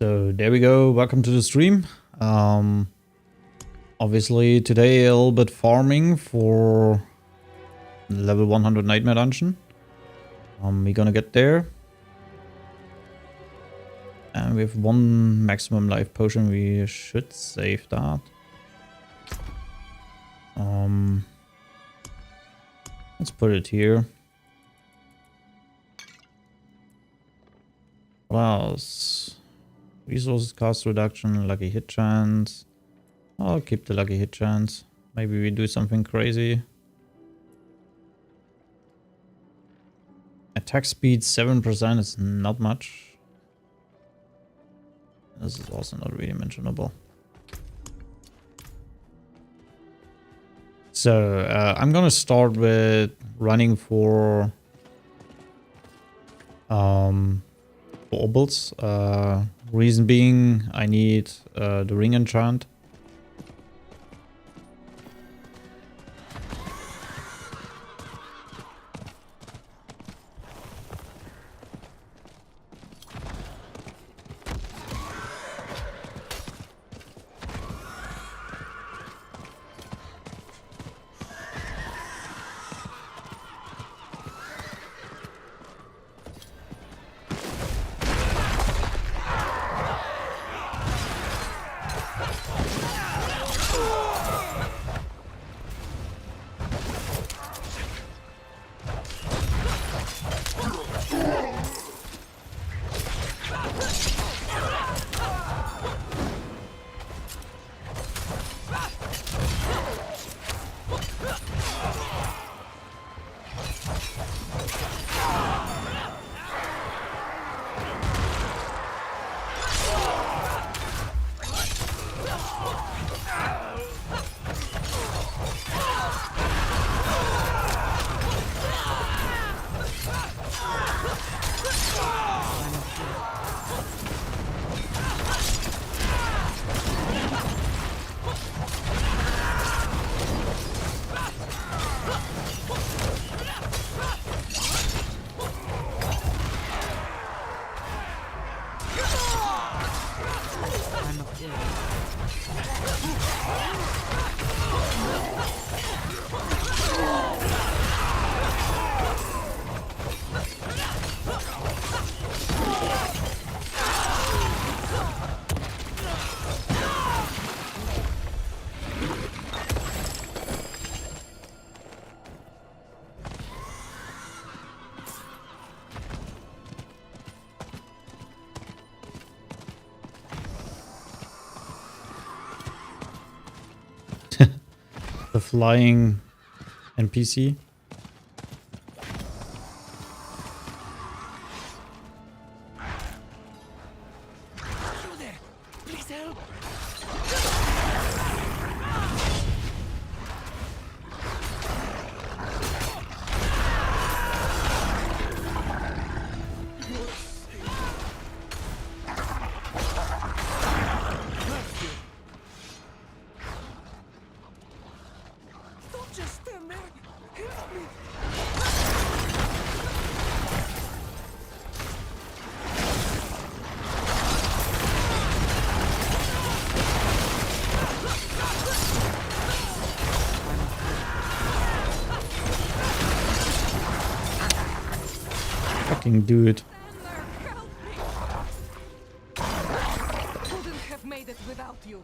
So there we go. Welcome to the stream. Obviously today a little bit farming for level 100 Nightmare Dungeon. We're gonna get there. And we have one maximum life potion. We should save that. Let's put it here. What else? Resources cost reduction, lucky hit chance. I'll keep the lucky hit chance. Maybe we do something crazy. Attack speed 7% is not much. This is also not really mentionable. So I'm gonna start with running for orbals. Reason being, I need the ring enchant. The flying NPC. Fucking dude. Couldn't have made it without you.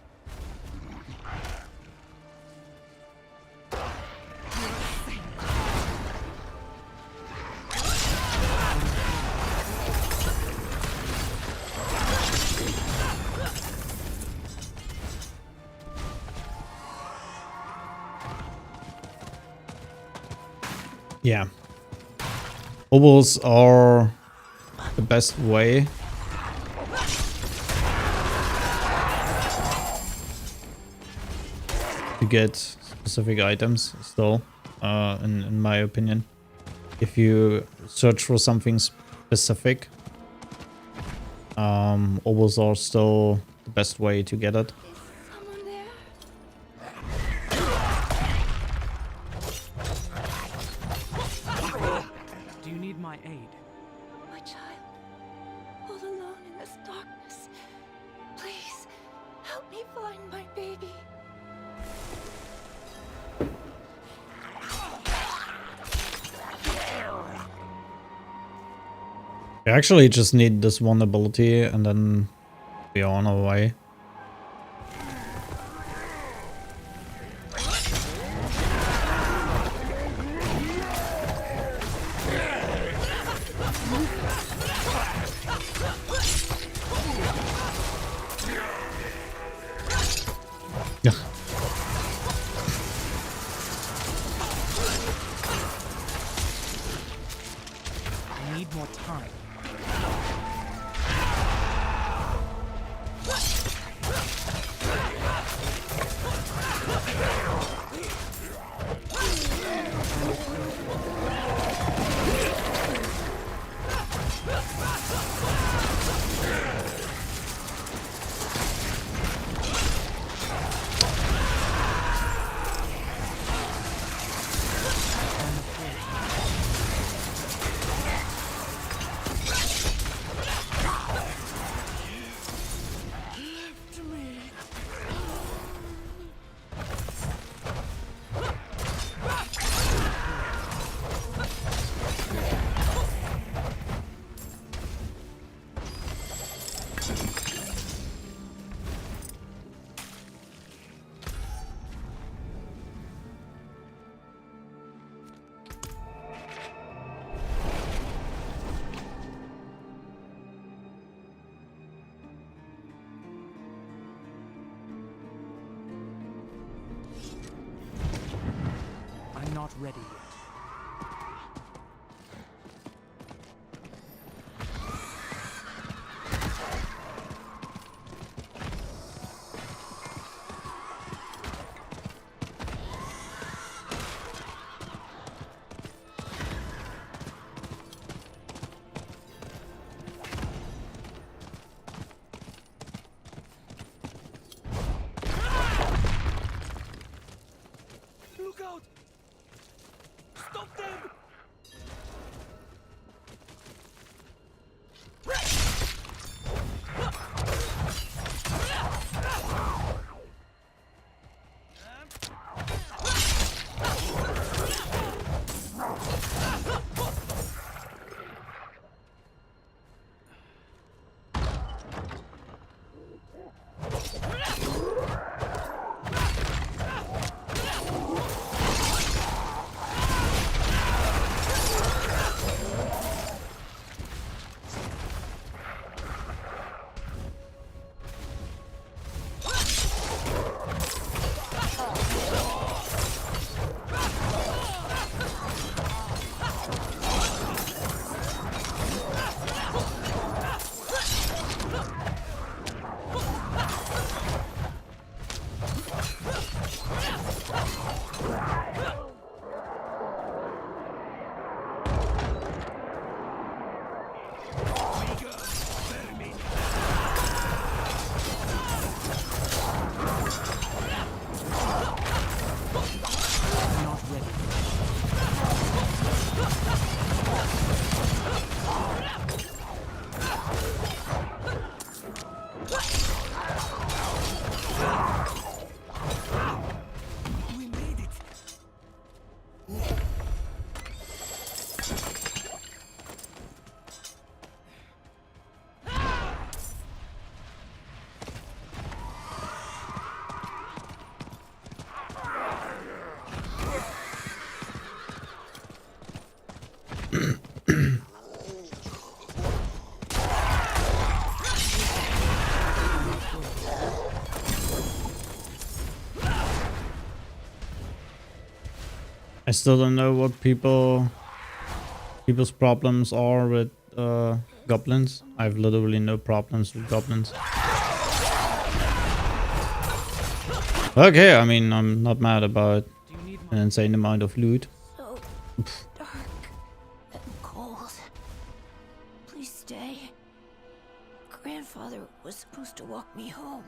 Yeah. Obols are the best way to get specific items still, in my opinion. If you search for something specific, obols are still the best way to get it. Someone there? Do you need my aid? My child, all alone in this darkness. find my baby. We actually just need this one ability and then we are on our way. Yeah. I need more time. I'm not ready yet. Look out! Stop them! I still don't know what people's problems are with goblins. I have literally no problems with goblins. Okay, I mean, I'm not mad about an insane amount of loot. So dark and cold. Please stay. Grandfather was supposed to walk me home.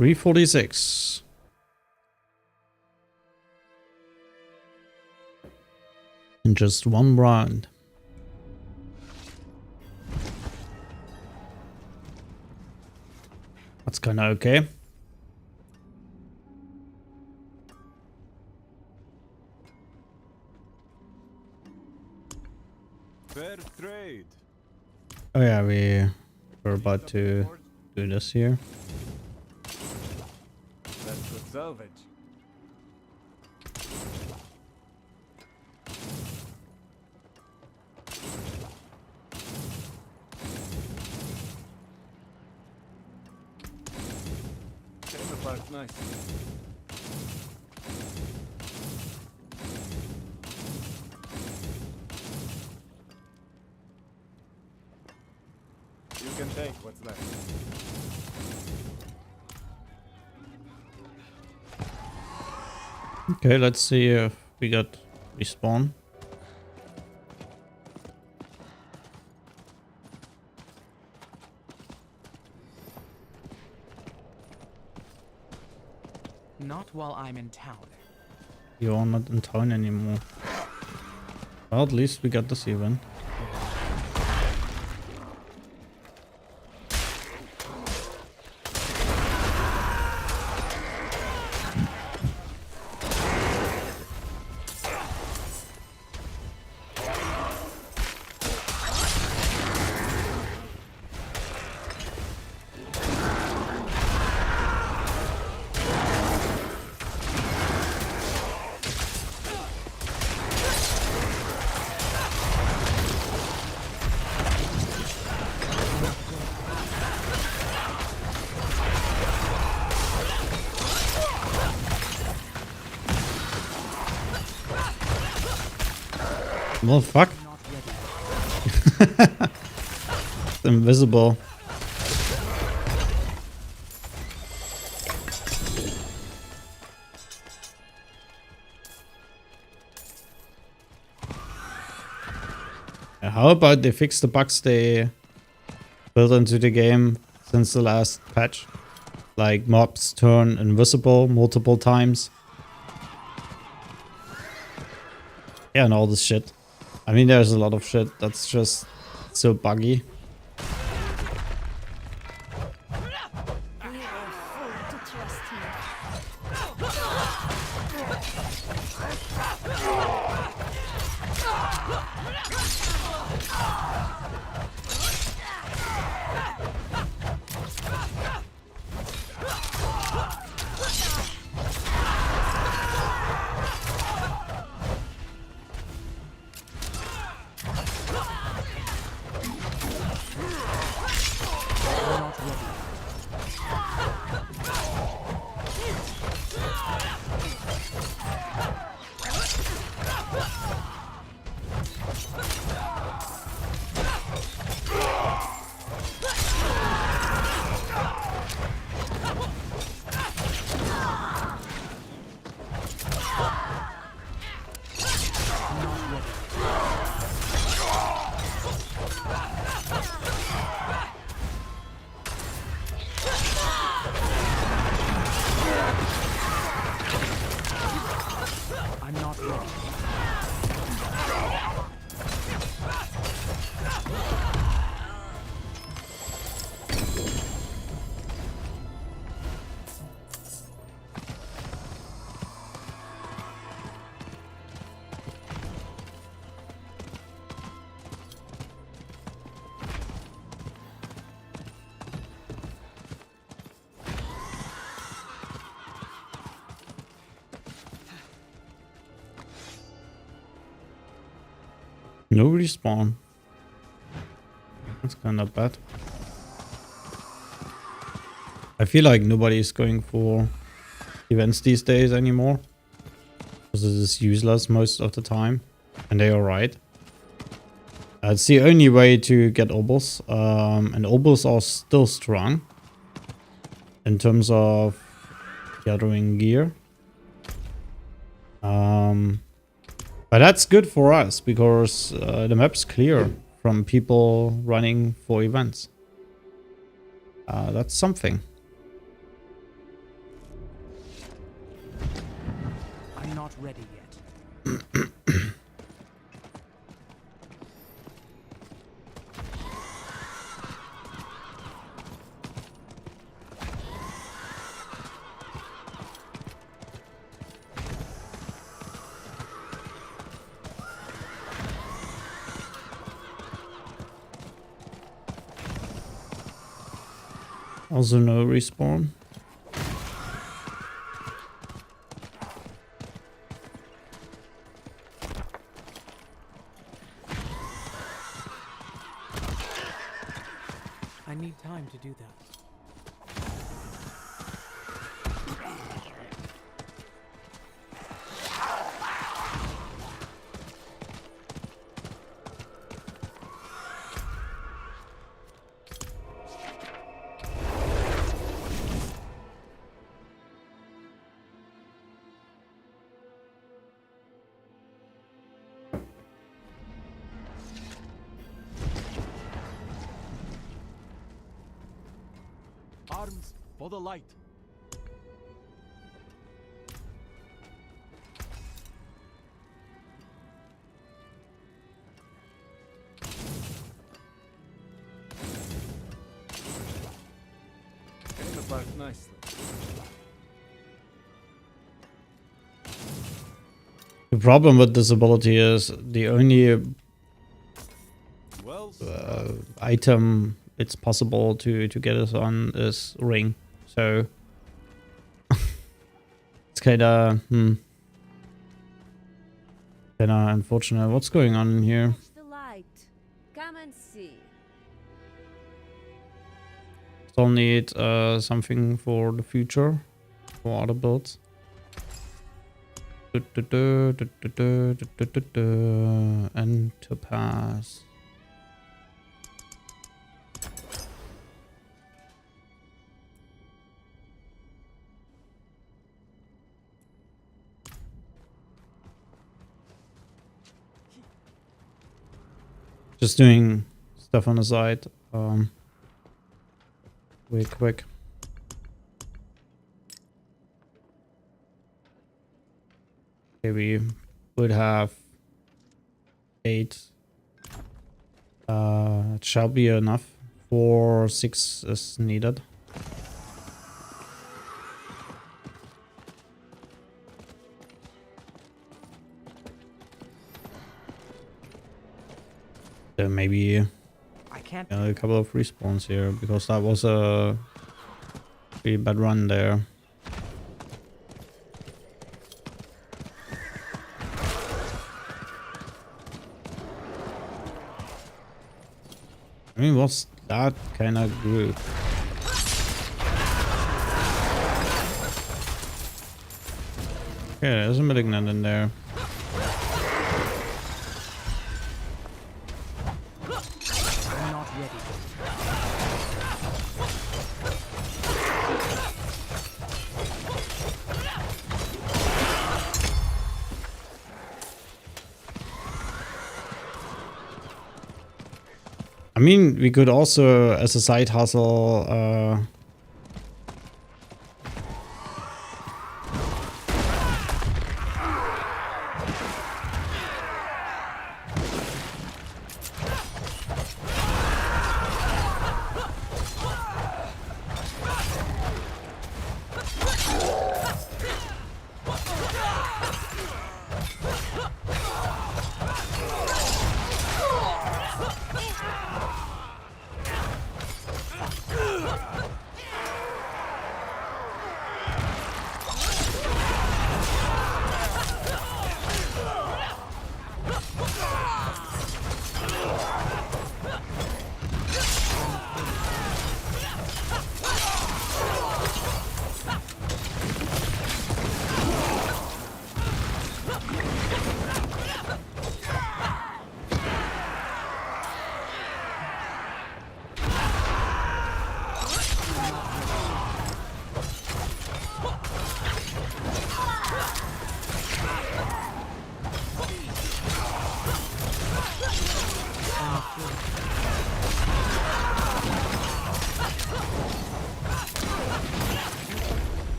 346. In just one round. That's kind of okay. Fair trade. Oh yeah, we're about to do this here. That's good salvage. Came apart nice. You can take what's left. Okay, let's see if we got respawn. Not while I'm in town. You're not in town anymore. Well, at least we got this event. Well, fuck. Not ready. It's invisible. How about they fix the bugs they built into the game since the last patch? Like mobs turn invisible multiple times. Yeah, and all this shit. I mean, there's a lot of shit that's just so buggy. We are full to trust here. Not ready. I'm not ready. No respawn. That's kind of bad. I feel like nobody's going for events these days anymore. Because it is useless most of the time. And they are right. It's the only way to get obels. And obels are still strong. In terms of gathering gear. But that's good for us because the map's clear from people running for events. That's something. ready yet. Also no respawn. I need time to do that. Arms for the light. Came apart nicely. The problem with this ability is the only Well, item it's possible to get us on is ring. So it's kinda kinda unfortunate. What's going on in here? Catch the light. Come and see. Still need something for the future for other builds. And to pass. Just doing stuff on the side. Way quick. Okay, we would have 8. It shall be enough. 4, 6 is needed. Then maybe I can't. a couple of respawns here because that was a pretty bad run there. I mean, what's that kind of group? Okay, there's a malignant in there. I'm not ready. I mean, we could also, as a side hustle,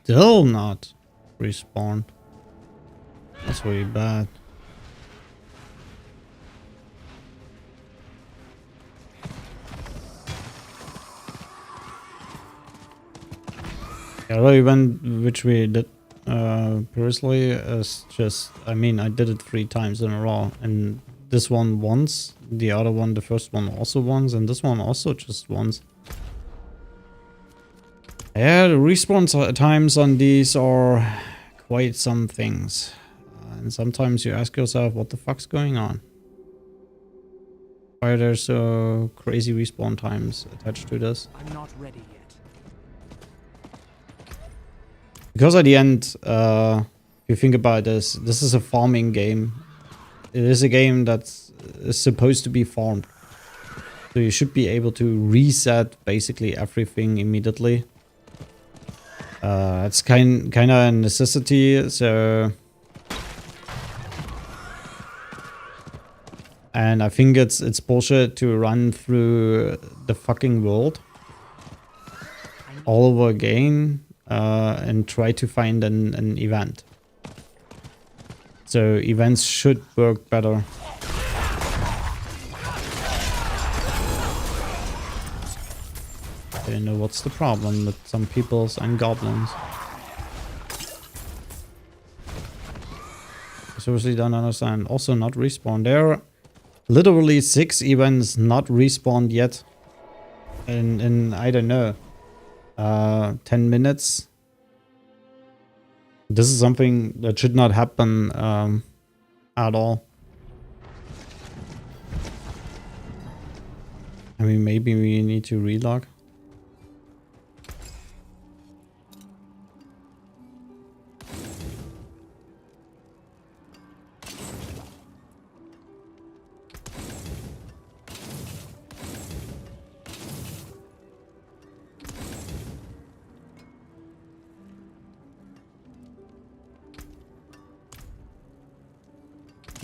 still not respawned. That's really bad. Yeah, the event which we did previously is just, I mean, I did it 3 times in a row, and this one once, the other one, the first one also once, and this one also just once. Yeah, the respawn times on these are quite some things. And sometimes you ask yourself, what the fuck's going on? Why are there so crazy respawn times attached to this? I'm not ready yet. Because at the end, if you think about this, this is a farming game. It is a game that is supposed to be farmed. So you should be able to reset basically everything immediately. It's kind of a necessity, so... And I think it's bullshit to run through the fucking world all over again and try to find an event. So events should work better. I don't know what's the problem with some peoples and goblins. I seriously don't understand. Also not respawn. There are literally 6 events not respawned yet. In I don't know, 10 minutes. This is something that should not happen at all. I mean, maybe we need to relog.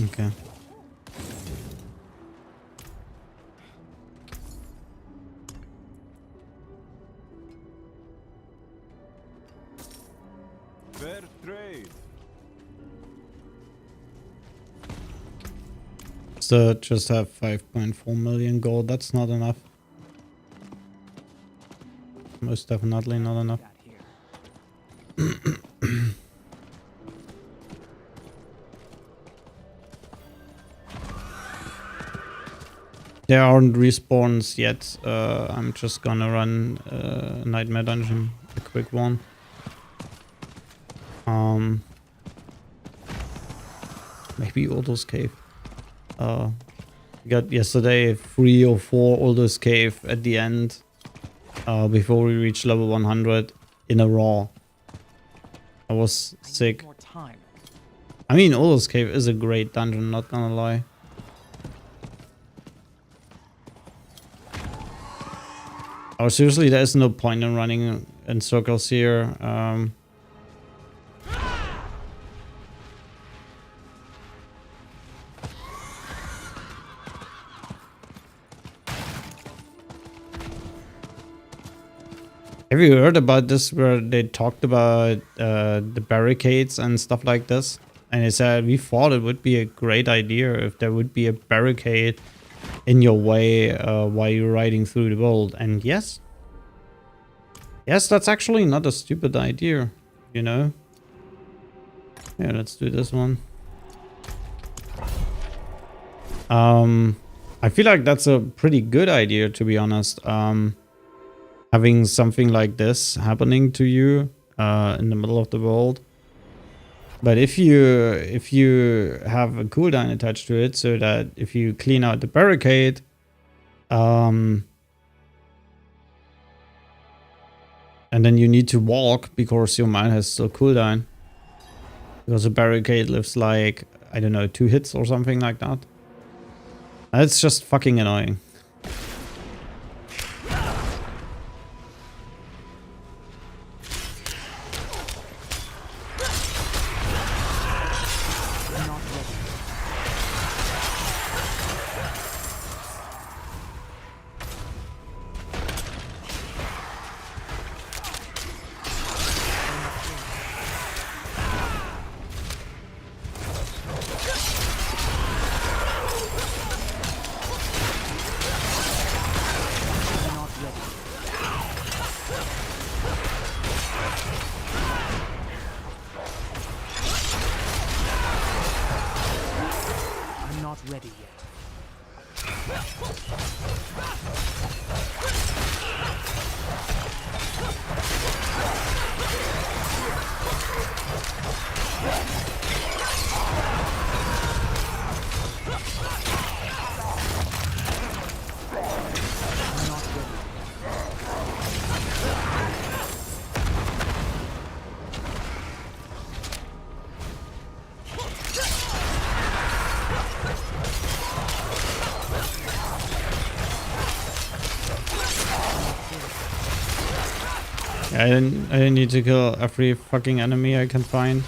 Okay. Fair trade. So just have 5.4 million gold. That's not enough. Most definitely not enough. That here. There aren't respawns yet. I'm just gonna run Nightmare Dungeon, a quick one. Maybe Aldous Cave. Got yesterday 3 or 4 Aldous Cave at the end before we reached level 100 in a row. I was sick. More time. I mean, Aldous Cave is a great dungeon, not gonna lie. Oh, seriously, there's no point in running in circles here. Have you heard about this where they talked about the barricades and stuff like this? And they said, we thought it would be a great idea if there would be a barricade in your way while you're riding through the world. And yes, that's actually not a stupid idea, you know. Yeah, let's do this one. I feel like that's a pretty good idea, to be honest. Having something like this happening to you in the middle of the world. But if you have a cooldown attached to it, so that if you clean out the barricade, and then you need to walk because your mine has still cooldown, because the barricade lives like, I don't know, 2 hits or something like that. That's just fucking annoying. ready yet. I didn't need to kill every fucking enemy I can find.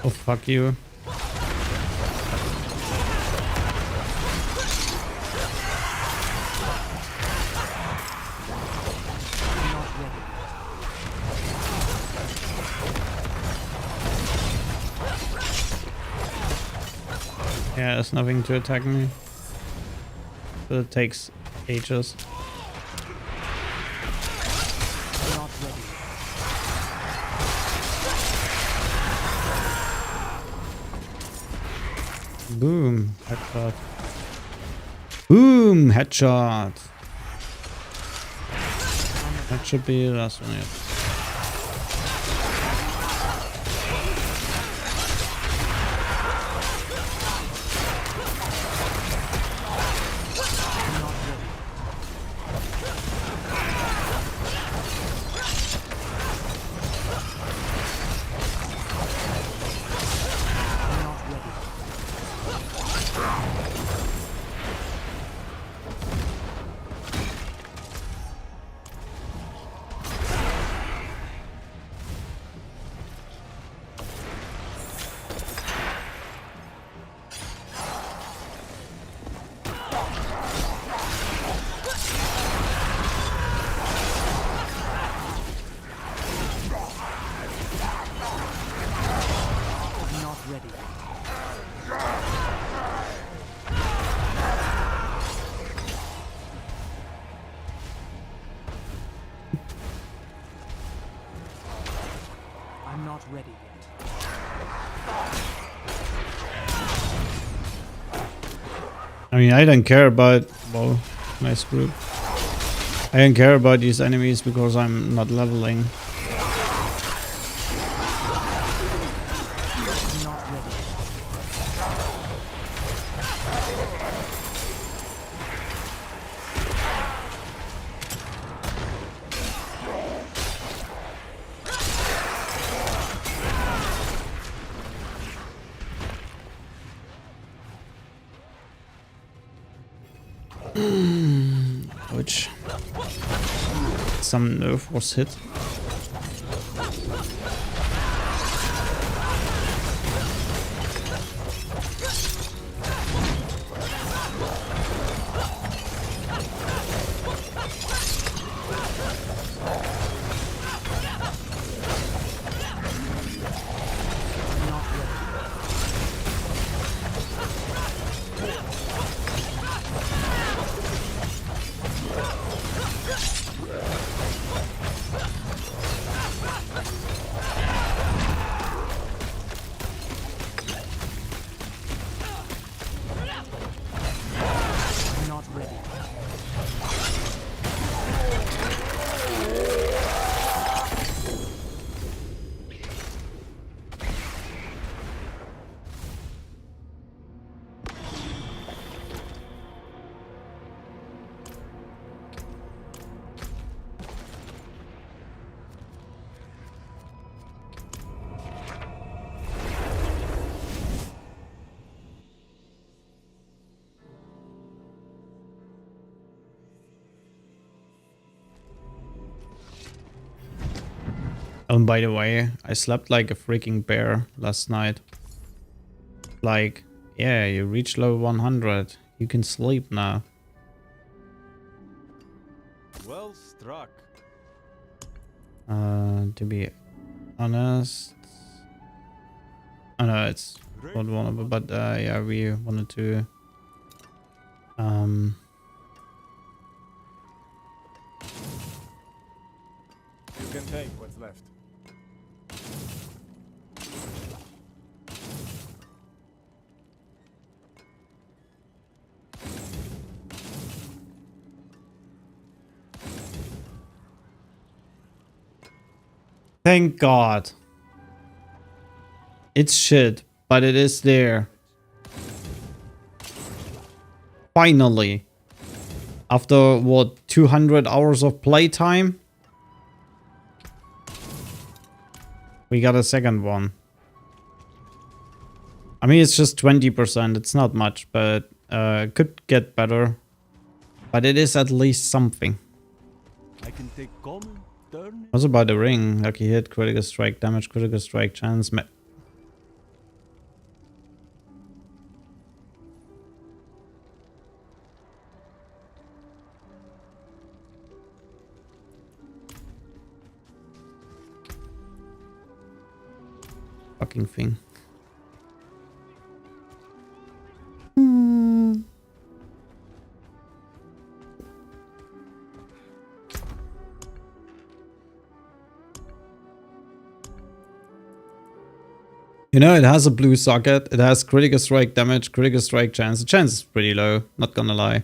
Oh, fuck you. Yeah, there's nothing to attack me. But it takes ages. Not ready. Boom. Headshot. Boom. Headshot. That should be the last one, yes. I'm not ready yet. I mean, I don't care about... Whoa, nice group. I don't care about these enemies because I'm not leveling. Not ready. Which... Some nerf was hit. By the way, I slept like a freaking bear last night. Like, yeah, you reach level 100. You can sleep now. Well struck. To be honest... I know it's not one of it, but yeah, we wanted to... You can take what's left. Thank God. It's shit, but it is there. Finally. After, what, 200 hours of playtime? We got a second one. I mean, it's just 20%. It's not much, but could get better. But it is at least something. I can take common, turn. What's about the ring? Lucky hit, critical strike damage, critical strike chance. Fucking thing. You know, it has a blue socket. It has critical strike damage, critical strike chance. The chance is pretty low, not gonna lie.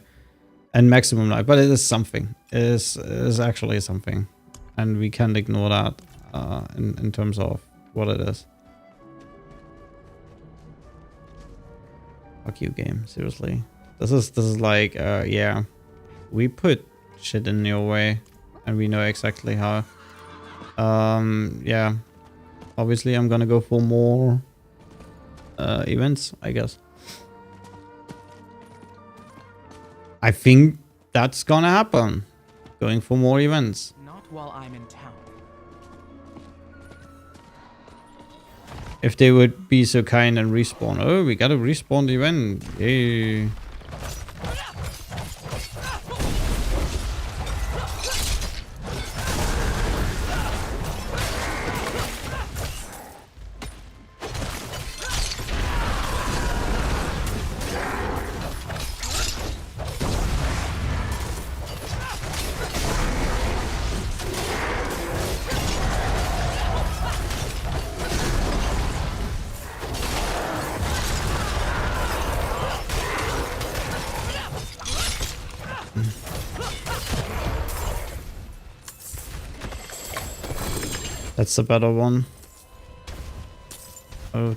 And maximum life, but it is something. It is actually something. And we can't ignore that in terms of what it is. Fuck you, game. Seriously. This is like, yeah. We put shit in your way. And we know exactly how. Yeah. Obviously, I'm gonna go for more events, I guess. I think that's gonna happen. Going for more events. Not while I'm in town. If they would be so kind and respawn. Oh, we got a respawn event. Yay. That's the better one. Oh,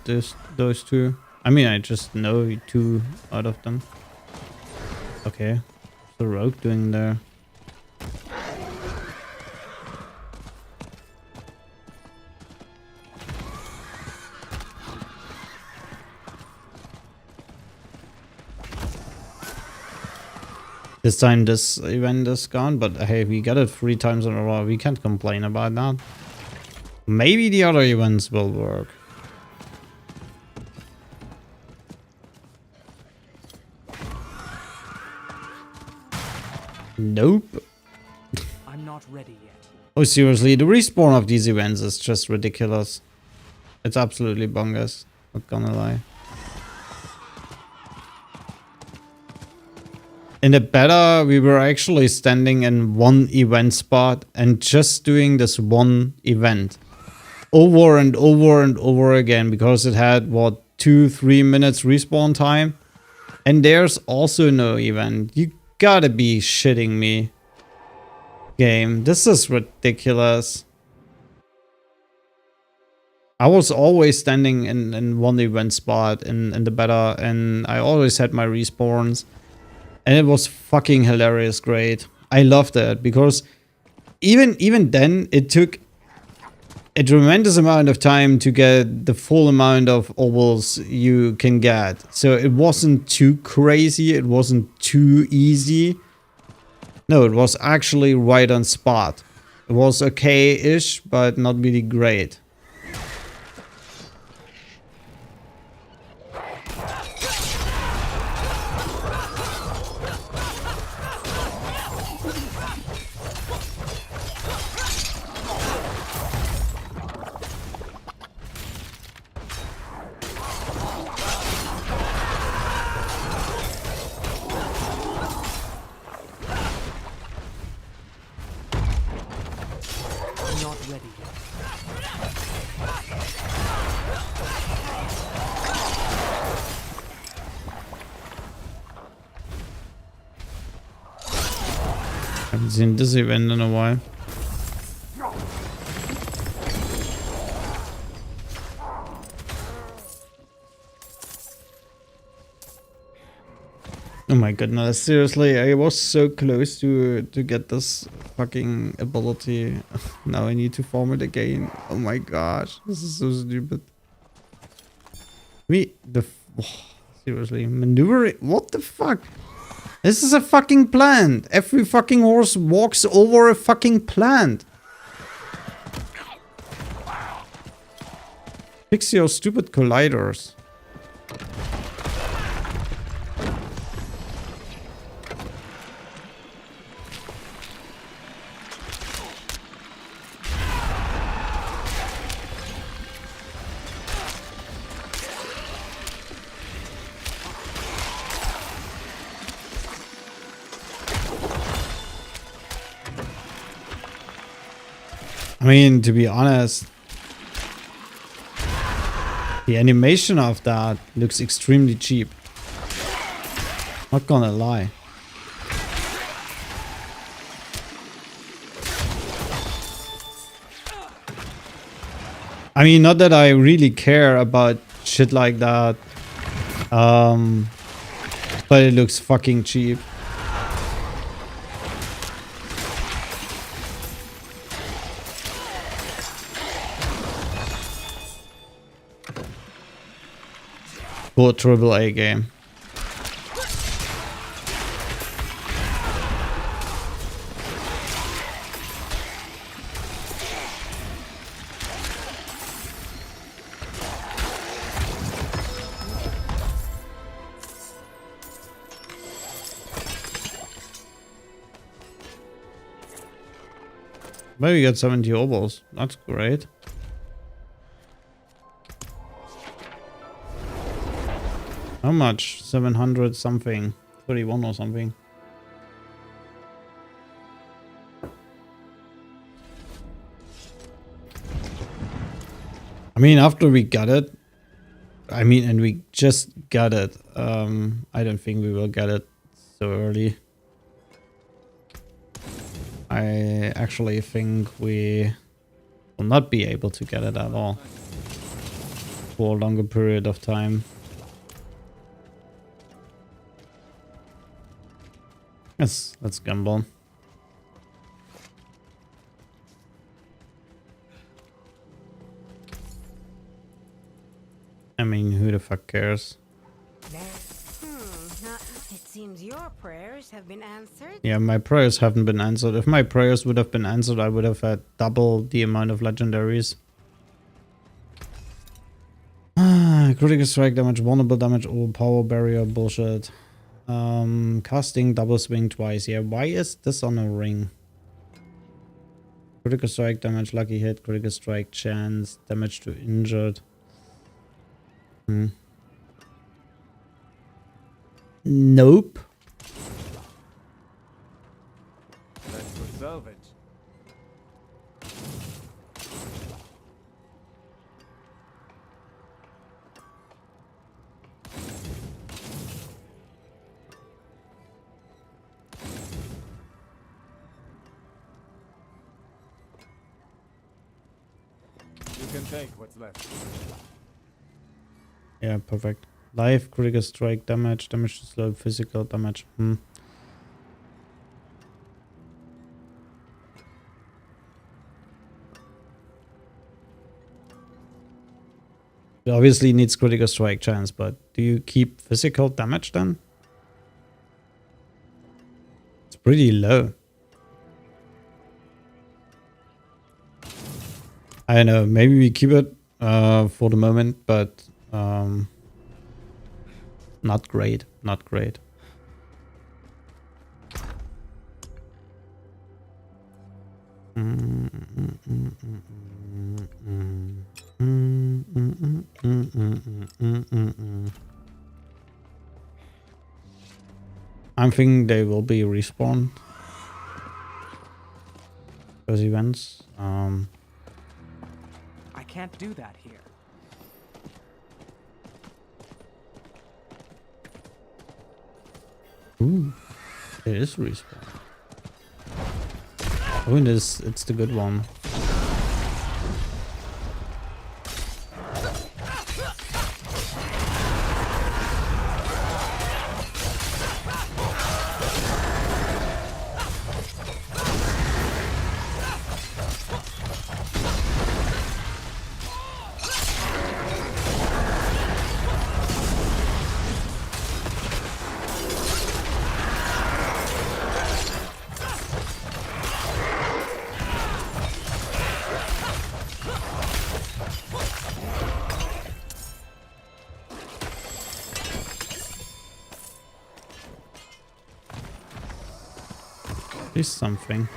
those two. I mean, I just know two out of them. Okay. What's the rogue doing there? This time this event is gone, but hey, we got it 3 times in a row. We can't complain about that. Maybe the other events will work. Nope. I'm not ready yet. Oh, seriously, the respawn of these events is just ridiculous. It's absolutely bonkers. Not gonna lie. In the beta, we were actually standing in one event spot and just doing this one event. Over and over and over again, because it had, what, 2-3 minutes respawn time? And there's also no event. You gotta be shitting me. Game, this is ridiculous. I was always standing in one event spot in the beta, and I always had my respawns. And it was fucking hilarious great. I loved it, because even then, it took a tremendous amount of time to get the full amount of ovals you can get. So it wasn't too crazy, it wasn't too easy. No, it was actually right on spot. was okay-ish, but not really great. I'm not ready yet. Haven't seen this event in a while. Oh my goodness, seriously, I was so close to get this fucking ability. Now I need to farm it again. Oh my gosh, this is so stupid. Seriously, maneuver, what the fuck? This is a fucking plant. Every fucking horse walks over a fucking plant. Fix your stupid colliders. I mean, to be honest, the animation of that looks extremely cheap. Not gonna lie. I mean, not that I really care about shit like that. But it looks fucking cheap. For a AAA game. Maybe we got 70 obols. That's great. How much? 700 something. 31 or something. I mean, after we got it, I mean, and we just got it. I don't think we will get it so early. I actually think we will not be able to get it at all for a longer period of time. Yes, let's gamble. I mean, who the fuck cares? It seems your prayers have been answered. Yeah, my prayers haven't been answered. If my prayers would have been answered, I would have had double the amount of legendaries. Critical strike damage, vulnerable damage, overpower barrier, bullshit. Casting double swing twice. Yeah, why is this on a ring? Critical strike damage, lucky hit, critical strike chance, damage to injured. Nope. That's for salvage. You can take what's left. Yeah, perfect. Life, critical strike damage, damage to slow, physical damage. It obviously needs critical strike chance, but do you keep physical damage then? It's pretty low. I don't know. Maybe we keep it for the moment, but not great. Not great. I'm thinking they will be respawned. Those events. I can't do that here. Ooh, it is respawn. Oh, and it's the good one. At least something.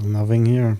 Nothing here.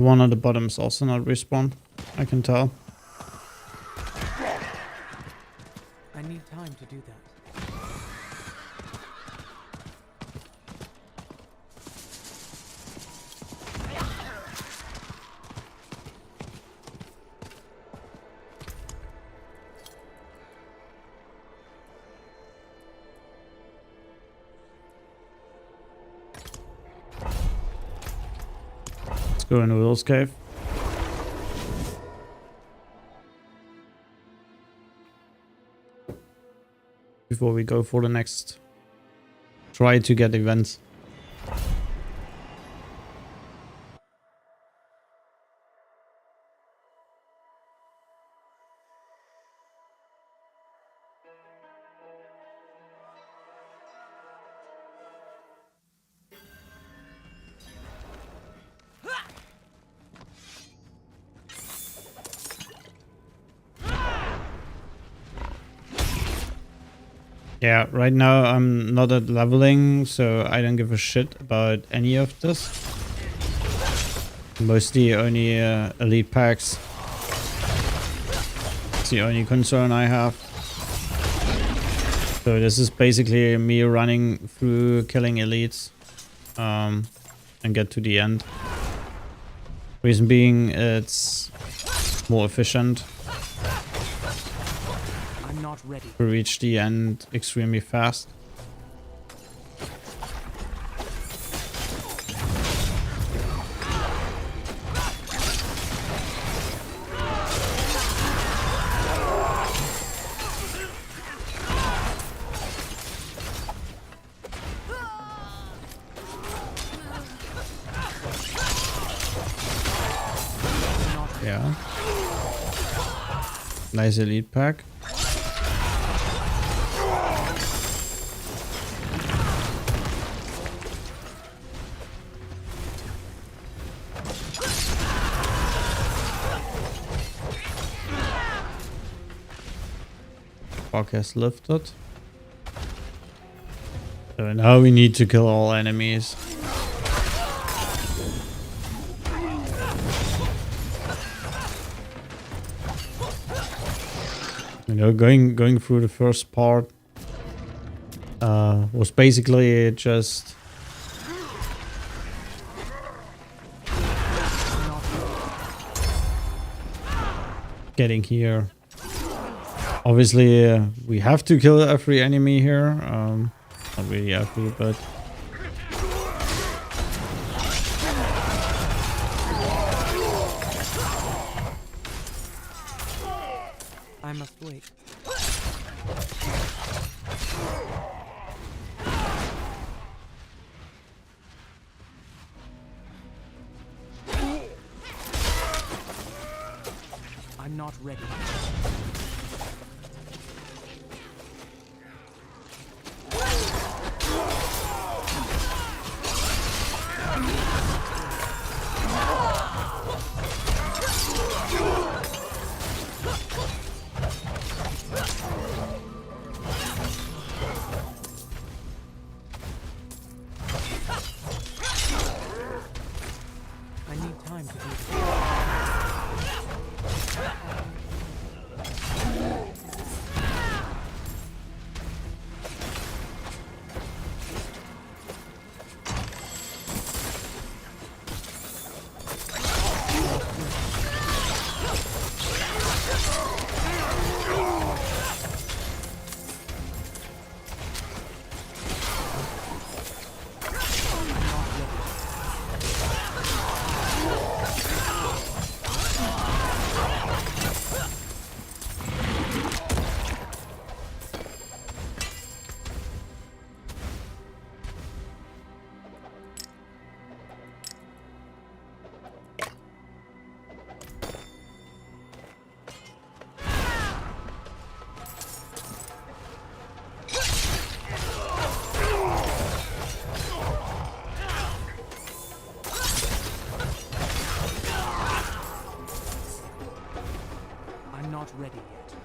The one at the bottom is also not respawned, I can tell. I need time to do that. Let's go into Will's cave. Before we go for the next try to get events. Yeah, right now I'm not at leveling, so I don't give a shit about any of this. Mostly only elite packs. the only concern I have. So this is basically me running through killing elites and get to the end. Reason being, it's more efficient I'm not ready. to reach the end extremely fast. Yeah. Nice elite pack. Fog has lifted. So now we need to kill all enemies. You know, going through the first part was basically just getting here. Obviously, we have to kill every enemy here. Not really every, but I must wait. I'm not ready. I need time to do this. I'm not ready yet.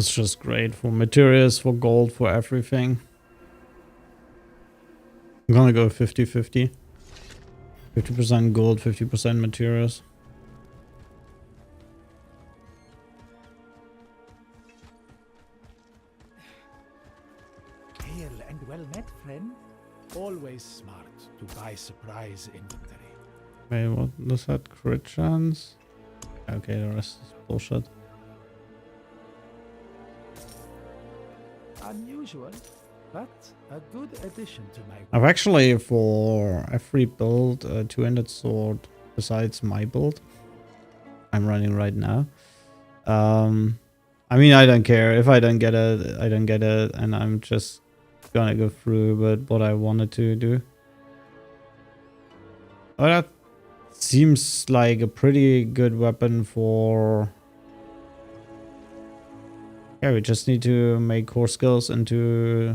it's just great for materials, for gold, for everything. I'm gonna go 50-50. 50% gold, 50% materials. Hail and well met, friend. Always smart to buy surprise inventory. Wait, what does that crit chance? Okay, the rest is bullshit. Unusual, but a good addition to my. I've actually, for every build, a two-handed sword besides my build I'm running right now. I mean, I don't care. If I don't get it, I don't get it, and I'm just gonna go through with what I wanted to do. Oh, that seems like a pretty good weapon for... Yeah, we just need to make core skills into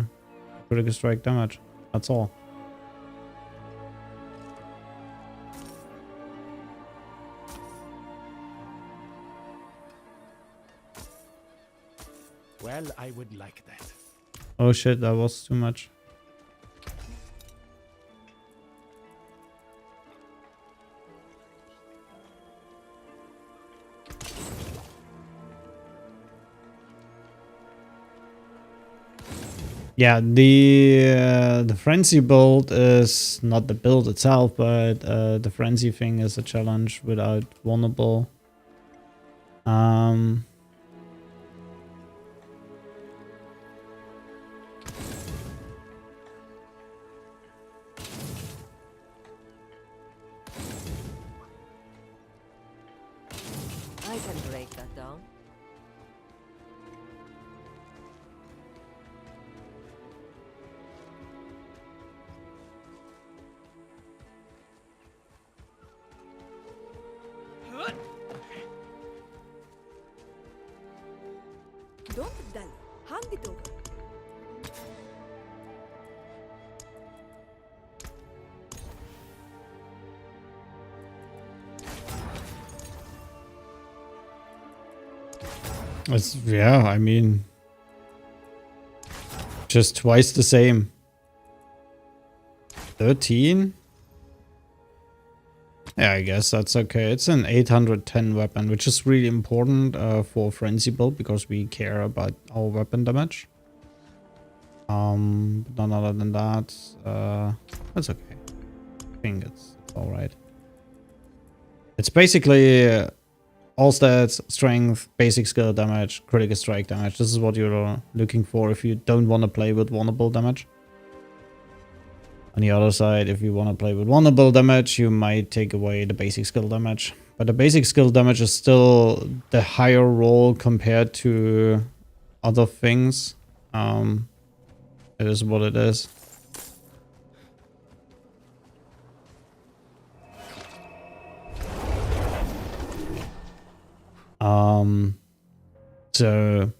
critical strike damage. That's all. I would like that. Oh shit, that was too much. Yeah, the frenzy build is not the build itself, but the frenzy thing is a challenge without vulnerable. I can break that down. Don't dull. Hand it over. It's, yeah, I mean, just twice the same. 13? Yeah, I guess that's okay. It's an 810 weapon, which is really important for frenzy build because we care about our weapon damage. But none other than that, that's okay. I think it's alright. It's basically all stats, strength, basic skill damage, critical strike damage. This is what you're looking for if you don't want to play with vulnerable damage. On the other side, if you want to play with vulnerable damage, you might take away the basic skill damage. But the basic skill damage is still the higher roll compared to other things. It is what it is. So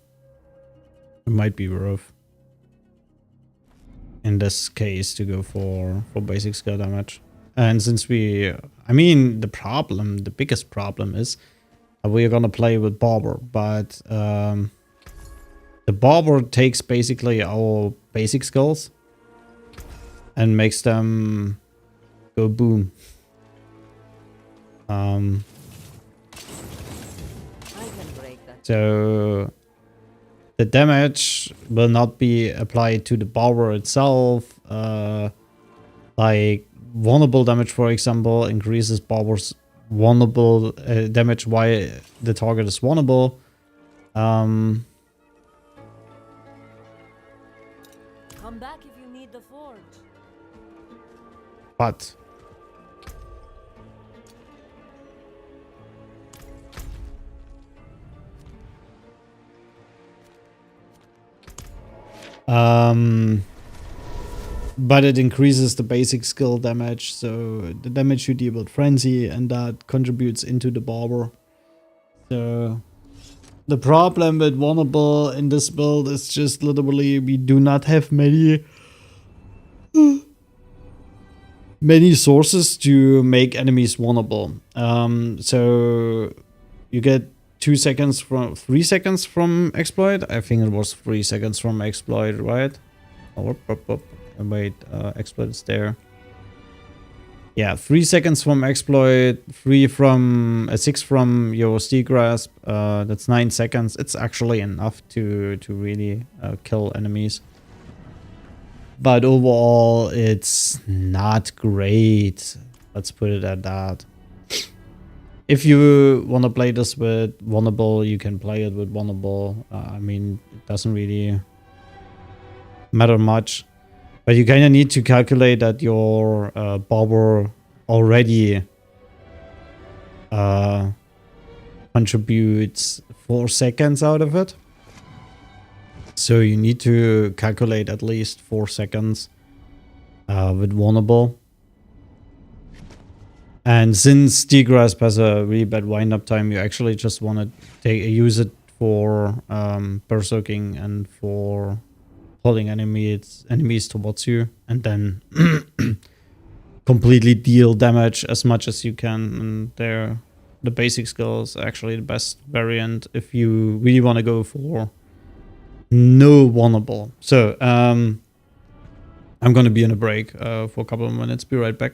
it might be worth in this case to go for basic skill damage. And since I mean, the biggest problem is we're gonna play with Barber, but the Barber takes basically our basic skills and makes them go boom. So the damage will not be applied to the Barber itself. Like vulnerable damage, for example, increases Barber's vulnerable damage while the target is vulnerable. Come back if you need the forge. But it increases the basic skill damage, so the damage you deal with frenzy, and that contributes into the Barber. So the problem with vulnerable in this build is just literally we do not have many sources to make enemies vulnerable. So you get 3 seconds from exploit. I think it was 3 seconds from exploit, right? Oh, wait, exploit is there. Yeah, 3 seconds from exploit, 6 from your steel grasp. That's 9 seconds. It's actually enough to really kill enemies. But overall, it's not great. Let's put it at that. If you want to play this with vulnerable, you can play it with vulnerable. I mean, it doesn't really matter much. But you kind of need to calculate that your Barber already contributes 4 seconds out of it. So you need to calculate at least 4 seconds with vulnerable. And since Degrasp has a really bad wind-up time, you actually just want to use it for berserking and for pulling enemies towards you, and then completely deal damage as much as you can. And the basic skill is actually the best variant if you really want to go for No vulnerable. So, I'm gonna be in a break for a couple of minutes. Be right back.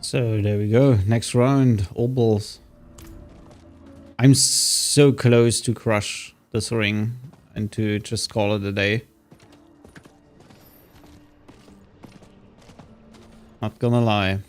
So there we go. Next round, all balls. I'm so close to crush this ring and to just call it a day. Not gonna lie.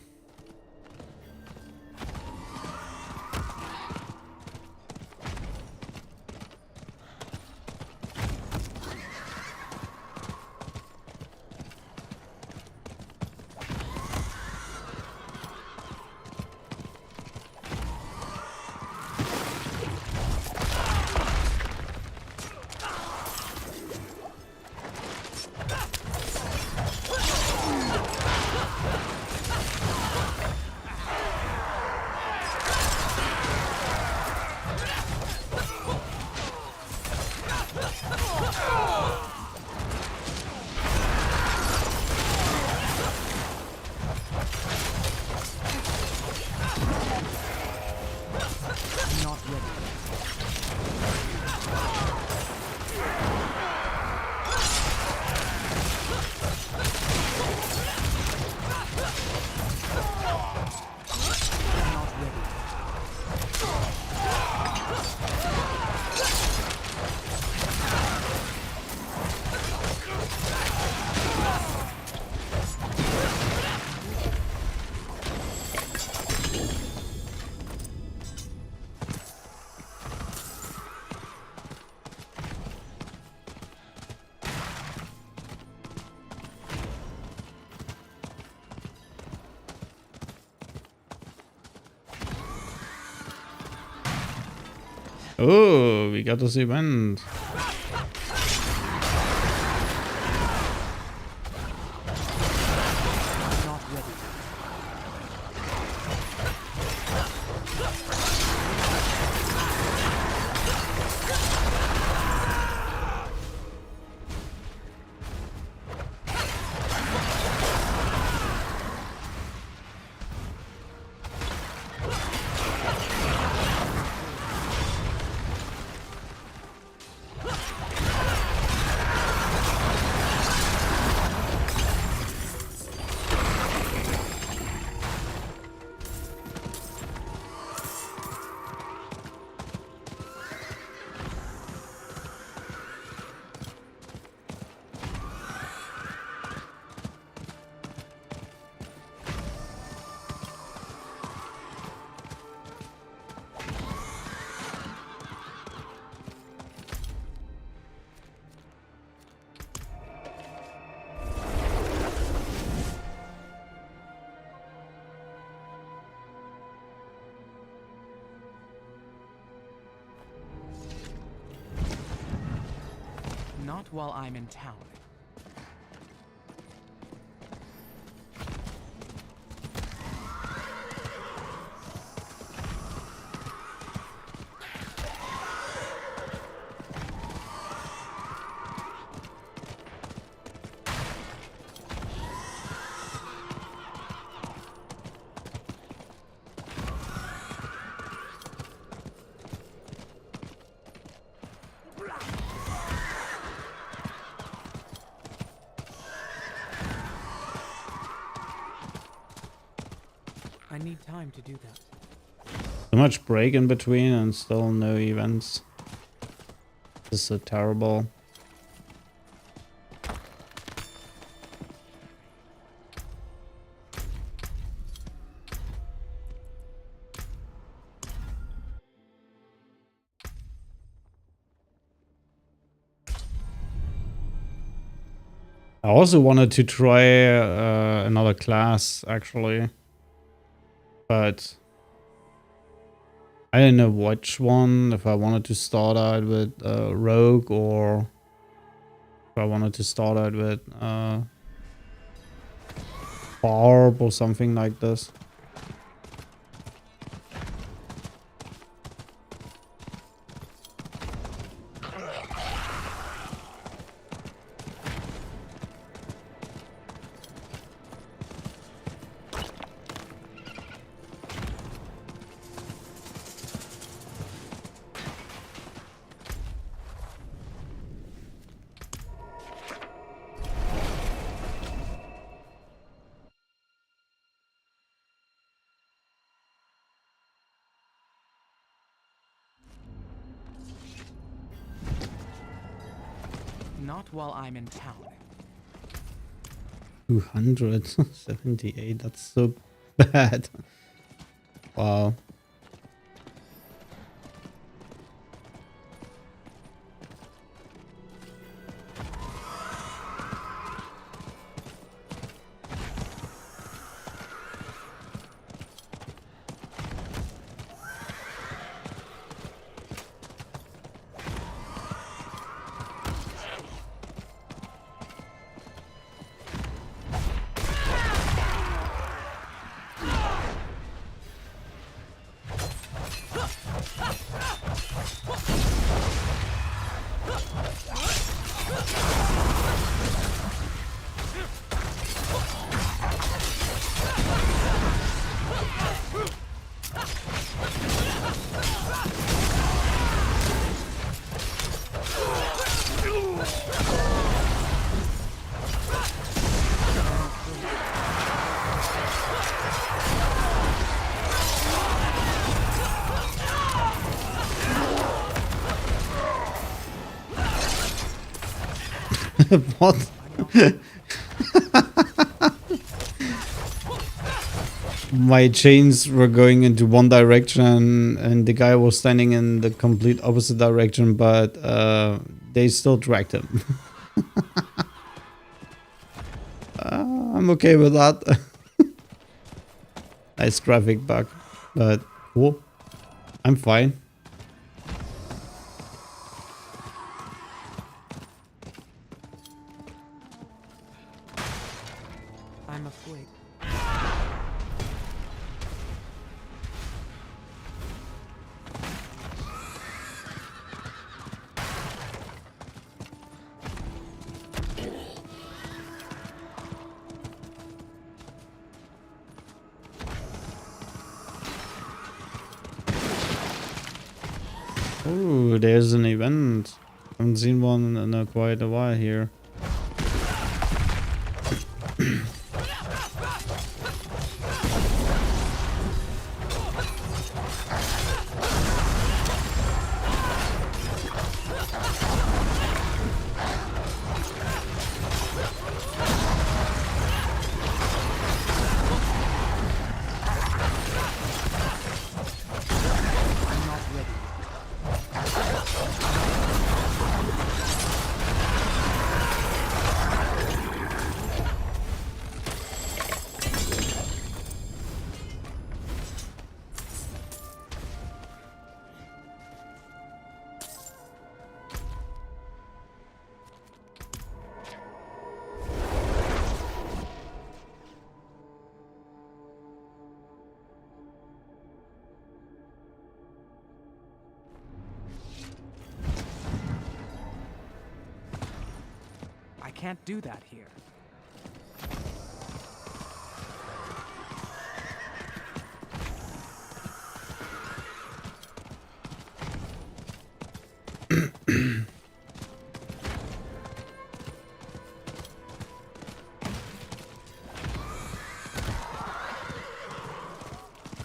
Not ready. Not ready. Oh, we got this event. Not ready. Not while I'm in town. I need time to do that. So much break in between and still no events. This is so terrible. I also wanted to try another class actually, but I didn't know which one, if I wanted to start out with Rogue or if I wanted to start out with Barb or something like this. Not while I'm in town. 278. That's so bad. Wow. What? My chains were going into one direction and the guy was standing in the complete opposite direction, but they still dragged him. I'm okay with that. Nice graphic bug, but cool. I'm fine. I'm afraid. Oh, there's an event. Haven't seen one in quite a while here. I can't do that here.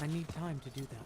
I need time to do that.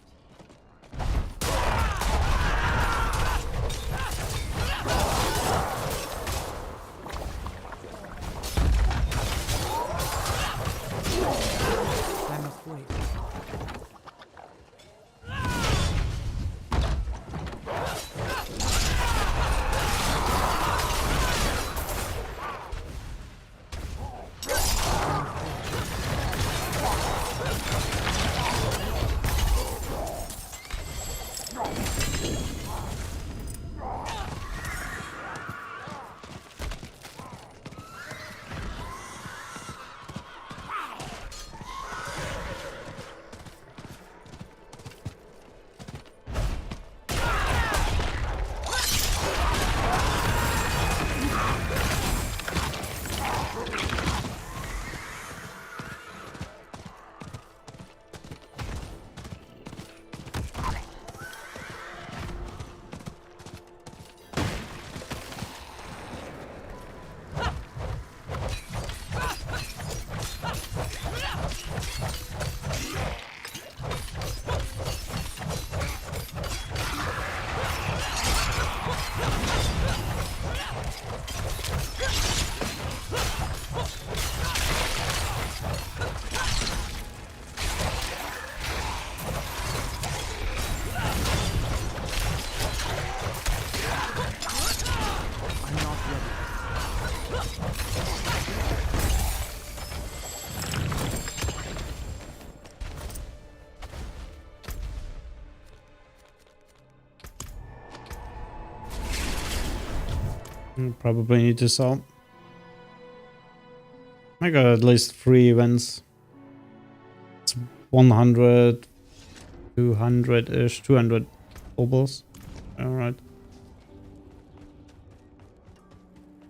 Probably need to sell. I got at least 3 events. It's 100, 200-ish, 200 obols. Alright.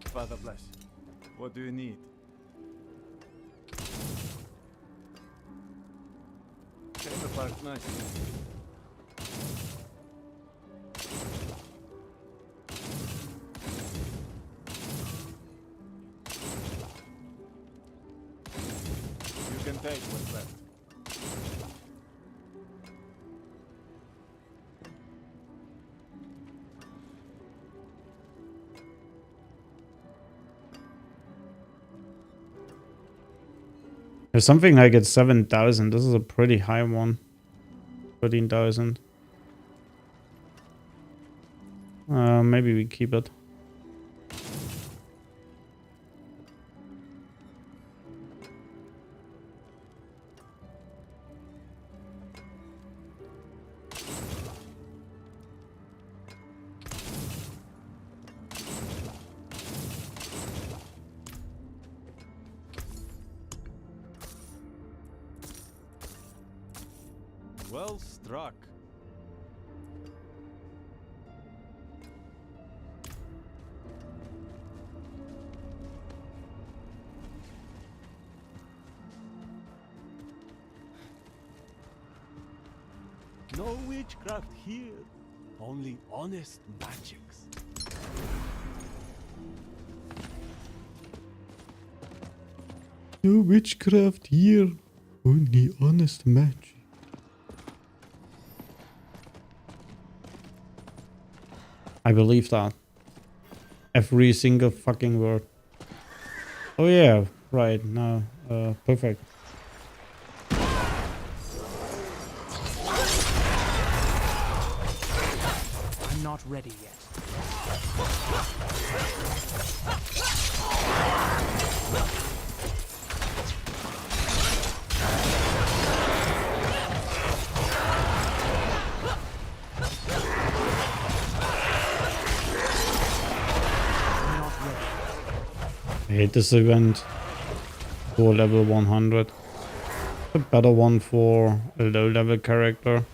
Father bless. What do you need? Came apart nicely. You can take what's left. There's something like it's 7,000. This is a pretty high one. 13,000. Maybe we keep it. Well struck. No witchcraft here. Only honest magics. No witchcraft here. Only honest magic. I believe that. Every single fucking word. Oh yeah, right, no, perfect. I'm not ready yet. I hate this event for level 100. A better one for a low level character.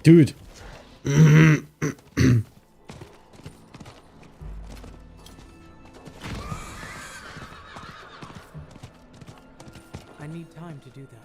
Dude. I need time to do that.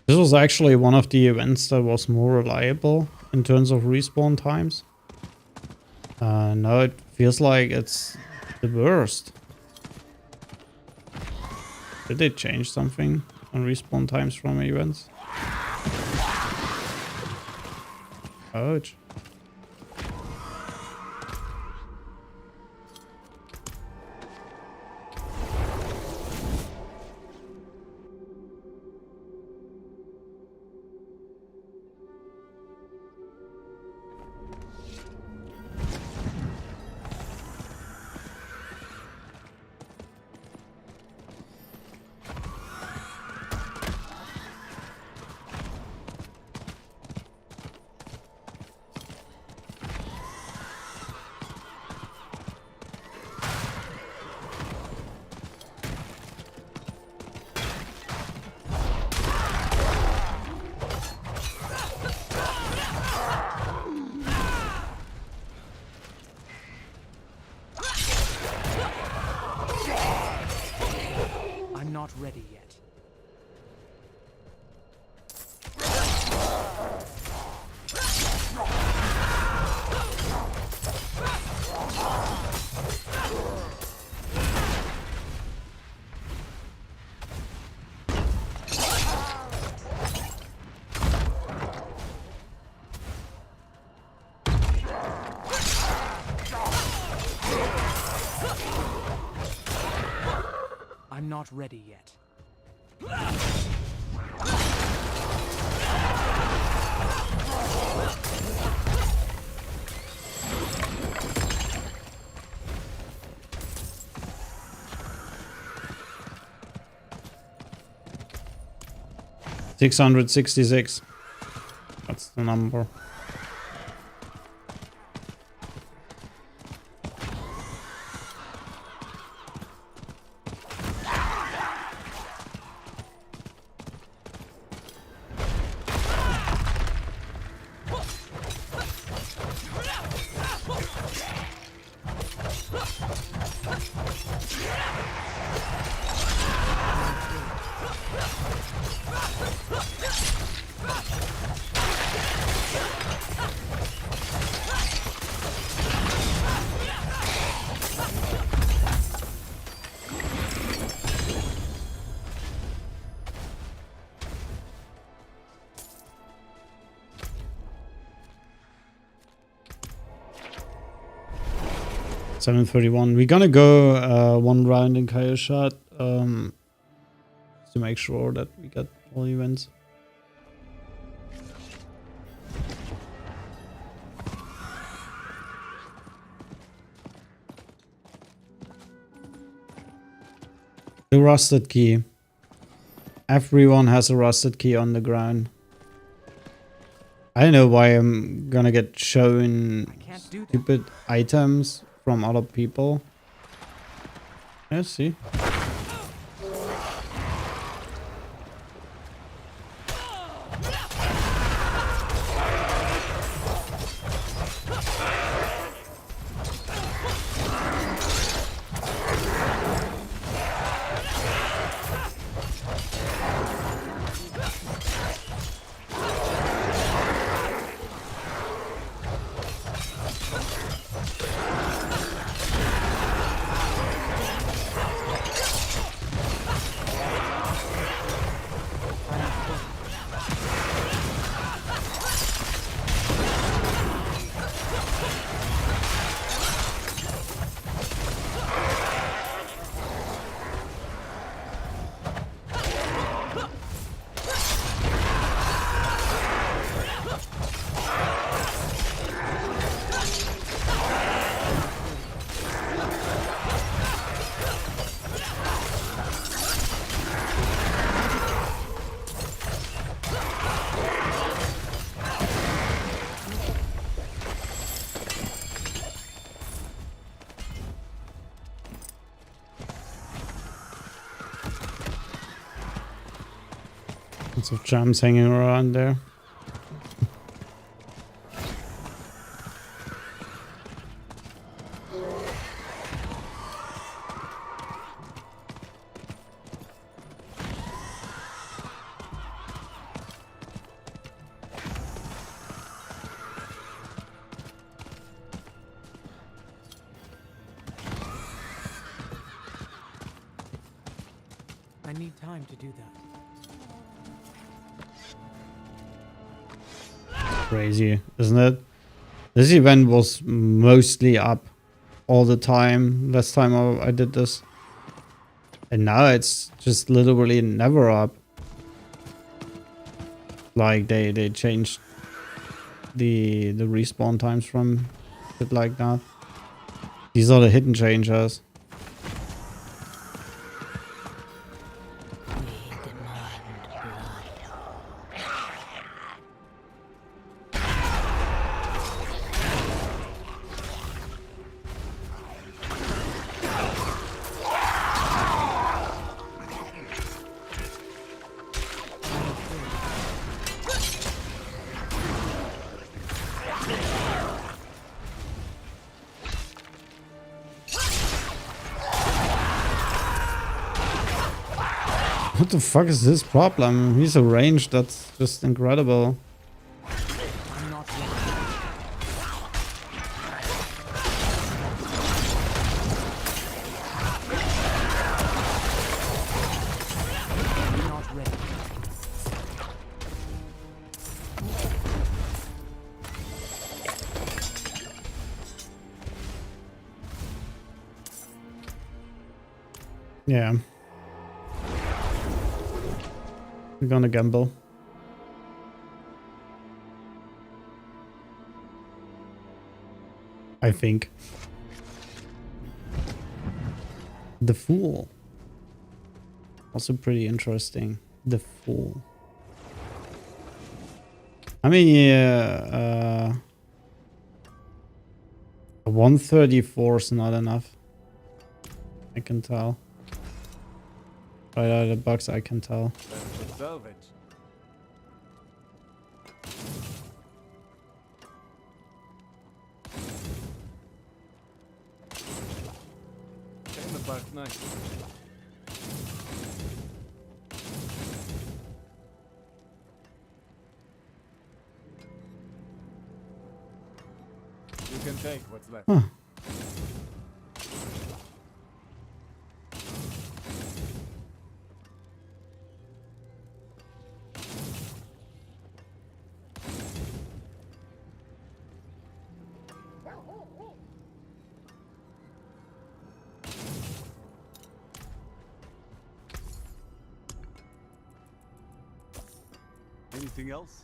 This was actually one of the events that was more reliable in terms of respawn times. Now it feels like it's the worst. Did they change something on respawn times from events? Ouch. not ready yet. $666. That's the number. $731. We're gonna go one round in Chaos Shot to make sure that we get all events. The rusted key. Everyone has a rusted key on the ground. I don't know why I'm gonna get shown Can't do that. stupid items from other people. Let's see. Lots of gems hanging around there. I need time to do that. Crazy, isn't it? This event was mostly up all the time last time I did this. And now it's just literally never up. Like they changed the respawn times from shit like that. These are the hidden changes. What the fuck is his problem? He's a range that's just incredible. I'm not ready. I'm not ready. Yeah. We're gonna gamble. I think. The Fool. Also pretty interesting. The Fool. I mean, yeah, 134 is not enough. I can tell. Right out of the box, I can tell. That's good salvage. Came the bark nice. You can take what's left. Huh. Anything else?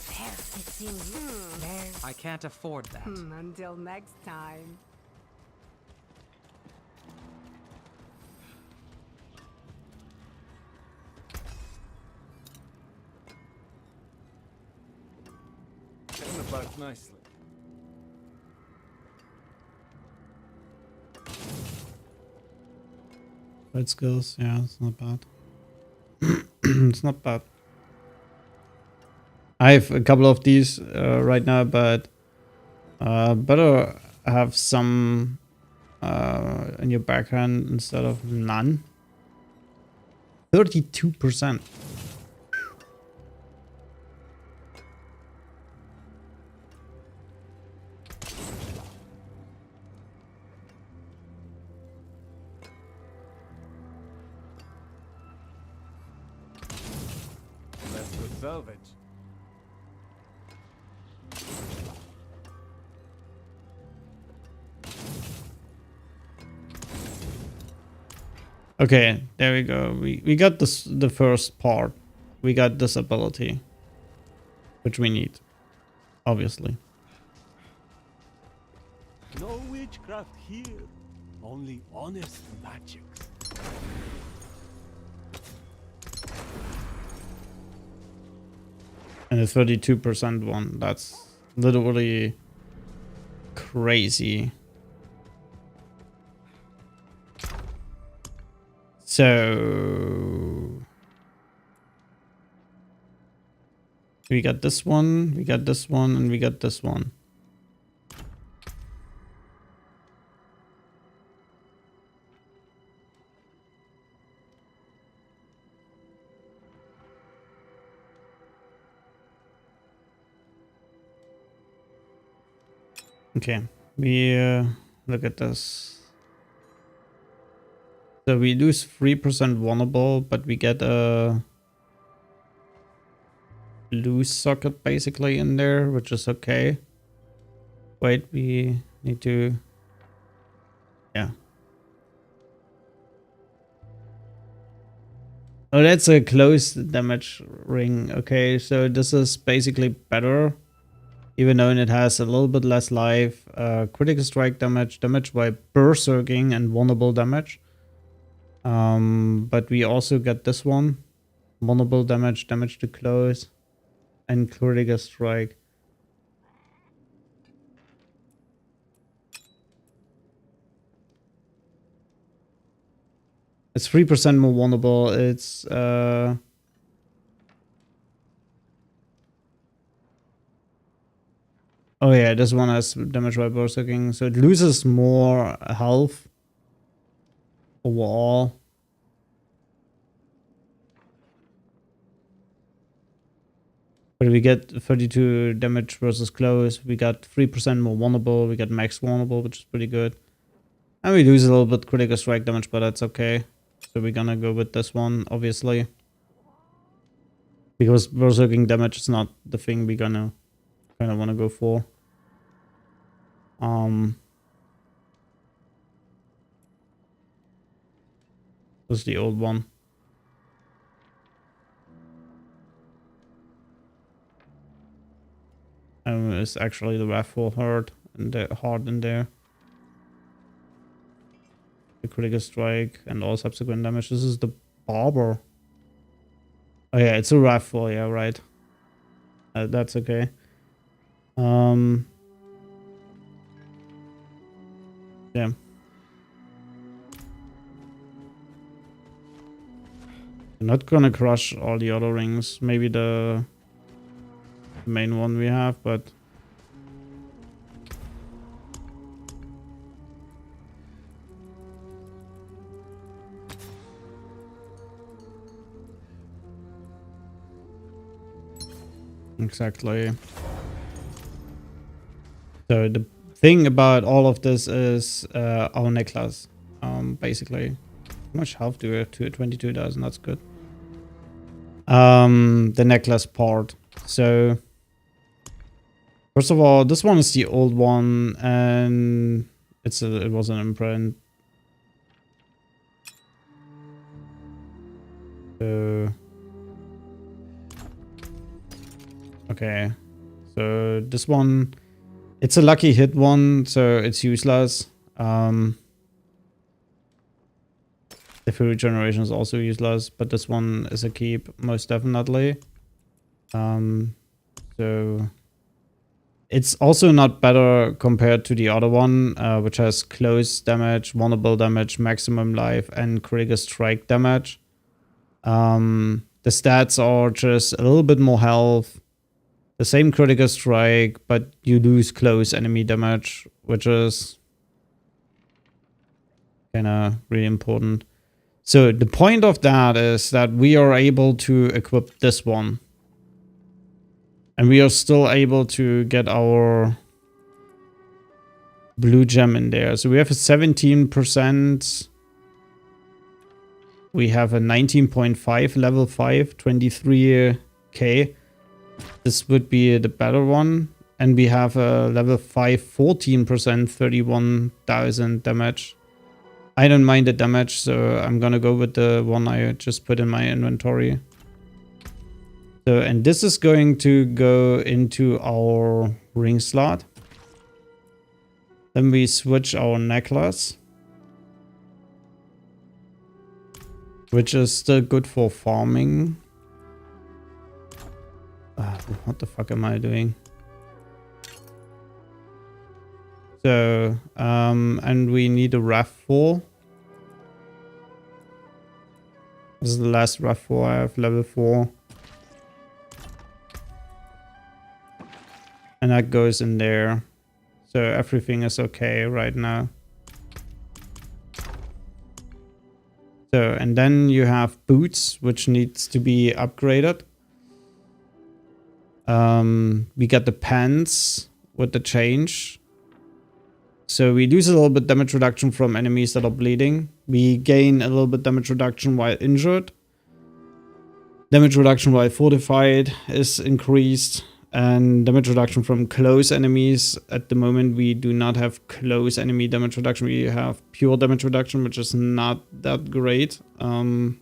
Yes, it seems. I can't afford that. Until next time. Came the bark nicely. Red skills, yeah, it's not bad. It's not bad. I have a couple of these right now, but better have some in your backhand instead of none. 32%. That's good salvage. Okay, there we go. We got this, the first part. We got this ability, which we need, obviously. No witchcraft here. Only honest magic. And the 32% one, that's literally crazy. So we got this one, we got this one, and we got this one. Okay, we look at this. So we lose 3% vulnerable, but we get a loose socket basically in there, which is okay. Wait, we need to... Yeah. Oh, that's a close damage ring. Okay, so this is basically better. Even though it has a little bit less life, critical strike damage, damage by berserking, and vulnerable damage. But we also get this one. Vulnerable damage, damage to close, and critical strike. It's 3% more vulnerable. It's oh yeah, this one has damage by berserking, so it loses more health overall. But we get 32 damage versus close. We got 3% more vulnerable. We got max vulnerable, which is pretty good. And we lose a little bit critical strike damage, but that's okay. So we're gonna go with this one, obviously. Because berserking damage is not the thing we gonna kind of want to go for. This is the old one. And it's actually the Wrathful Heart and the heart in there. The critical strike and all subsequent damage. This is the Barber. Oh yeah, it's a Wrathful, yeah, right. That's okay. Yeah. I'm not gonna crush all the other rings. Maybe the main one we have, but exactly. So the thing about all of this is our necklace. Basically. How much health do we have? 22,000, that's good. The necklace part. So first of all, this one is the old one, and it was an imprint. So okay, so this one, it's a lucky hit one, so it's useless. The full regeneration is also useless, but this one is a keep, most definitely. So it's also not better compared to the other one, which has close damage, vulnerable damage, maximum life, and critical strike damage. The stats are just a little bit more health, the same critical strike, but you lose close enemy damage, which is kind of really important. So the point of that is that we are able to equip this one. And we are still able to get our blue gem in there. So we have a 17%. We have a 19.5 level 5, 23k. This would be the better one. And we have a level 5, 14%, 31,000 damage. I don't mind the damage, so I'm gonna go with the one I just put in my inventory. So, and this is going to go into our ring slot. Then we switch our necklace, which is still good for farming. What the fuck am I doing? So, and we need a Wrathful. This is the last Wrathful I have, level 4. And that goes in there. So everything is okay right now. So, and then you have boots, which needs to be upgraded. We got the pants with the change. So we lose a little bit damage reduction from enemies that are bleeding. We gain a little bit damage reduction while injured. Damage reduction while fortified is increased. And damage reduction from close enemies. At the moment, we do not have close enemy damage reduction. We have pure damage reduction, which is not that great. And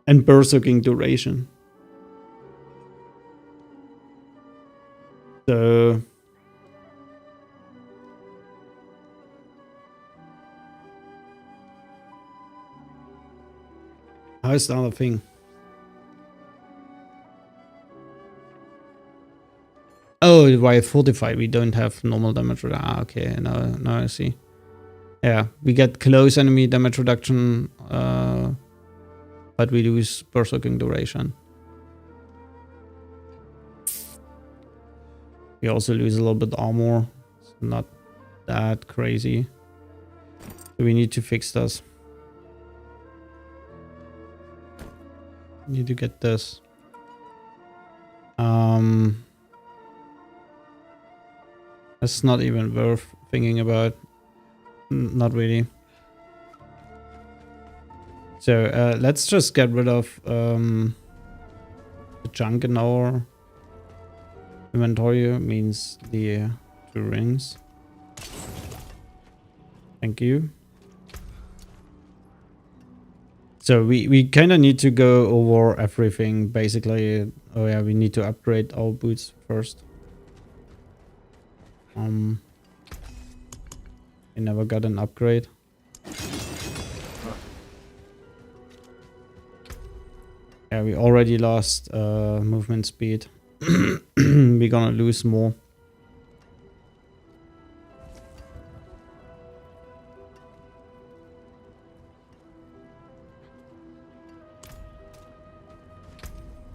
berserking duration. So how is the other thing? Oh, while fortified, we don't have normal damage reduction. Ah, okay, now I see. Yeah, we get close enemy damage reduction, but we lose berserking duration. We also lose a little bit armor. It's not that crazy. So we need to fix this. Need to get this. That's not even worth thinking about. Not really. So let's just get rid of the junk in our inventory means the 2 rings. Thank you. So we kind of need to go over everything basically. Oh yeah, we need to upgrade our boots first. We never got an upgrade. Yeah, we already lost movement speed. We're gonna lose more.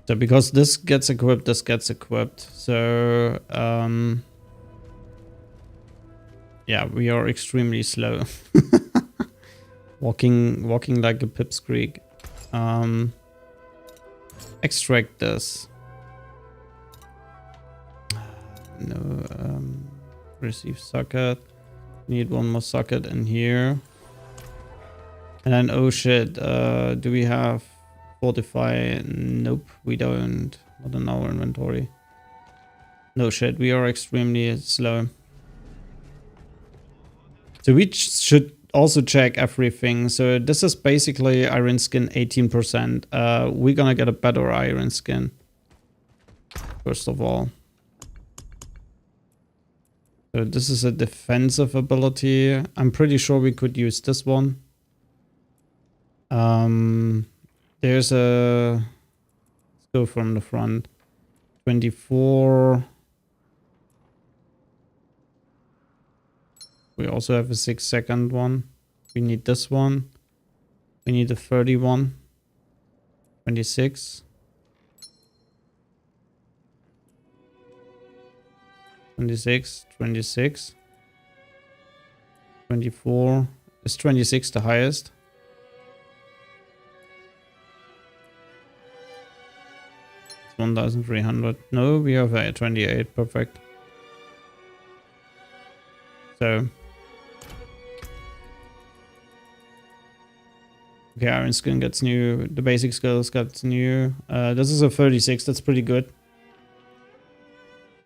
So because this gets equipped, this gets equipped. So yeah, we are extremely slow. walking like a pipsqueak. Extract this. No, receive socket. Need one more socket in here. And then, oh shit, do we have fortify? Nope, we don't. Not in our inventory. No shit, we are extremely slow. So we should also check everything. So this is basically iron skin 18%. We're gonna get a better iron skin. First of all. So this is a defensive ability. I'm pretty sure we could use this one. There's a... Let's go from the front. 24... We also have a 6-second one. We need this one. We need a 31. 26. 26. 26. 24. Is 26 the highest? It's 1,300. No, we have a 28. Perfect. So... Okay, iron skin gets new. The basic skills gets new. This is a 36. That's pretty good.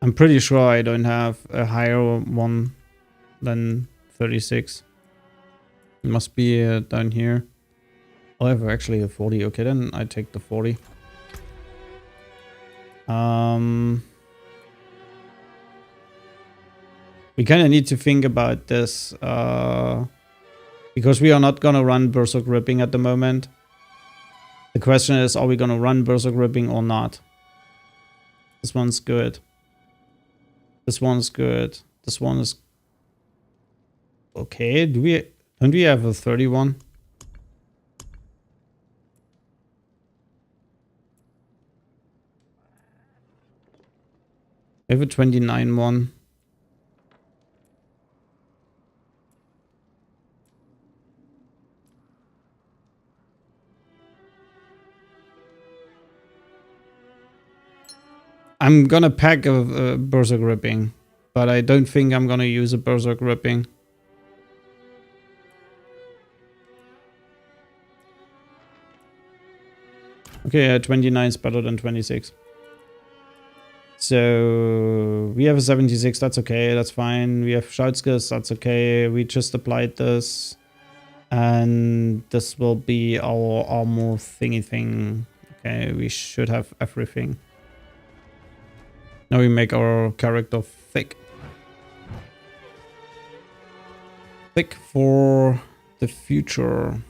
I'm pretty sure I don't have a higher one than 36. It must be down here. I have actually a 40. Okay, then I take the 40. We kind of need to think about this. Because we are not gonna run Berserk Ripping at the moment. The question is, are we gonna run Berserk Ripping or not? This one's good. This one's good. This one is... Okay, don't we have a 31? We have a 29 one. I'm gonna pack a Berserk Ripping, but I don't think I'm gonna use a Berserk Ripping. Okay, 29 is better than 26. So we have a 76, that's okay, that's fine. We have shout skills, that's okay. We just applied this. And this will be our armor thingy thing. Okay, we should have everything. Now we make our character thick. Thick for the future.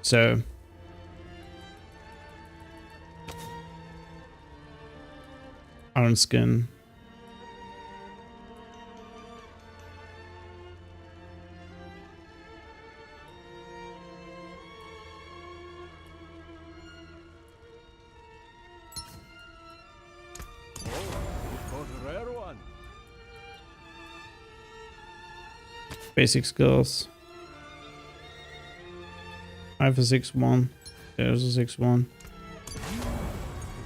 So. Iron skin. Basic skills. I have a 6-1. There's a 6-1.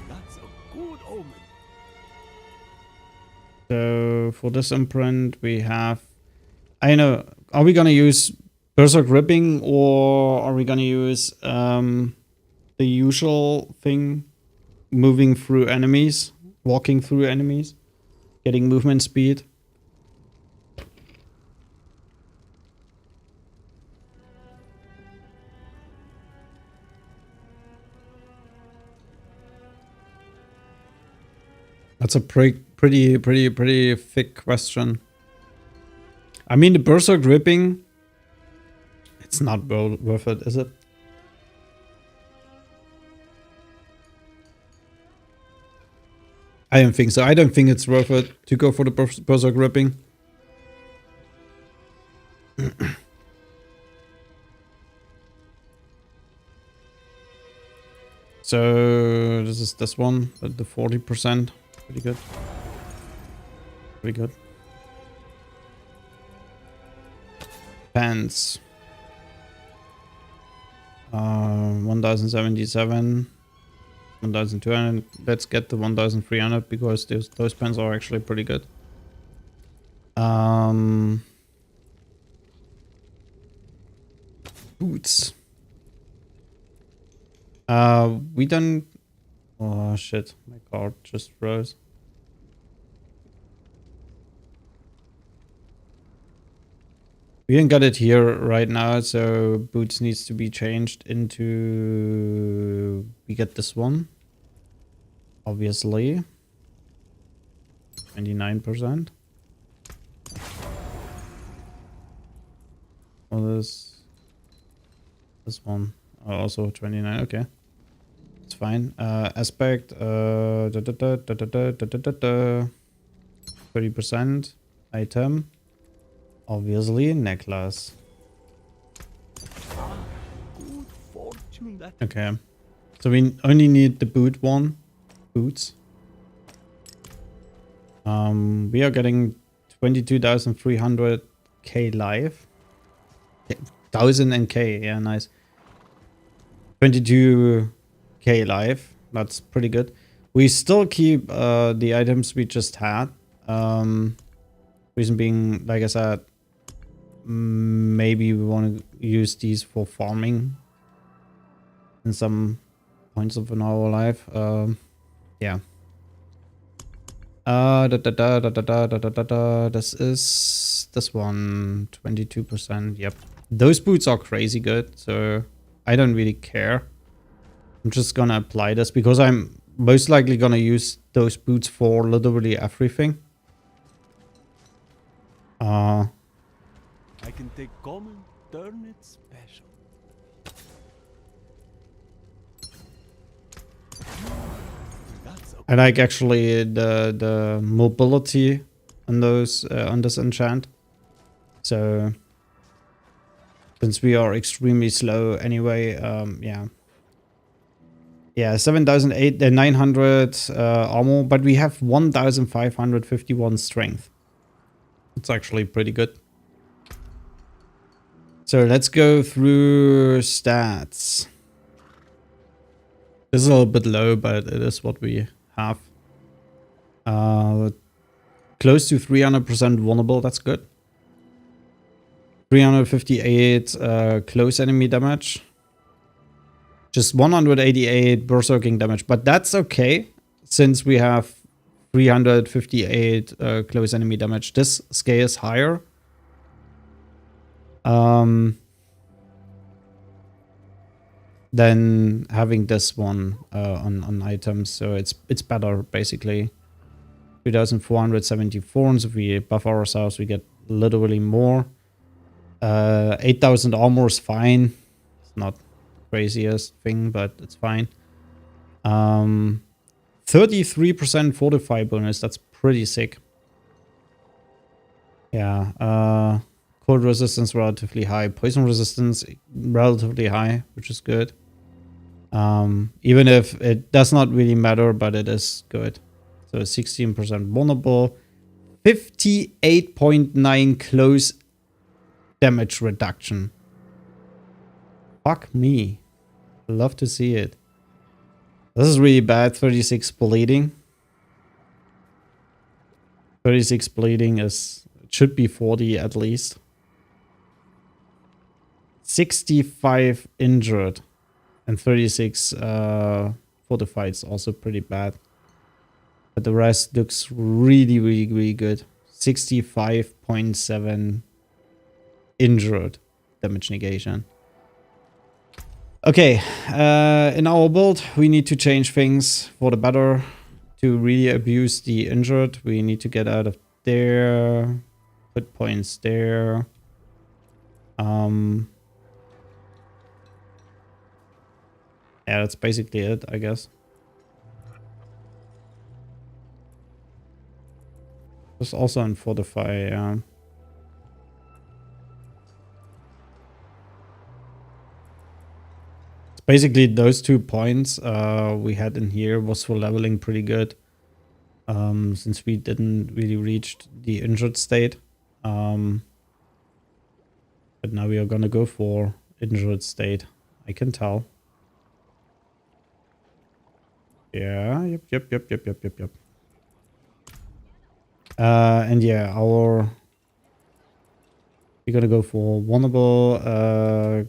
That's a good omen. So for this imprint we have... I know. Are we gonna use Berserk Ripping or are we gonna use the usual thing? moving through enemies, walking through enemies, getting movement speed. That's a pretty thick question. I mean, the berserk ripping, it's not worth it, is it? I don't think so. I don't think it's worth it to go for the berserk ripping. So this is this one, at the 40%. Pretty good. Pretty good. Pants. 1077. 1200. Let's get the 1300 because those pens are actually pretty good. Boots. We don't. Oh shit! My card just froze. We ain't got it here right now, so boots needs to be changed into. We get this one. Obviously. 29%. Oh, this one. Oh, also 29. Okay. It's fine. Aspect. 30%. Item. Obviously, necklace. Good fortune that Okay. So we only need the boot one. Boots. We are getting 22,300k live. 1000 and K, yeah, nice. 22k live. That's pretty good. We still keep the items we just had. Reason being, like I said, maybe we want to use these for farming in some points of our life. Yeah. This is this one, 22%. Yep. Those boots are crazy good, so I don't really care. I'm just gonna apply this because I'm most likely gonna use those boots for literally everything. I can take common, turn it special. That's I like actually the mobility on those on this enchant. So since we are extremely slow anyway, yeah, 900 armor, but we have 1551 strength. It's actually pretty good. So let's go through stats. This is a little bit low, but it is what we have. Close to 300% vulnerable, that's good. 358 close enemy damage. Just 188 berserking damage, but that's okay since we have 358 close enemy damage. This scales higher. Than having this one on items, so it's better basically. 3,474, and if we buff ourselves, we get literally more. 8,000 armor is fine. It's not the craziest thing, but it's fine. 33% fortify bonus. That's pretty sick. Yeah. Cold resistance relatively high. Poison resistance relatively high, which is good. Even if it does not really matter, but it is good. So 16% vulnerable. 58.9 close damage reduction. Fuck me. Love to see it. This is really bad. 36 bleeding. 36 bleeding is... It should be 40 at least. 65 injured. And 36 Fortified is also pretty bad. But the rest looks really, really, really good. 65.7 injured damage negation. Okay, in our build, we need to change things for the better to really abuse the injured. We need to get out of there, put points there. Yeah, that's basically it, I guess. There's also on Fortify, yeah. It's basically those 2 points we had in here was for leveling pretty good. Since we didn't really reach the injured state. But now we are gonna go for injured state. I can tell. Yeah, yep. And yeah, we're gonna go for vulnerable,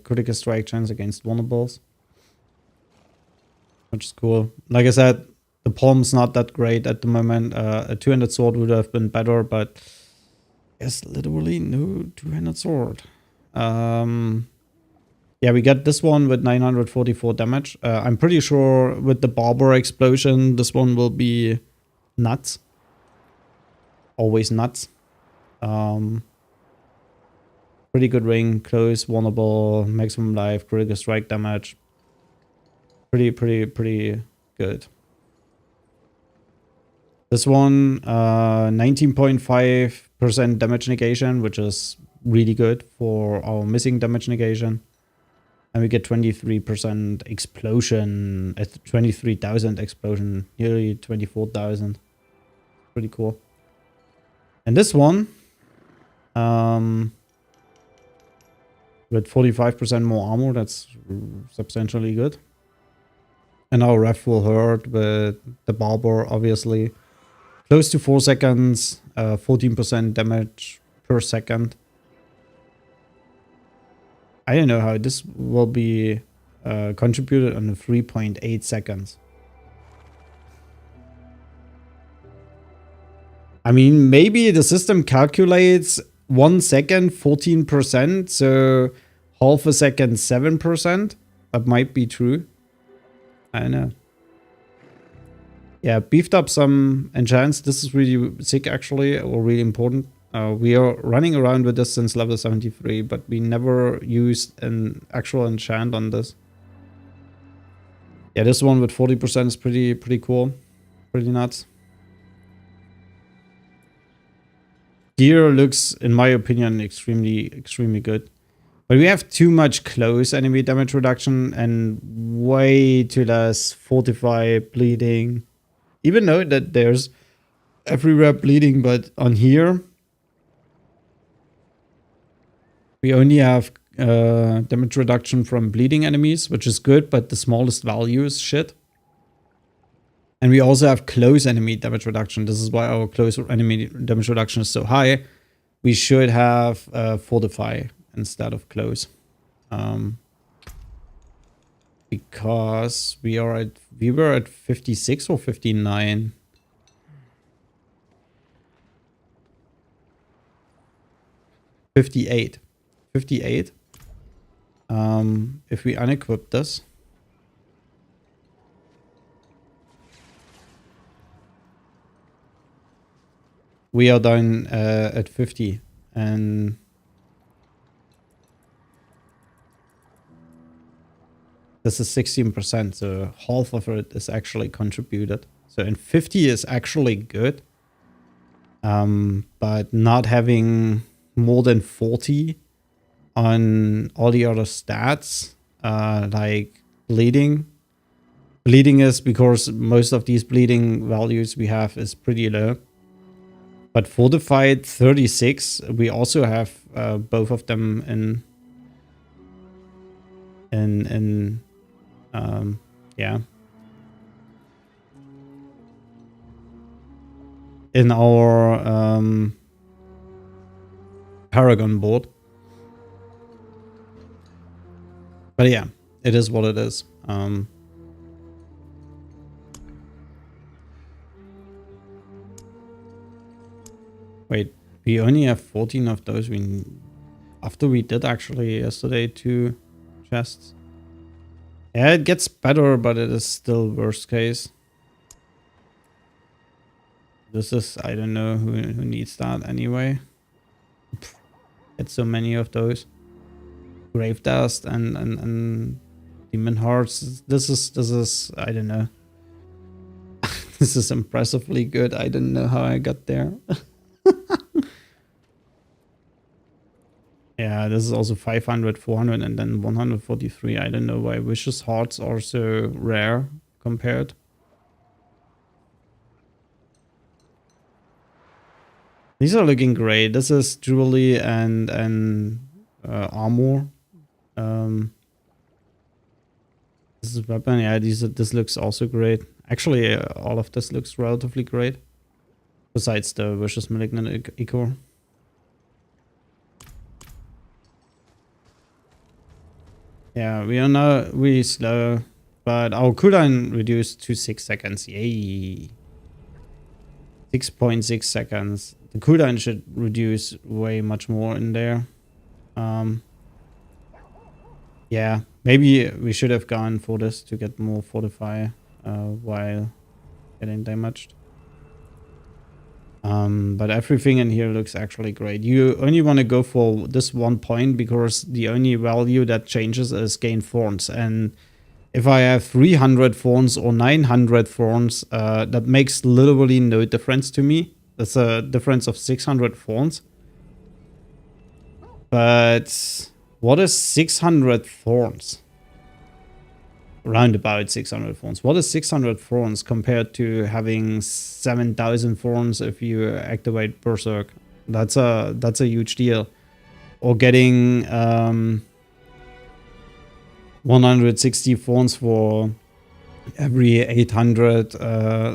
critical strike chance against vulnerables. Which is cool. Like I said, the palm's not that great at the moment. A two-handed sword would have been better, but there's literally no two-handed sword. Yeah, we got this one with 944 damage. I'm pretty sure with the Barber explosion, this one will be nuts. Always nuts. Pretty good ring, close, vulnerable, maximum life, critical strike damage. Pretty good. This one, 19.5% damage negation, which is really good for our missing damage negation. And we get 23% explosion, 23,000 explosion, nearly 24,000. Pretty cool. And this one, with 45% more armor, that's substantially good. And our ref will hurt with the Barber, obviously. Close to 4 seconds, 14% damage per second. I don't know how this will be contributed on the 3.8 seconds. I mean, maybe the system calculates 1 second 14%, so half a second 7%. That might be true. I don't know. Yeah, beefed up some enchants. This is really sick, actually, or really important. We are running around with this since level 73, but we never used an actual enchant on this. Yeah, this one with 40% is pretty cool. Pretty nuts. Gear looks, in my opinion, extremely good. But we have too much close enemy damage reduction and way too less fortify bleeding. Even though that there's everywhere bleeding, but on here we only have damage reduction from bleeding enemies, which is good, but the smallest value is shit. And we also have close enemy damage reduction. This is why our close enemy damage reduction is so high. We should have fortify instead of close. Because we were at 56 or 59. If we unequip this, we are down at 50, and this is 16%, so half of it is actually contributed. So, and 50 is actually good, but not having more than 40 on all the other stats, like bleeding. Bleeding is because most of these bleeding values we have is pretty low. But fortified 36, we also have both of them yeah, in our Paragon board. But yeah, it is what it is. Wait, we only have 14 of those. After we did actually yesterday 2 chests. Yeah, it gets better, but it is still worst case. This is, I don't know who needs that anyway. Get so many of those. Grave dust and demon hearts. This is I don't know. This is impressively good. I don't know how I got there. Yeah, this is also 500, 400, and then 143. I don't know why Vicious Hearts are so rare compared. These are looking great. This is jewelry and armor. This is weapon. Yeah, this looks also great. Actually, all of this looks relatively great. Besides the Vicious Malignant Ichor. Yeah, we are now really slow, but our cooldown reduced to 6 seconds. Yay! 6.6 seconds. The cooldown should reduce way much more in there. Yeah, maybe we should have gone for this to get more fortify while getting damaged. But everything in here looks actually great. You only want to go for this 1 point because the only value that changes is gain thorns. And if I have 300 thorns or 900 thorns, that makes literally no difference to me. That's a difference of 600 thorns. But what is 600 thorns? Around about 600 thorns. What is 600 thorns compared to having 7,000 thorns if you activate Berserk? That's a huge deal. Or getting 160 thorns for every 800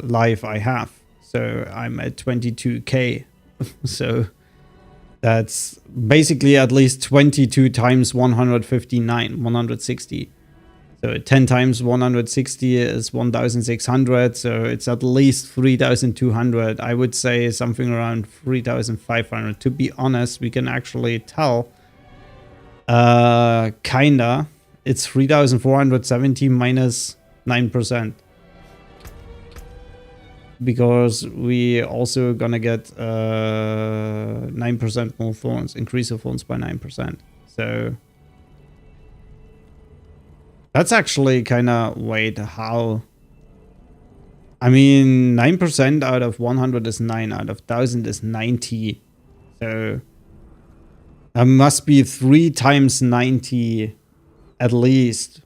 life I have. So I'm at 22k. So that's basically at least 22 times 159, 160. So 10 times 160 is 1,600. So it's at least 3,200. I would say something around 3,500. To be honest, we can actually tell. Kinda. It's 3,470 minus 9%. Because we also gonna get 9% more thorns, increase of thorns by 9%. So that's actually kind of, wait, how? I mean, 9% out of 100 is 9, out of 1,000 is 90. So that must be 3 times 90 at least.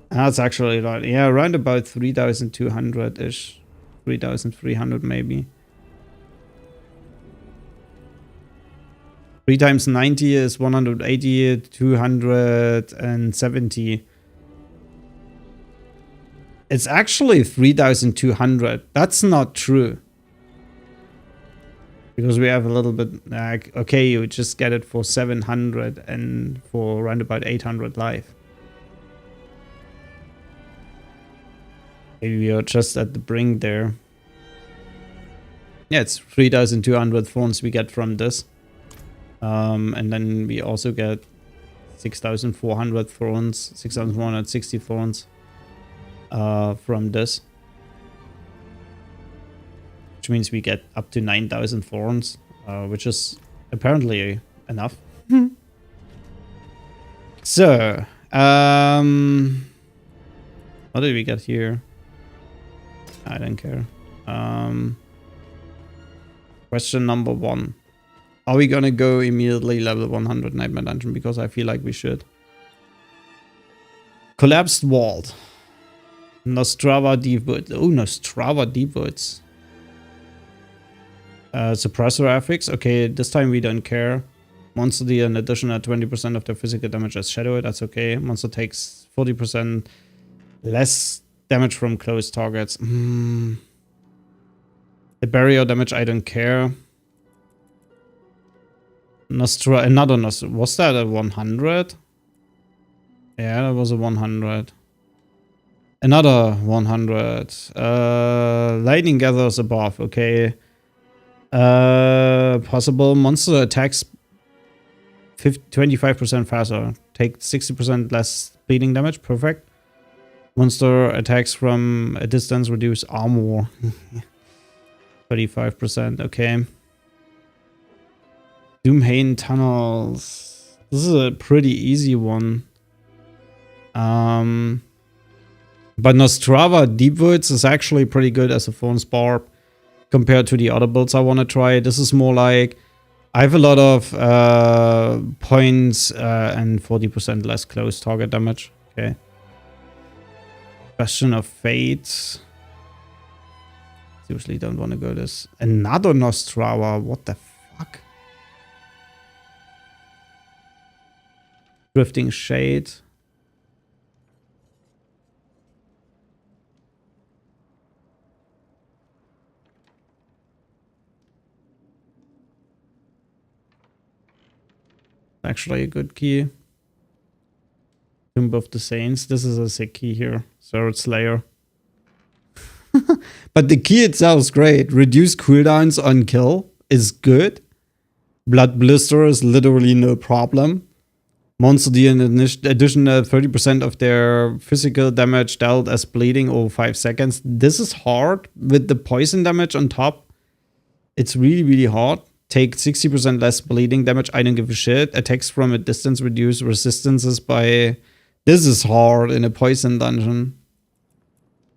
That's actually right. Yeah, around about 3,200-ish. 3,300 maybe. 3 times 90 is 180, 270. It's actually 3,200. That's not true. Because we have a little bit like, okay, you just get it for 700 and for around about 800 life. Maybe we are just at the brink there. Yeah, it's 3,200 thorns we get from this. And then we also get 6,400 thorns, 6,460 thorns from this. Which means we get up to 9,000 thorns, which is apparently enough. So, what did we get here? I don't care. Question number 1. Are we gonna go immediately level 100 Nightmare Dungeon? Because I feel like we should. Collapsed Vault. Nostrava Deep Woods. Oh, Nostrava Deep Woods. Suppressor affix. Okay, this time we don't care. Monster deal an additional 20% of their physical damage as Shadow. That's okay. Monster takes 40% less damage from close targets. The barrier damage, I don't care. Another Nostra. Was that a 100? Yeah, that was a 100. Another 100. Lightning gathers above. Okay. Possible monster attacks 25% faster. Take 60% less bleeding damage. Perfect. Monster attacks from a distance reduce armor. 35%. Okay. Doomhaven tunnels. This is a pretty easy one. But Nostrava Deepwoods is actually pretty good as a Thorns Barb compared to the other builds I want to try. This is more like I have a lot of points and 40% less close target damage. Okay. Bastion of Fate. Seriously, don't want to go this. Another Nostrava. What the fuck? Drifting Shade. Actually a good key. Tomb of the Saints. This is a sick key here. Sword Slayer. But the key itself is great. Reduce cooldowns on kill is good. Blood Blister is literally no problem. Monster deal in addition 30% of their physical damage dealt as bleeding over 5 seconds. This is hard with the poison damage on top. It's really, really hard. Take 60% less bleeding damage. I don't give a shit. Attacks from a distance reduce resistances by... This is hard in a poison dungeon.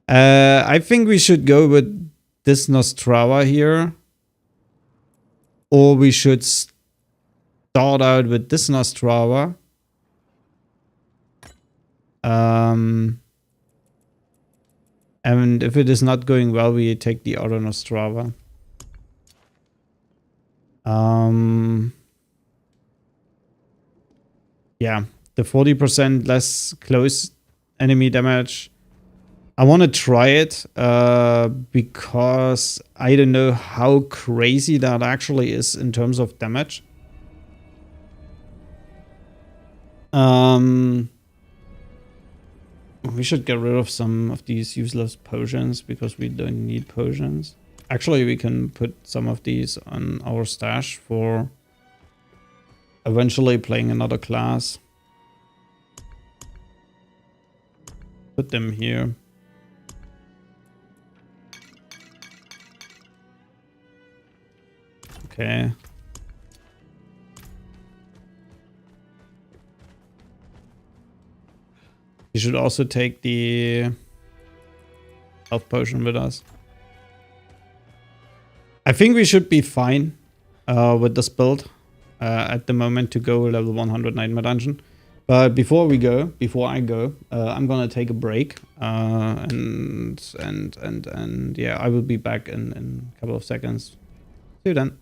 I think we should go with this Nostrava here. Or we should start out with this Nostrava. And if it is not going well, we take the other Nostrava. Yeah, the 40% less close enemy damage. I want to try it because I don't know how crazy that actually is in terms of damage. We should get rid of some of these useless potions because we don't need potions. Actually, we can put some of these on our stash for eventually playing another class. Put them here. Okay. You should also take the health potion with us. I think we should be fine with this build at the moment to go level 100 Nightmare Dungeon. But before I go, I'm gonna take a break and yeah, I will be back in a couple of seconds. See you then.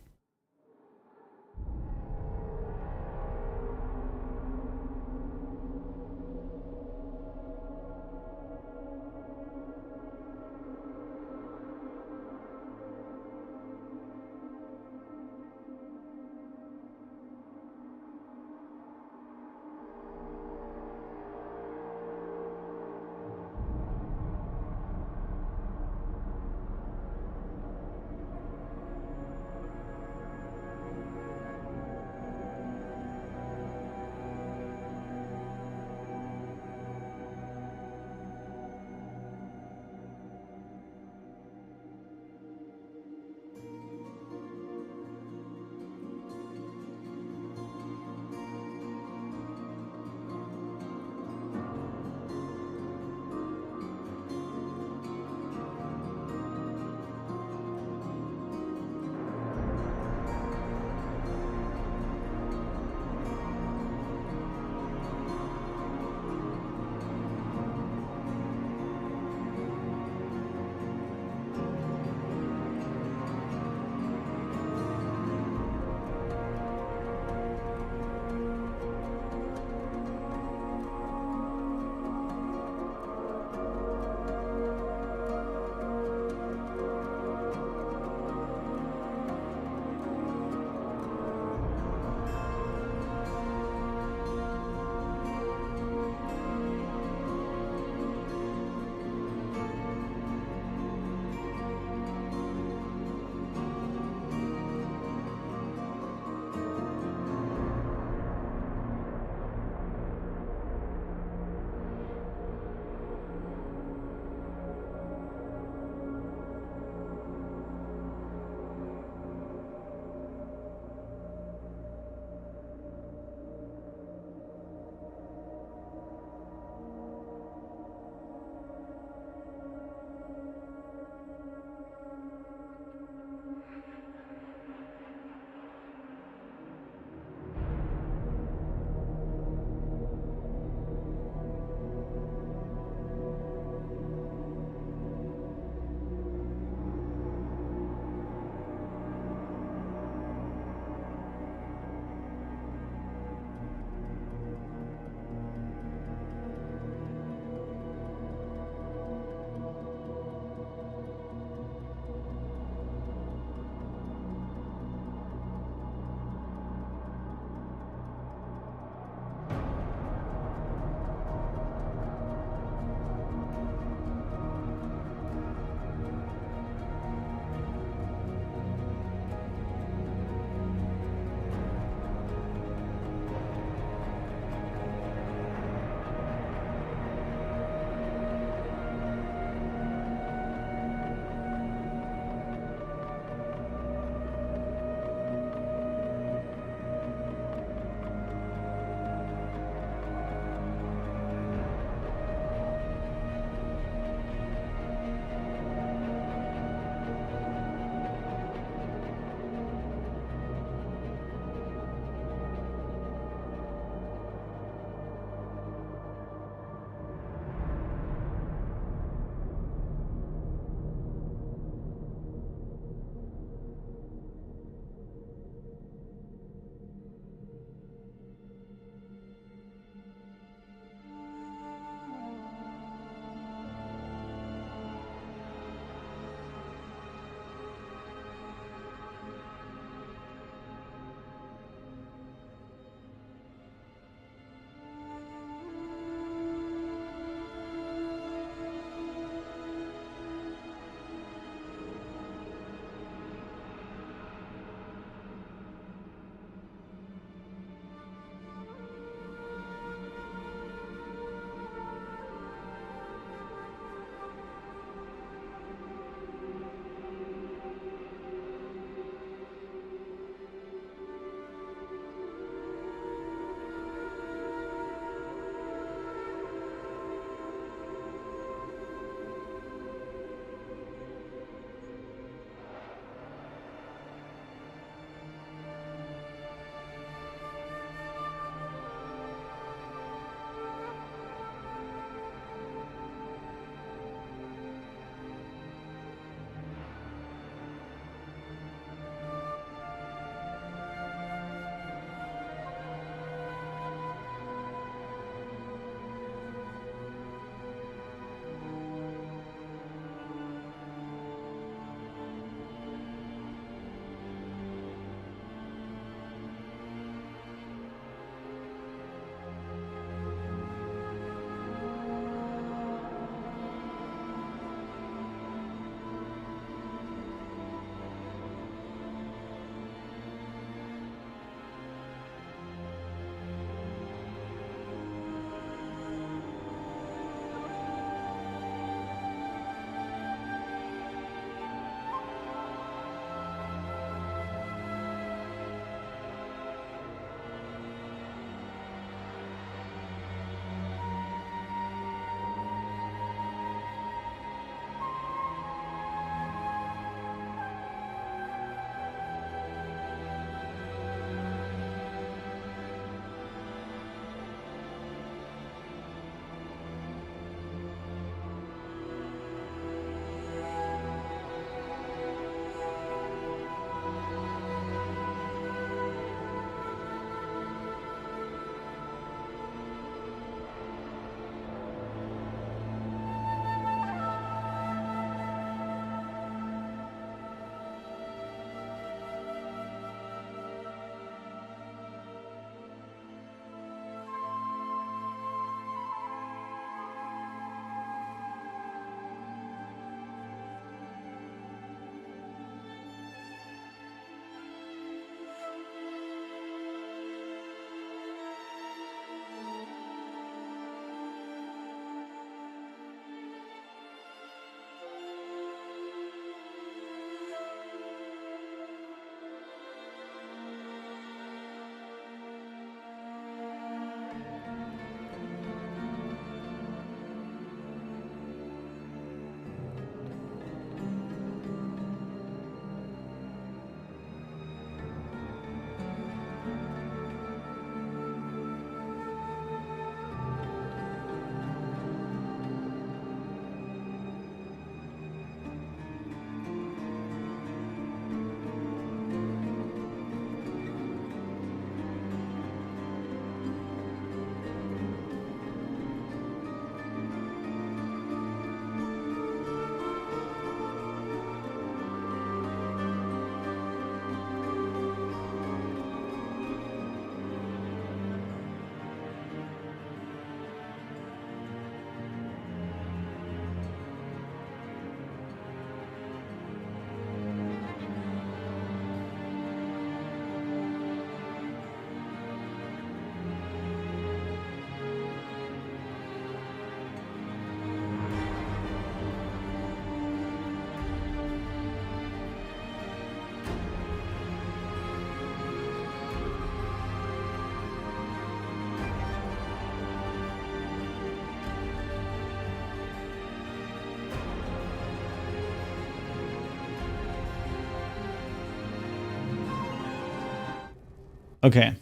Okay.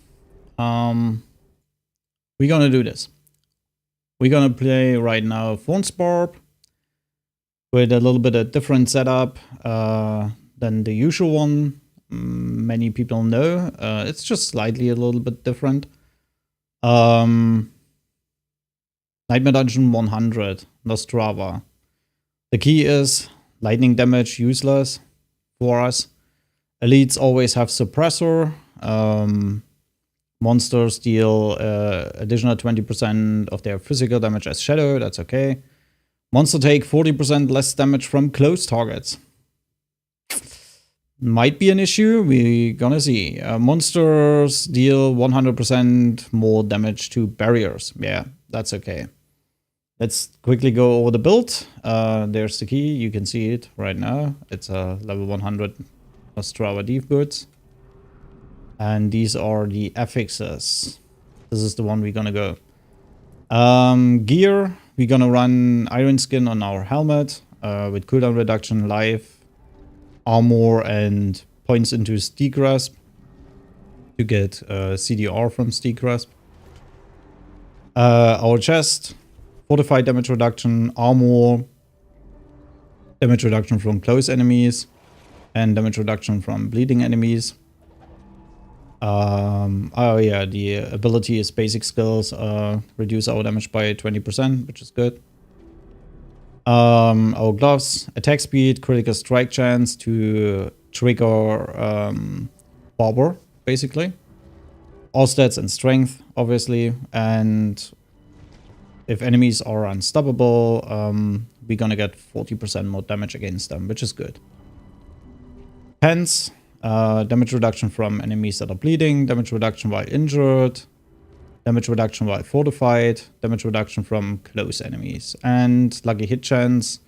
We're gonna do this. We're gonna play right now Thorns Barb with a little bit of different setup than the usual one. Many people know. It's just slightly a little bit different. Nightmare Dungeon 100, Nostrava. The key is lightning damage useless for us. Elites always have suppressor. Monsters deal additional 20% of their physical damage as shadow. That's okay. Monster take 40% less damage from close targets. Might be an issue. We're gonna see. Monsters deal 100% more damage to barriers. Yeah, that's okay. Let's quickly go over the build. There's the key. You can see it right now. It's a level 100 Nostrava Deep Boots. And these are the affixes. This is the one we're gonna go. Gear. We're gonna run Iron Skin on our helmet with cooldown reduction, life, armor, and points into Steak Grasp to get CDR from Steak Grasp. Our chest, fortified damage reduction, armor, damage reduction from close enemies, and damage reduction from bleeding enemies. Oh yeah, the ability is basic skills, reduce our damage by 20%, which is good. Our gloves, attack speed, critical strike chance to trigger Barber, basically. All stats and strength, obviously, and if enemies are unstoppable, we're gonna get 40% more damage against them, which is good. Pants, damage reduction from enemies that are bleeding, damage reduction while injured, damage reduction while fortified, damage reduction from close enemies, and lucky hit chance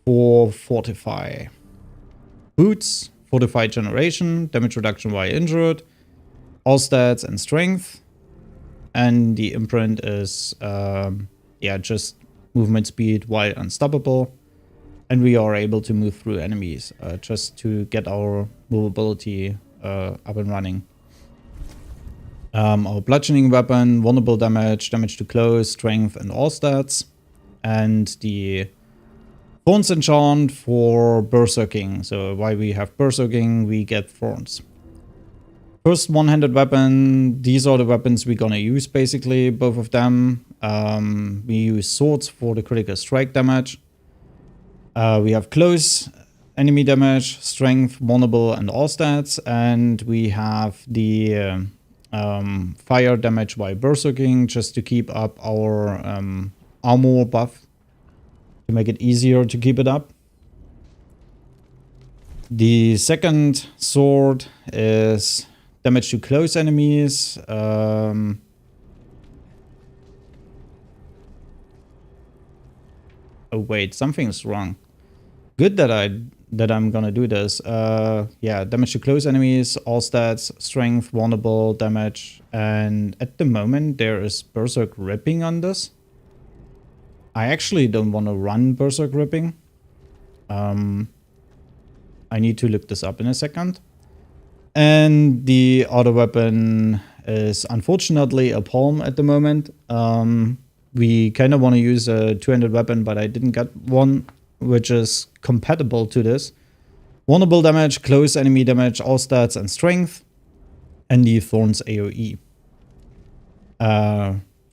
for fortify. Boots, fortified generation, damage reduction while injured, all stats and strength, and the imprint is yeah, just movement speed while unstoppable. And we are able to move through enemies just to get our movability up and running. Our bludgeoning weapon, vulnerable damage, damage to close, strength, and all stats. And the Thorns enchant for berserking. So while we have berserking, we get thorns. First one-handed weapon, these are the weapons we're gonna use basically, both of them. We use swords for the critical strike damage. We have close enemy damage, strength, vulnerable, and all stats. And we have the fire damage while berserking, just to keep up our armor buff, to make it easier to keep it up. The second sword is damage to close enemies. Oh wait, something's wrong. Good that I'm gonna do this. Yeah, damage to close enemies, all stats, strength, vulnerable, damage, and at the moment there is berserk ripping on this. I actually don't want to run berserk ripping. I need to look this up in a second. And the other weapon is unfortunately a palm at the moment. We kind of want to use a two-handed weapon, but I didn't get one which is compatible to this. Vulnerable damage, close enemy damage, all stats, and strength. And the Thorns AoE.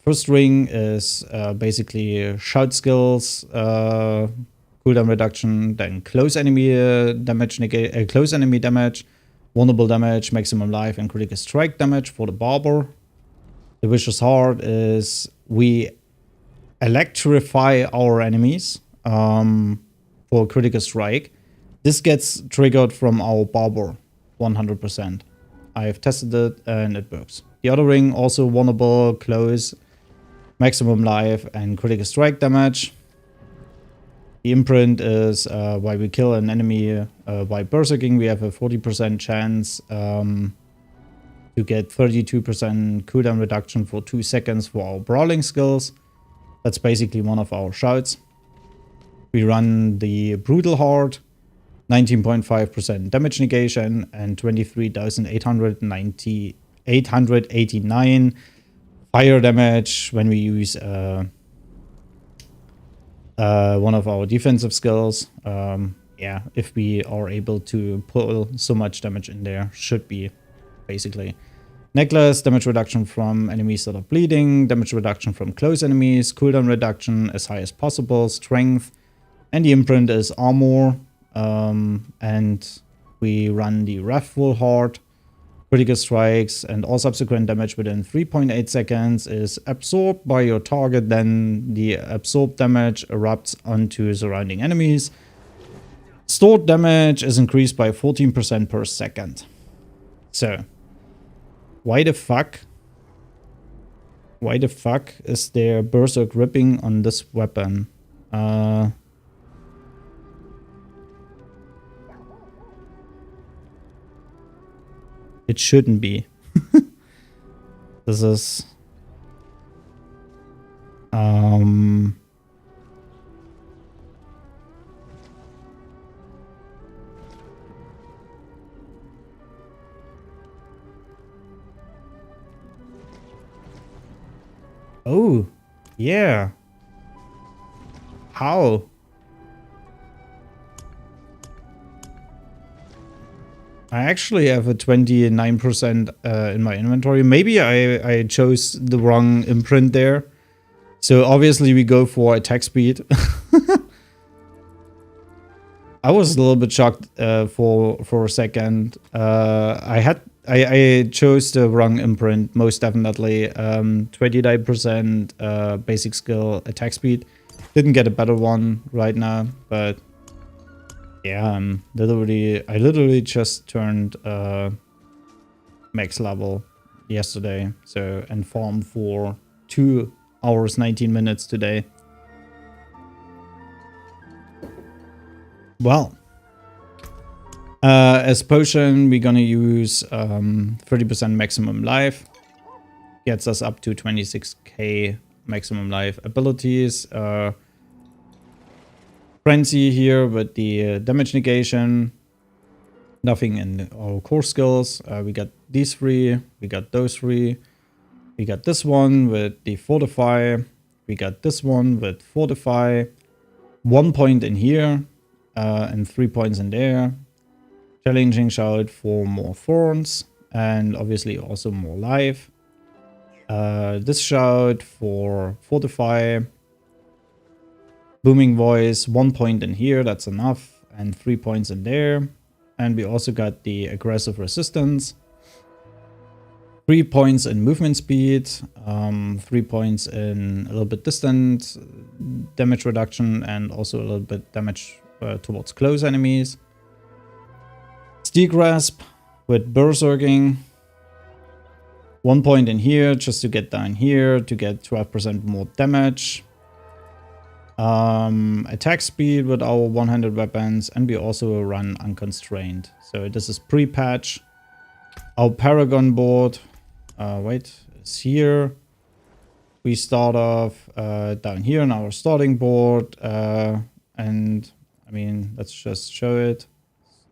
First ring is basically shout skills, cooldown reduction, then close enemy damage, close enemy damage, vulnerable damage, maximum life, and critical strike damage for the Barber. The Vicious Heart is we electrify our enemies for critical strike. This gets triggered from our Barber 100%. I have tested it and it works. The other ring also vulnerable, close, maximum life, and critical strike damage. The imprint is while we kill an enemy by berserking, we have a 40% chance to get 32% cooldown reduction for 2 seconds for our brawling skills. That's basically one of our shouts. We run the Brutal Heart, 19.5% damage negation, and 23,890 889 fire damage when we use one of our defensive skills. Yeah, if we are able to pull so much damage in there, should be basically. Necklace, damage reduction from enemies that are bleeding, damage reduction from close enemies, cooldown reduction as high as possible, strength, and the imprint is armor. And we run the Wrathful Heart, critical strikes, and all subsequent damage within 3.8 seconds is absorbed by your target. Then the absorbed damage erupts onto surrounding enemies. Stored damage is increased by 14% per second. So, why the fuck is there Berserk ripping on this weapon? It shouldn't be. This is oh, yeah. How? I actually have a 29% in my inventory. Maybe I chose the wrong imprint there. So obviously we go for attack speed. I was a little bit shocked for a second. I chose the wrong imprint, most definitely. 29% basic skill attack speed. Didn't get a better one right now, but yeah, I literally just turned max level yesterday, so, and farmed for 2 hours 19 minutes today. Well, as potion, we're gonna use 30% maximum life. Gets us up to 26k maximum life. Abilities, Frenzy here with the damage negation. Nothing in our core skills. We got these 3, we got those 3. We got this one with the Fortify. We got this one with Fortify. 1 point in here and 3 points in there. Challenging Shout for more Thorns and obviously also more life. This Shout for Fortify. Booming Voice, 1 point in here, that's enough, and 3 points in there. And we also got the Aggressive Resistance. 3 points in movement speed, 3 points in a little bit distant damage reduction, and also a little bit damage towards close enemies. Steel Grasp with Berserking. 1 point in here just to get down here to get 12% more damage. Attack speed with our 100 weapons, and we also run unconstrained. So this is pre-patch. Our Paragon board, is here. We start off down here on our starting board, and I mean, let's just show it.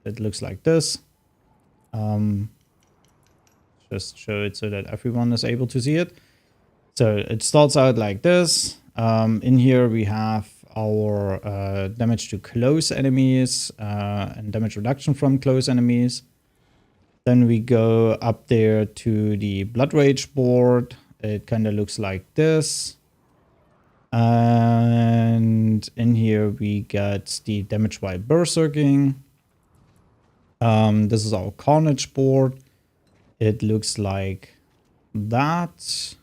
It looks like this. Just show it so that everyone is able to see it. So it starts out like this. In here we have our damage to close enemies and damage reduction from close enemies. Then we go up there to the Blood Rage board. It kind of looks like this. And in here we got the damage by Berserking. This is our Carnage board. It looks like that.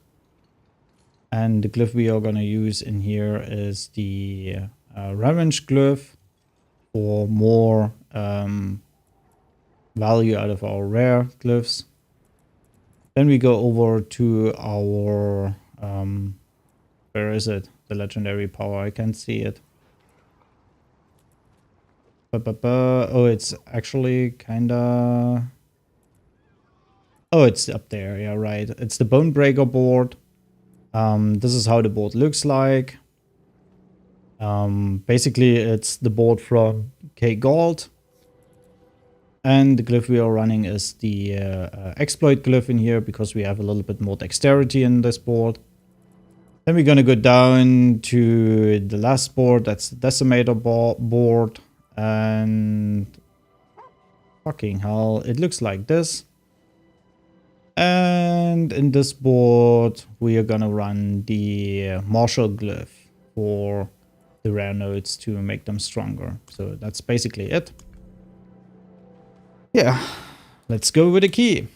And the glyph we are going to use in here is the Revenge glyph for more value out of our rare glyphs. Then we go over to our, where is it? The legendary power, I can't see it. Oh, it's actually kind of... Oh, it's up there, yeah, right. It's the Bonebreaker board. This is how the board looks like. Basically, it's the board from K Gold. And the glyph we are running is the exploit glyph in here because we have a little bit more dexterity in this board. Then we're gonna go down to the last board, that's the decimator board. And fucking hell, it looks like this. And in this board, we are gonna run the martial glyph for the rare nodes to make them stronger. So that's basically it. Yeah, let's go with the key.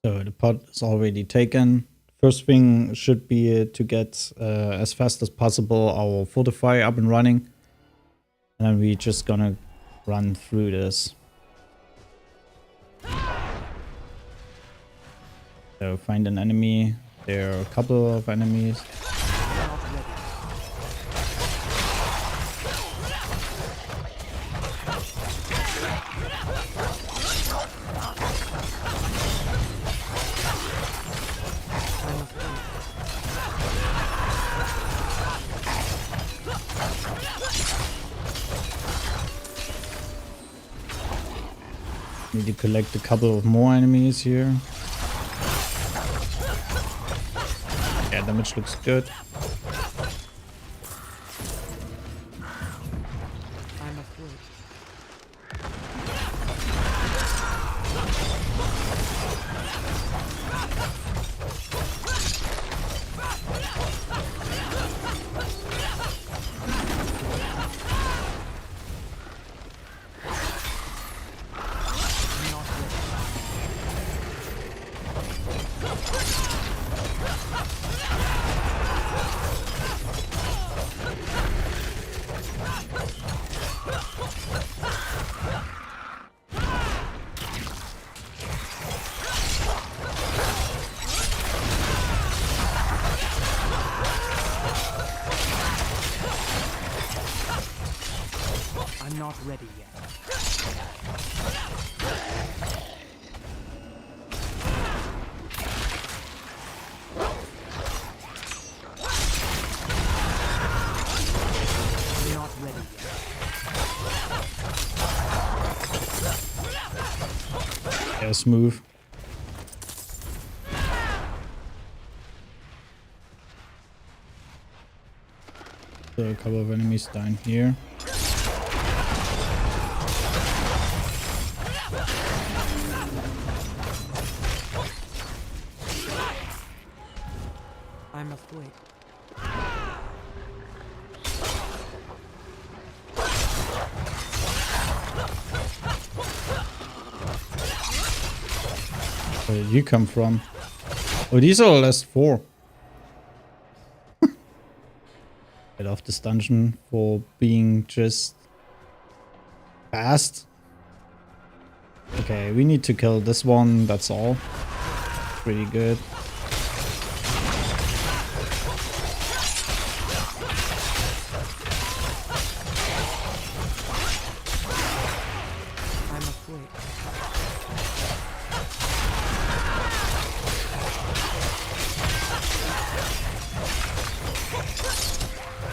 So the pot is already taken. First thing should be to get as fast as possible our fortify up and running. And then we're just gonna run through this. So find an enemy. There are a couple of enemies. Need to collect a couple of more enemies here. Yeah, damage looks good. I'm afraid. I'm not ready yet. I'm not ready yet. Yeah, smooth. So a couple of enemies down here. I'm afraid. Where did you come from? Oh, these are the last 4. Get off this dungeon for being just fast. Okay, we need to kill this one, that's all. Pretty good. I'm afraid.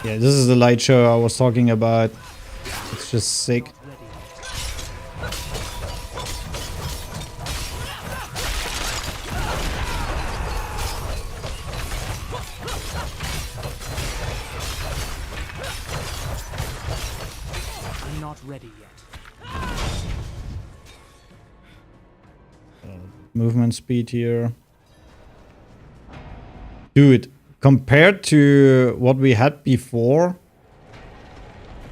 Yeah, this is the light show I was talking about. It's just sick. I'm not ready yet. Movement speed here. Dude, compared to what we had before,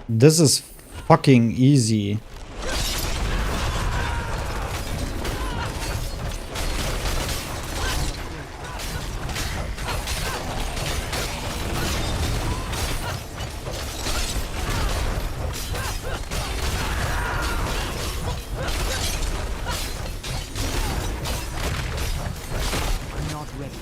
this is fucking easy. I'm not ready.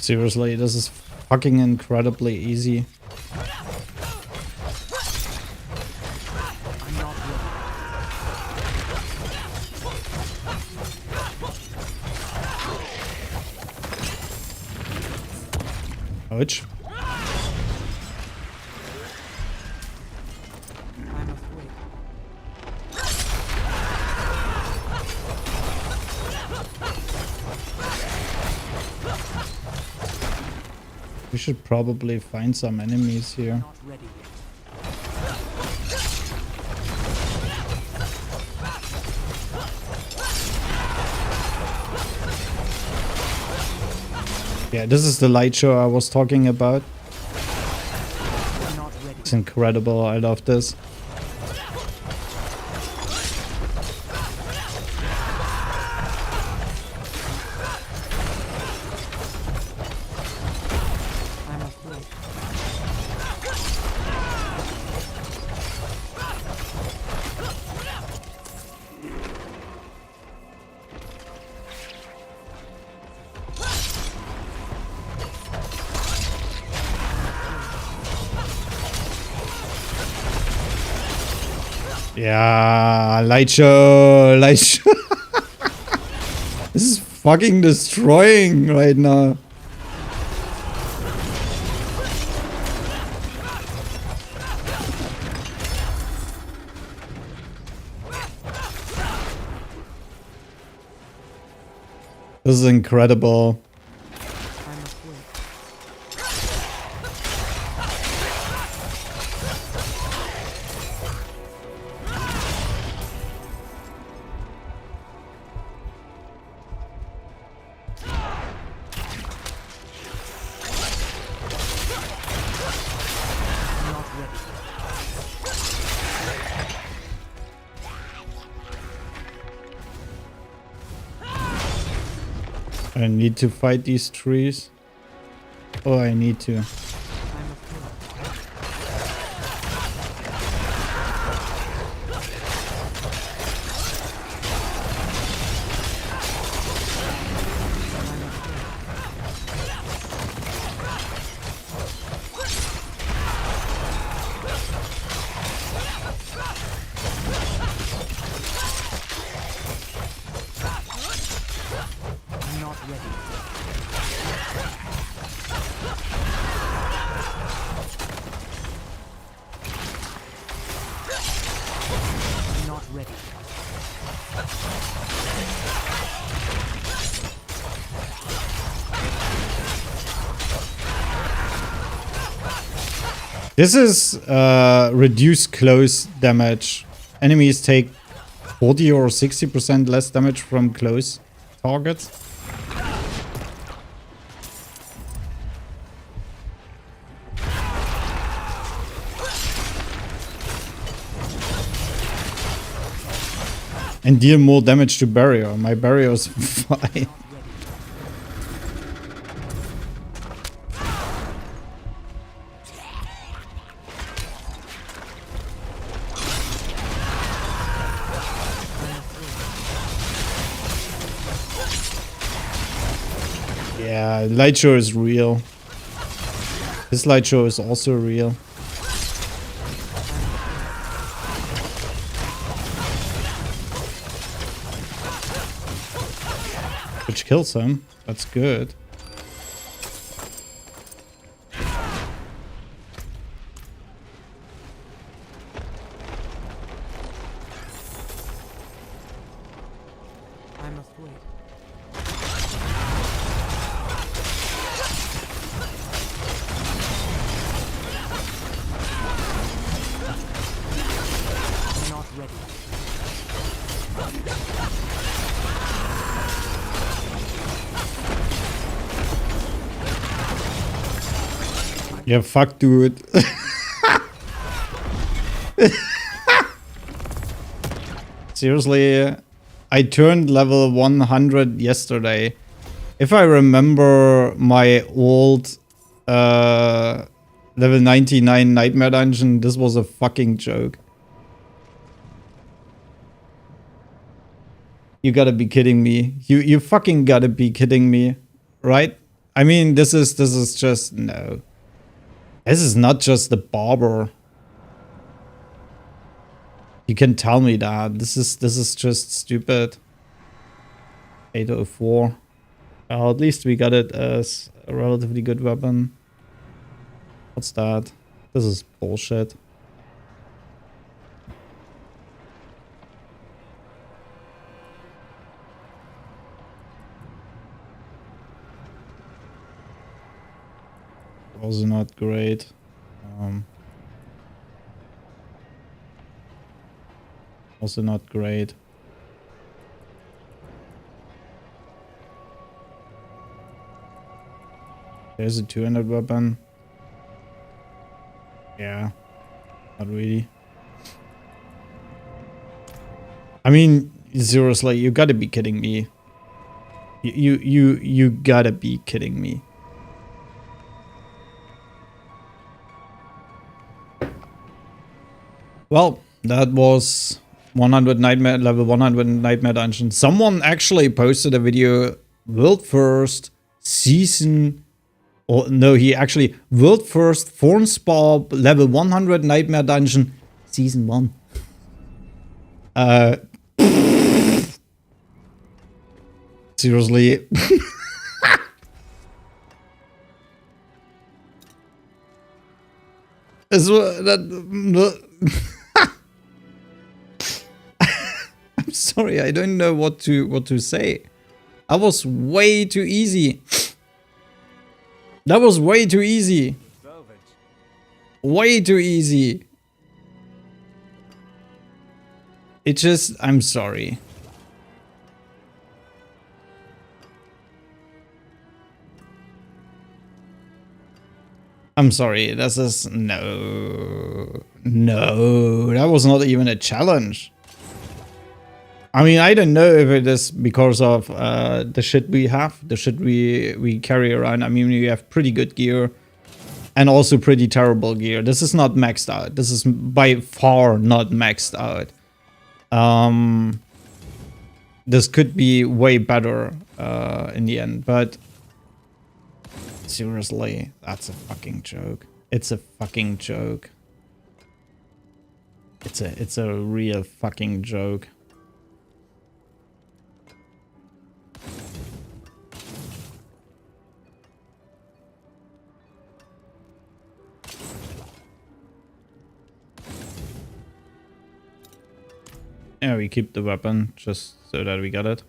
Seriously, this is fucking incredibly easy. I'm not ready. Ouch. I'm afraid. We should probably find some enemies here. Not ready yet. Yeah, this is the light show I was talking about. I'm not ready. It's incredible. I love this. I'm afraid. Yeah, light show, light show. This is fucking destroying right now. This is incredible. I'm afraid. I'm not ready. I need to fight these trees. Oh, I need to. I'm afraid. I'm not ready. I'm not ready. This is reduced close damage. Enemies take 40 or 60% less damage from close targets. And deal more damage to barrier. My barrier is fine. Yeah, light show is real. This light show is also real. Which kills him. That's good. I'm afraid. I'm not ready. Yeah, fuck, dude. Seriously, I turned level 100 yesterday. If I remember my old level 99 Nightmare Dungeon, this was a fucking joke. You gotta be kidding me. You fucking gotta be kidding me, right? I mean, this is just no. This is not just the barber. You can tell me that. This is just stupid. 804. Well, at least we got it as a relatively good weapon. What's that? This is bullshit. Also not great. Also not great. There's a 200 weapon. Yeah, not really. I mean, seriously, you gotta be kidding me. You gotta be kidding me. Well, that was 100 nightmare level 100 nightmare dungeon. Someone actually posted a video, world first season, or no, he actually world first Thorns Barb level 100 nightmare dungeon season 1. Seriously. I'm sorry, I don't know what to say. That was way too easy. That was way too easy. Way too easy. It just, I'm sorry. I'm sorry, this is, no, that was not even a challenge. I mean, I don't know if it is because of the shit we have, the shit we carry around. I mean, we have pretty good gear and also pretty terrible gear. This is not maxed out. This is by far not maxed out. This could be way better in the end, but seriously, that's a fucking joke. It's a fucking joke. It's a real fucking joke. Yeah, we keep the weapon just so that we got it.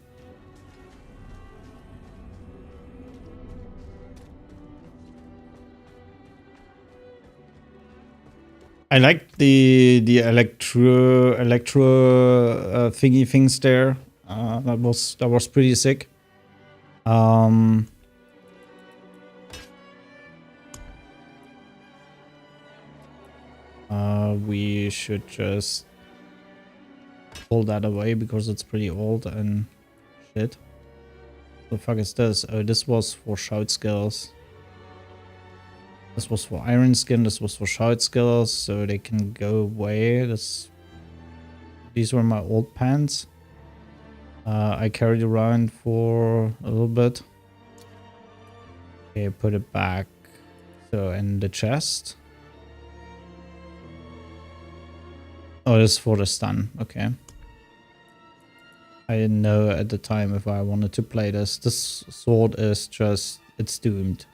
I like the electro thingy things there. That was pretty sick. We should just pull that away because it's pretty old and shit. What the fuck is this? Oh, this was for shout skills. This was for iron skin, this was for shout skills, so they can go away. These were my old pants. I carried around for a little bit. Okay, put it back. So in the chest. Oh, this is for the stun, okay. I didn't know at the time if I wanted to play this. This sword is just, it's doomed,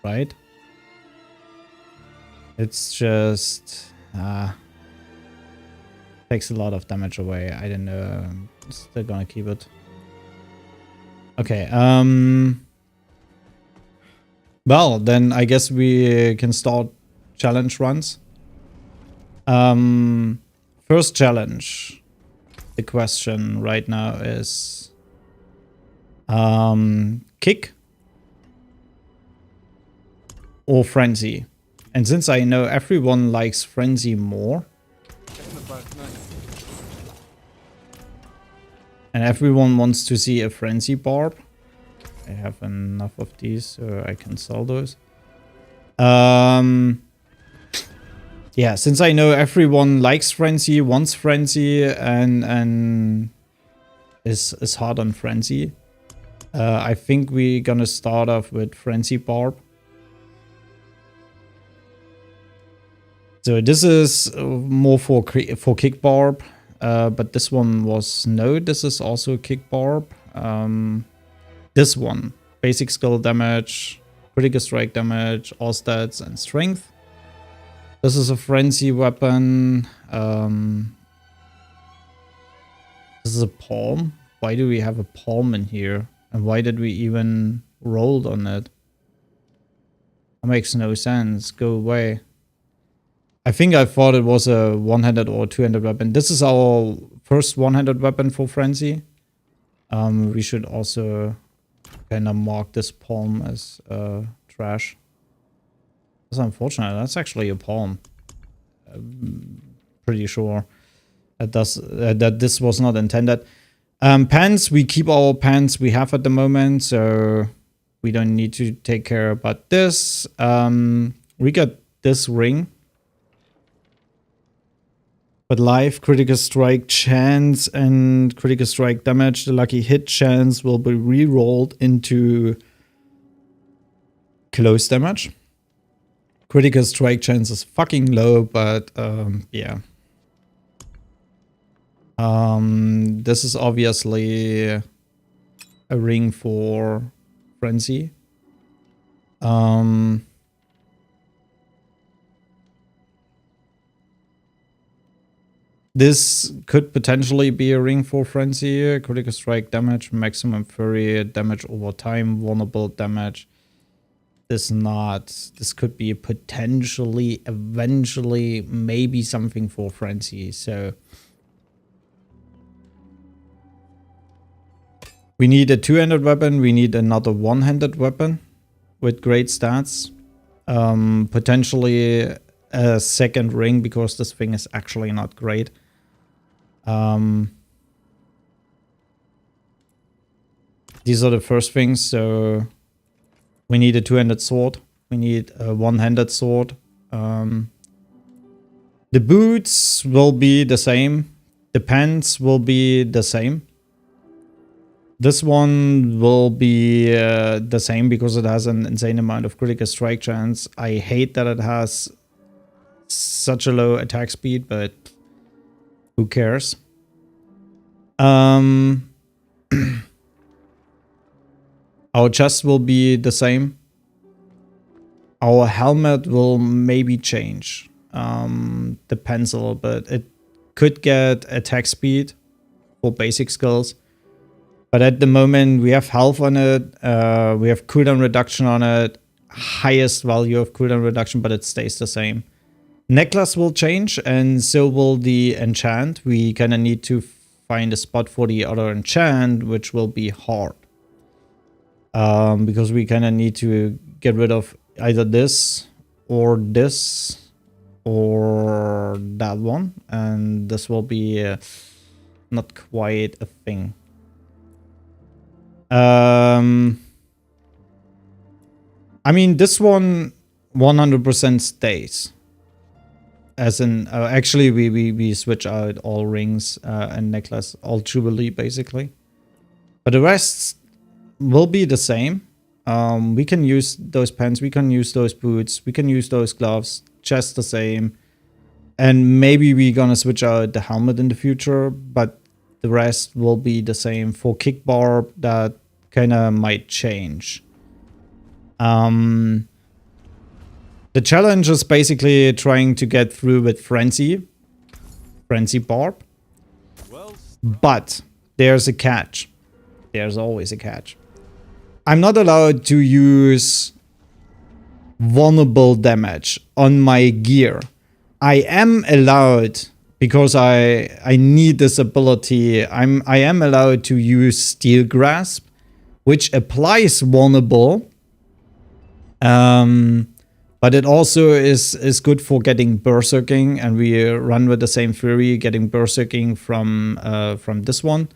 right? It's just takes a lot of damage away. I don't know. I'm still gonna keep it. Okay. Well, then I guess we can start challenge runs. First challenge. The question right now is kick or frenzy. And since I know everyone likes frenzy more, and everyone wants to see a frenzy barb, I have enough of these so I can sell those. Yeah, since I know everyone likes frenzy, wants frenzy, and is hard on frenzy, I think we're gonna start off with Thorns Barb. So this is more for kick barb, but this one was no. This is also kick barb. This one, basic skill damage, critical strike damage, all stats, and strength. This is a frenzy weapon. This is a palm. Why do we have a palm in here? And why did we even roll on it? That makes no sense. Go away. I think I thought it was a one-handed or two-handed weapon. This is our first one-handed weapon for Frenzy. We should also kind of mark this palm as trash. That's unfortunate. That's actually a palm. Pretty sure that this was not intended. Pants, we keep our pants we have at the moment, so we don't need to take care about this. We got this ring. But life, critical strike chance, and critical strike damage, the lucky hit chance will be re-rolled into close damage. Critical strike chance is fucking low, but yeah. This is obviously a ring for Frenzy. This could potentially be a ring for Frenzy. Critical strike damage, maximum fury, damage over time, vulnerable damage. This not. This could be potentially, eventually, maybe something for Frenzy. So we need a two-handed weapon. We need another one-handed weapon with great stats. Potentially a second ring, because this thing is actually not great. These are the first things. So we need a two-handed sword. We need a one-handed sword. The boots will be the same. The pants will be the same. This one will be the same because it has an insane amount of critical strike chance. I hate that it has such a low attack speed, but who cares? Our chest will be the same. Our helmet will maybe change. Depends a little bit. It could get attack speed for basic skills. But at the moment, we have health on it. We have cooldown reduction on it. Highest value of cooldown reduction, but it stays the same. Necklace will change, and so will the enchant. We kind of need to find a spot for the other enchant, which will be hard. Because we kind of need to get rid of either this or that one. And this will be not quite a thing. I mean, this one 100% stays. As in, actually, we switch out all rings and necklace, all Jubilee, basically. But the rest will be the same. We can use those pants, we can use those boots, we can use those gloves, just the same. And maybe we're gonna switch out the helmet in the future, but the rest will be the same. For kick barb, that kind of might change. The challenge is basically trying to get through with Frenzy Barb. But there's a catch. There's always a catch. I'm not allowed to use vulnerable damage on my gear. I am allowed, because I need this ability, I am allowed to use Steel Grasp, which applies vulnerable. But it also is good for getting berserking, and we run with the same theory, getting berserking from this one,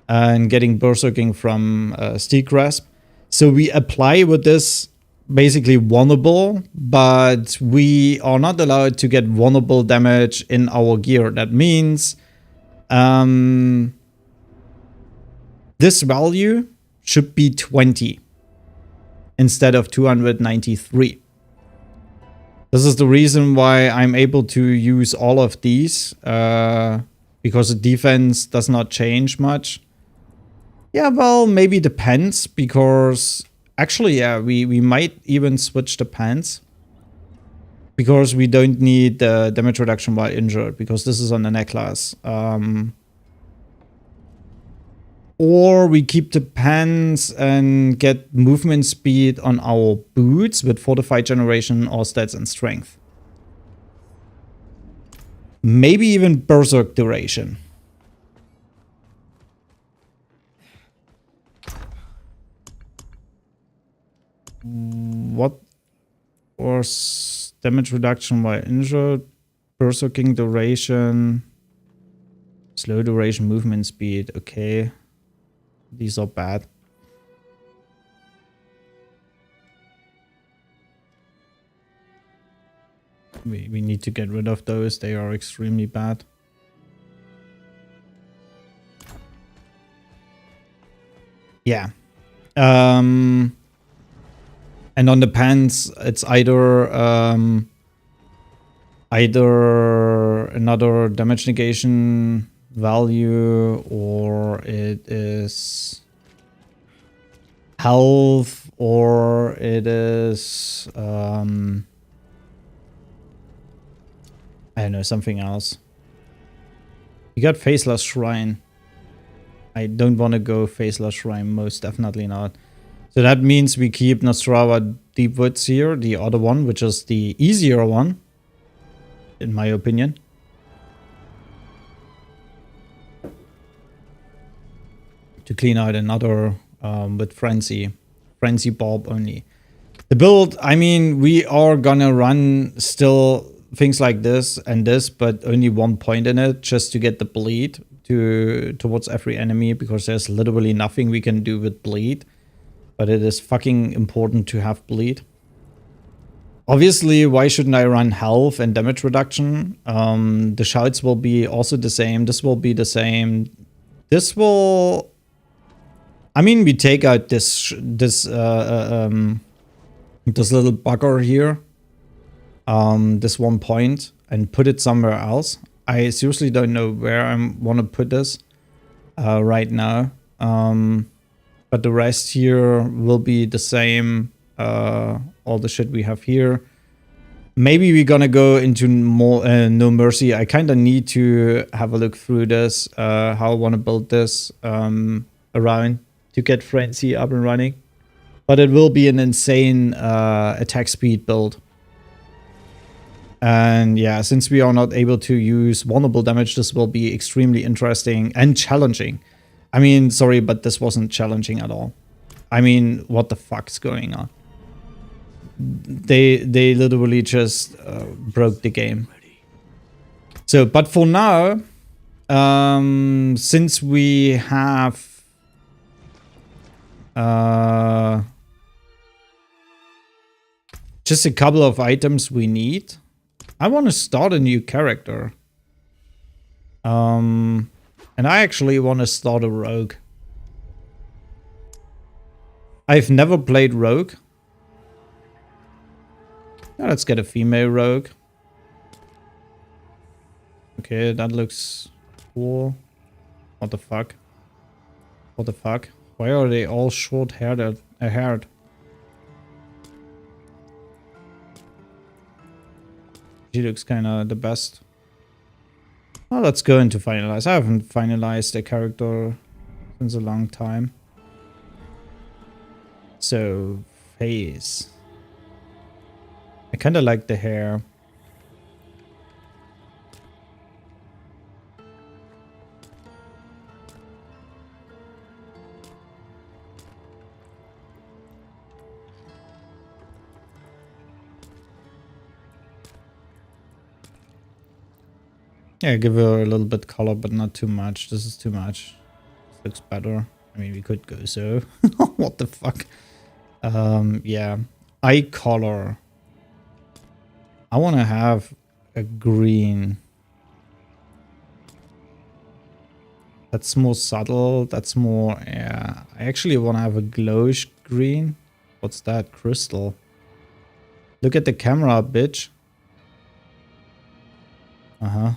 and getting berserking from Steel Grasp. So we apply with this basically vulnerable, but we are not allowed to get vulnerable damage in our gear. That means this value should be 20 instead of 293. This is the reason why I'm able to use all of these, because the defense does not change much. Yeah, well, maybe depends, because actually, yeah, we might even switch the pants. Because we don't need the damage reduction while injured, because this is on the necklace. Or we keep the pants and get movement speed on our boots with fortified generation or stats and strength. Maybe even berserk duration. What was damage reduction while injured? Berserking duration. Slow duration movement speed. Okay. These are bad. We need to get rid of those. They are extremely bad. Yeah. And on the pants, it's either another damage negation value, or it is health, or it is I don't know, something else. You got Faceless Shrine. I don't want to go Faceless Shrine, most definitely not. So that means we keep Nostrava Deep Woods here, the other one, which is the easier one, in my opinion. To clean out another with Frenzy Barb only. The build, I mean, we are gonna run still things like this and this, but only 1 point in it, just to get the bleed towards every enemy, because there's literally nothing we can do with bleed. But it is fucking important to have bleed. Obviously, why shouldn't I run health and damage reduction? The shouts will be also the same. This will be the same. This will... I mean, we take out this little bugger here. This 1 point, and put it somewhere else. I seriously don't know where I want to put this right now. But the rest here will be the same. All the shit we have here. Maybe we're gonna go into more No Mercy. I kind of need to have a look through this, how I want to build this around to get Frenzy up and running. But it will be an insane attack speed build. And yeah, since we are not able to use vulnerable damage, this will be extremely interesting and challenging. I mean, sorry, but this wasn't challenging at all. I mean, what the fuck's going on? They literally just broke the game. So, but for now, since we have just a couple of items we need, I want to start a new character. And I actually want to start a rogue. I've never played rogue. Yeah, let's get a female rogue. Okay, that looks cool. What the fuck? What the fuck? Why are they all short-haired? She looks kind of the best. Well, let's go into finalize. I haven't finalized a character since a long time. So, face. I kind of like the hair. Yeah, give her a little bit color, but not too much. This is too much. This looks better. I mean, we could go so. What the fuck? Yeah. Eye color. I want to have a green. That's more subtle. That's more, yeah. I actually want to have a glowish green. What's that? Crystal. Look at the camera, bitch. Uh-huh.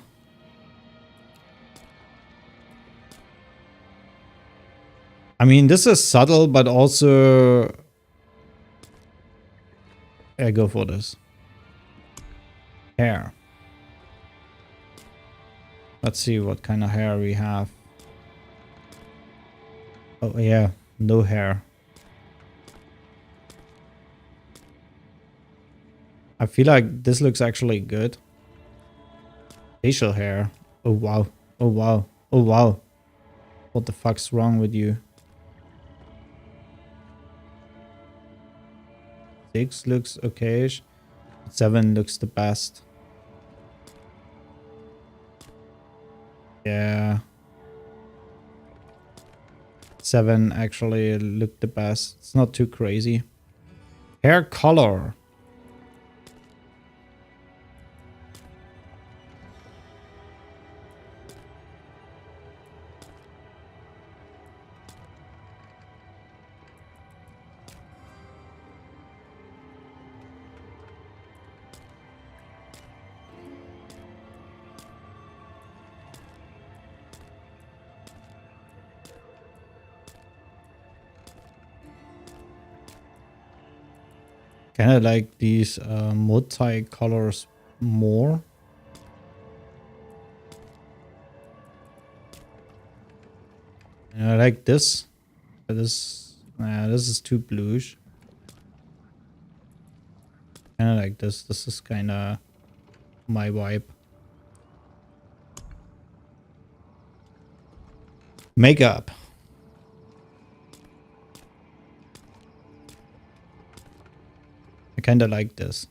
I mean, this is subtle, but also... Yeah, go for this. Hair. Let's see what kind of hair we have. Oh, yeah. No hair. I feel like this looks actually good. Facial hair. Oh, wow. Oh, wow. Oh, wow. What the fuck's wrong with you? 6 looks okay-ish. 7 looks the best. Yeah. 7 actually looked the best. It's not too crazy. Hair color. Kind of like these multi-colors more. And I like this. This is too bluish. Kind of like this. This is kind of my vibe. Makeup. I kind of like this.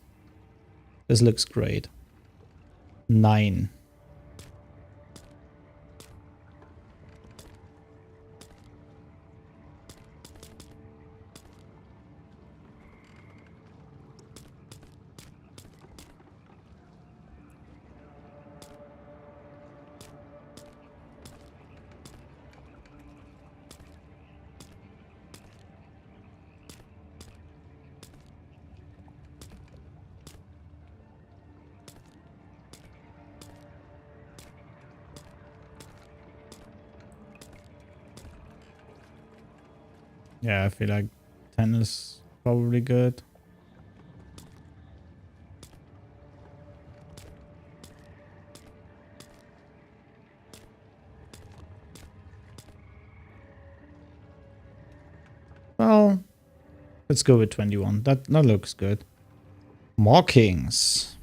This looks great. 9. Yeah, I feel like 10 is probably good. Well, let's go with 21. That looks good. Markings.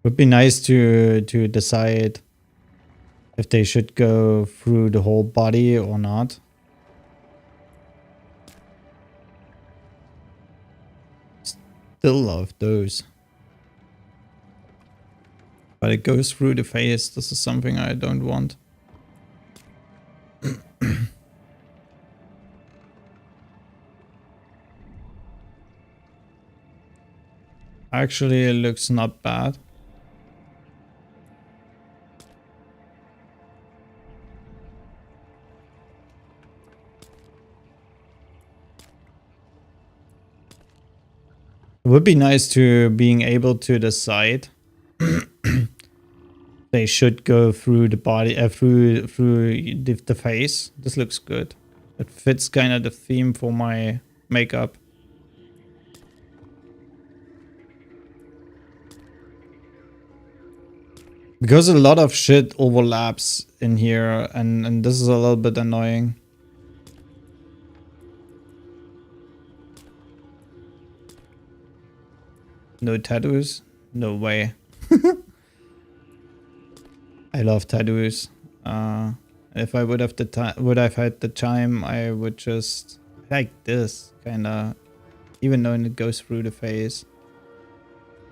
Would be nice to decide if they should go through the whole body or not. Still love those. But it goes through the face. This is something I don't want. Actually, it looks not bad. It would be nice to being able to decide they should go through the body, through the face. This looks good. It fits kind of the theme for my makeup. Because a lot of shit overlaps in here, and this is a little bit annoying. No tattoos? No way. I love tattoos. If I would have had the time, I would just like this kind of, even though it goes through the face.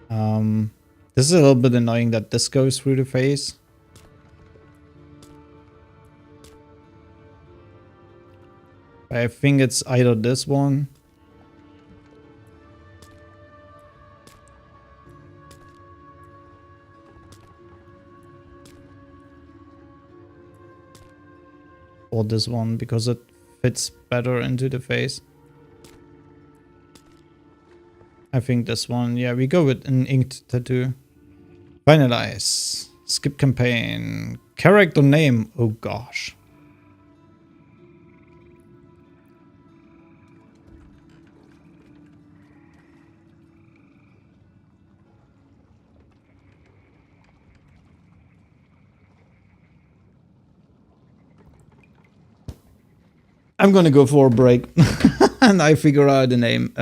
This is a little bit annoying that this goes through the face. I think it's either this one for this one because it fits better into the face. I think this one, yeah, we go with an inked tattoo. Finalize. Skip campaign. Character name. Oh gosh. I'm gonna go for a break and I figure out the name.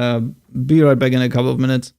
Be right back in a couple of minutes.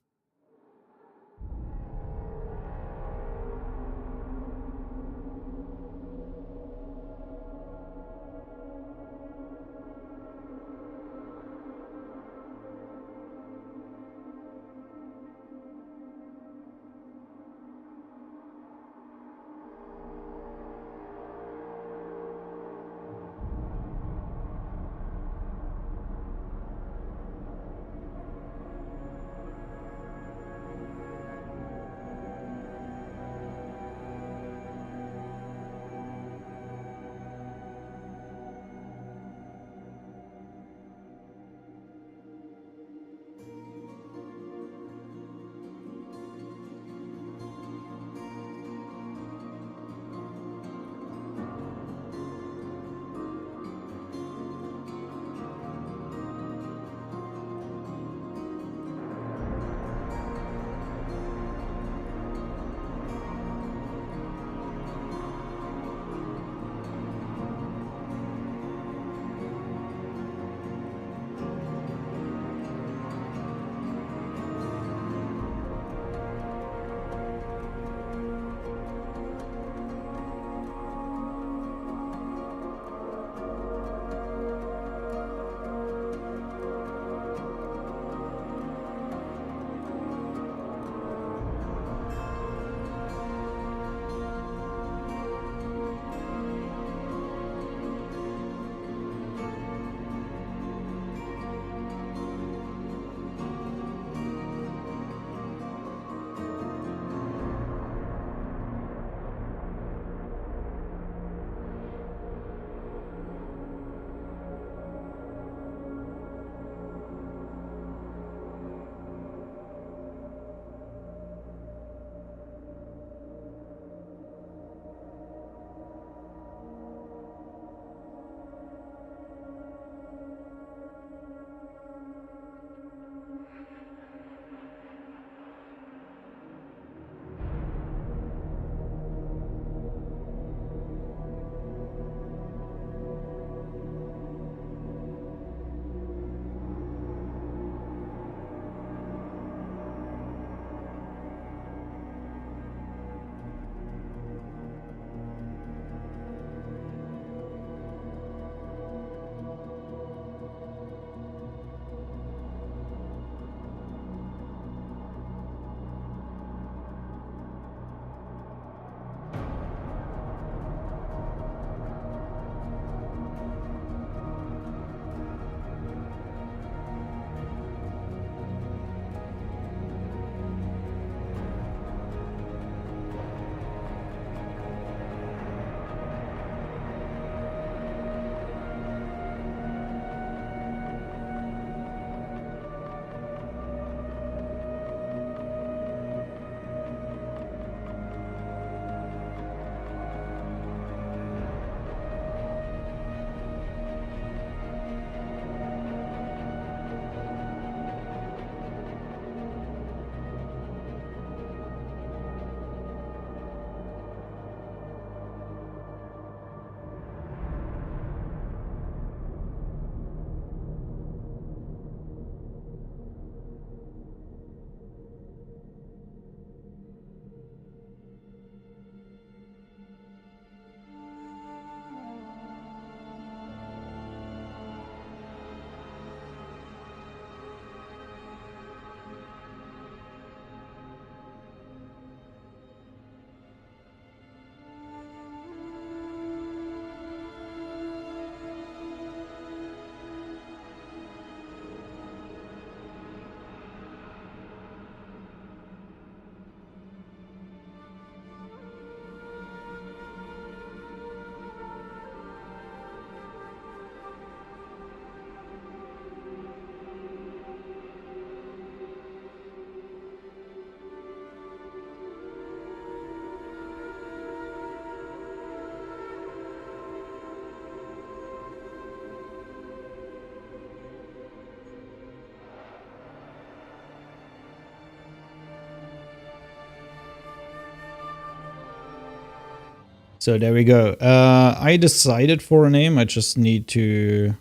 So there we go. I decided for a name. I just need to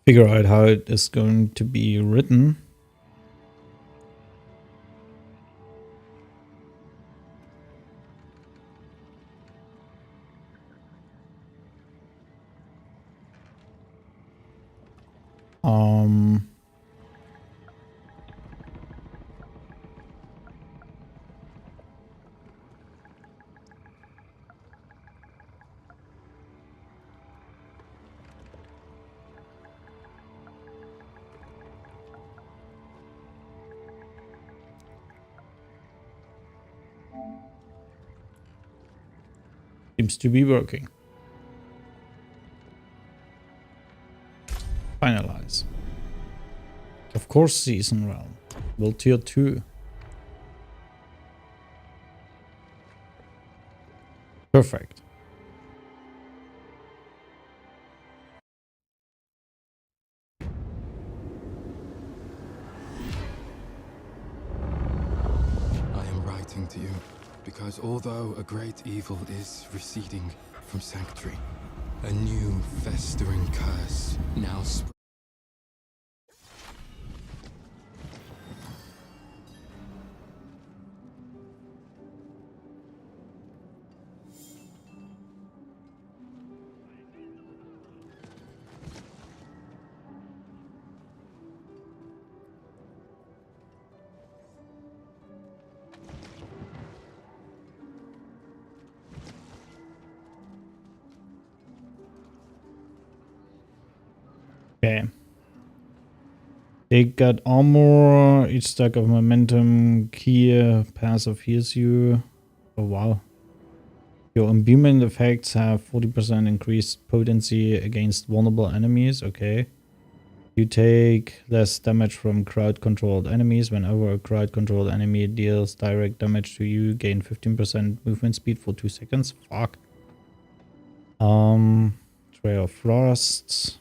figure out how it is going to be written. Seems to be working. Finalize. Of course, season realm. Will tier 2. Perfect. I am writing to you because although a great evil is receding from Sanctuary, a new festering curse now spreads. Okay. They got armor, each stack of momentum, key, passive heals you. Oh wow. Your imbuement effects have 40% increased potency against vulnerable enemies. Okay. You take less damage from crowd-controlled enemies. Whenever a crowd-controlled enemy deals direct damage to you, gain 15% movement speed for 2 seconds. Fuck. Trail of Frost.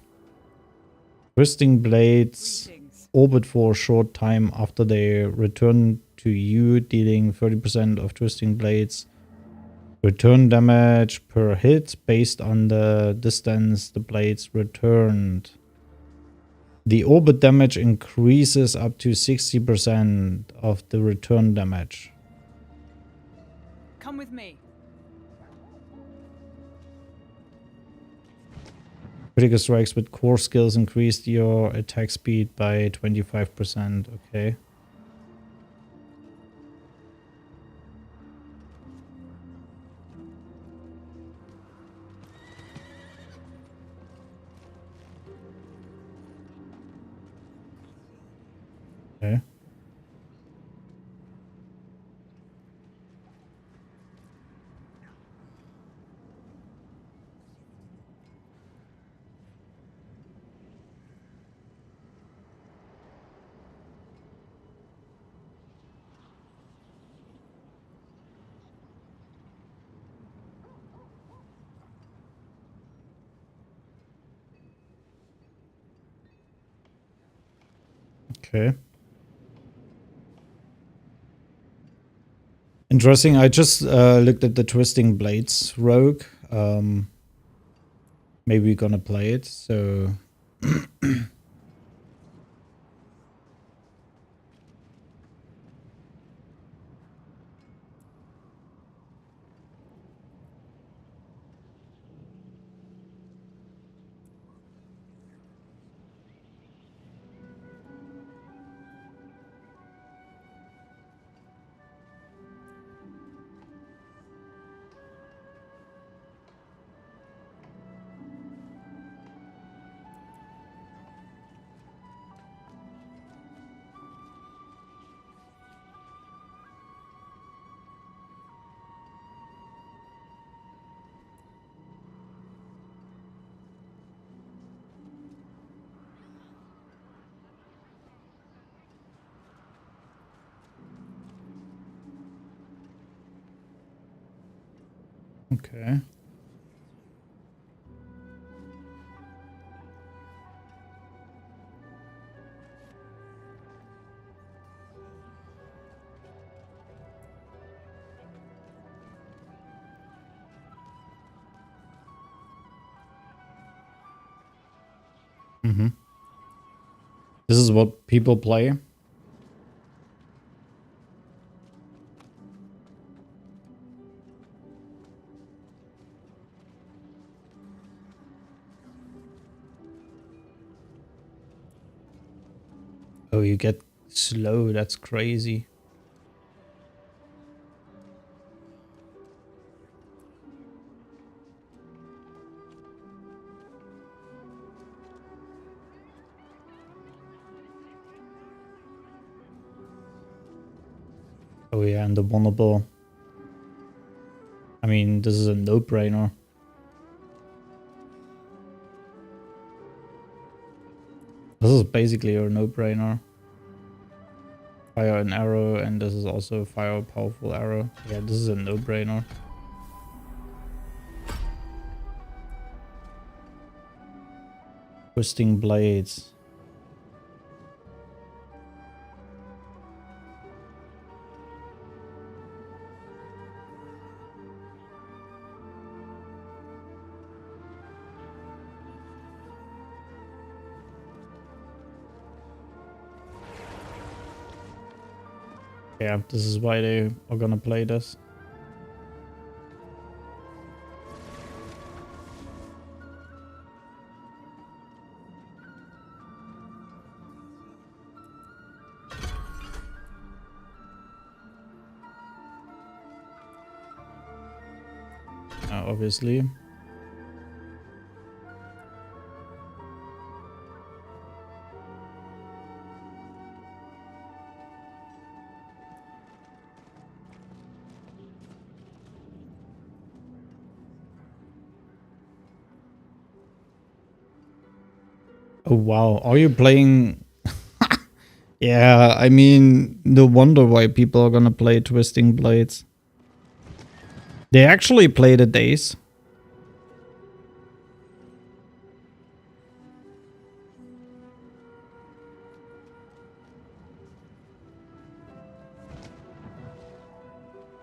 Twisting Blades orbit for a short time after they return to you, dealing 30% of Twisting Blades return damage per hit based on the distance the blades returned. The orbit damage increases up to 60% of the return damage. Come with me. Critical strikes with core skills increased your attack speed by 25%. Okay. Okay. Okay. Interesting. I just looked at the Twisting Blades rogue. Maybe we're gonna play it. So okay. Mm-hmm. This is what people play. Oh, you get slow. That's crazy. Oh yeah, and the vulnerable. I mean, this is a no-brainer. This is basically a no-brainer. Fire an arrow, and this is also fire a powerful arrow. Yeah, this is a no-brainer. Twisting blades. Yeah, this is why they are gonna play this. Obviously. Oh wow, are you playing? Yeah, I mean, no wonder why people are gonna play Twisting Blades. They actually play the days.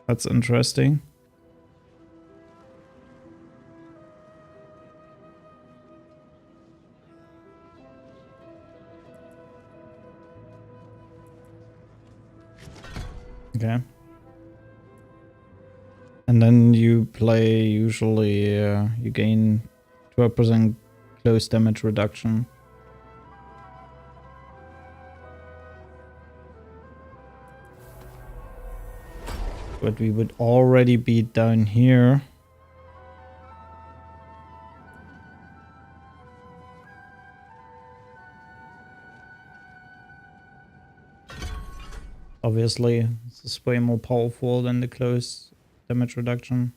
That's interesting. Okay. And then you play, usually you gain 12% close damage reduction. But we would already be down here. Obviously, this is way more powerful than the close damage reduction.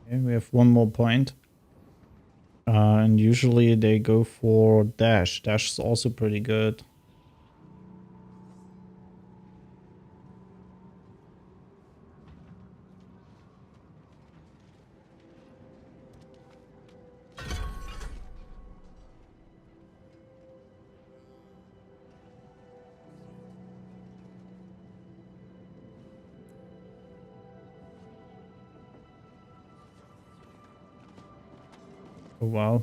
Okay, we have one more point. And usually they go for dash. Dash is also pretty good. Oh wow.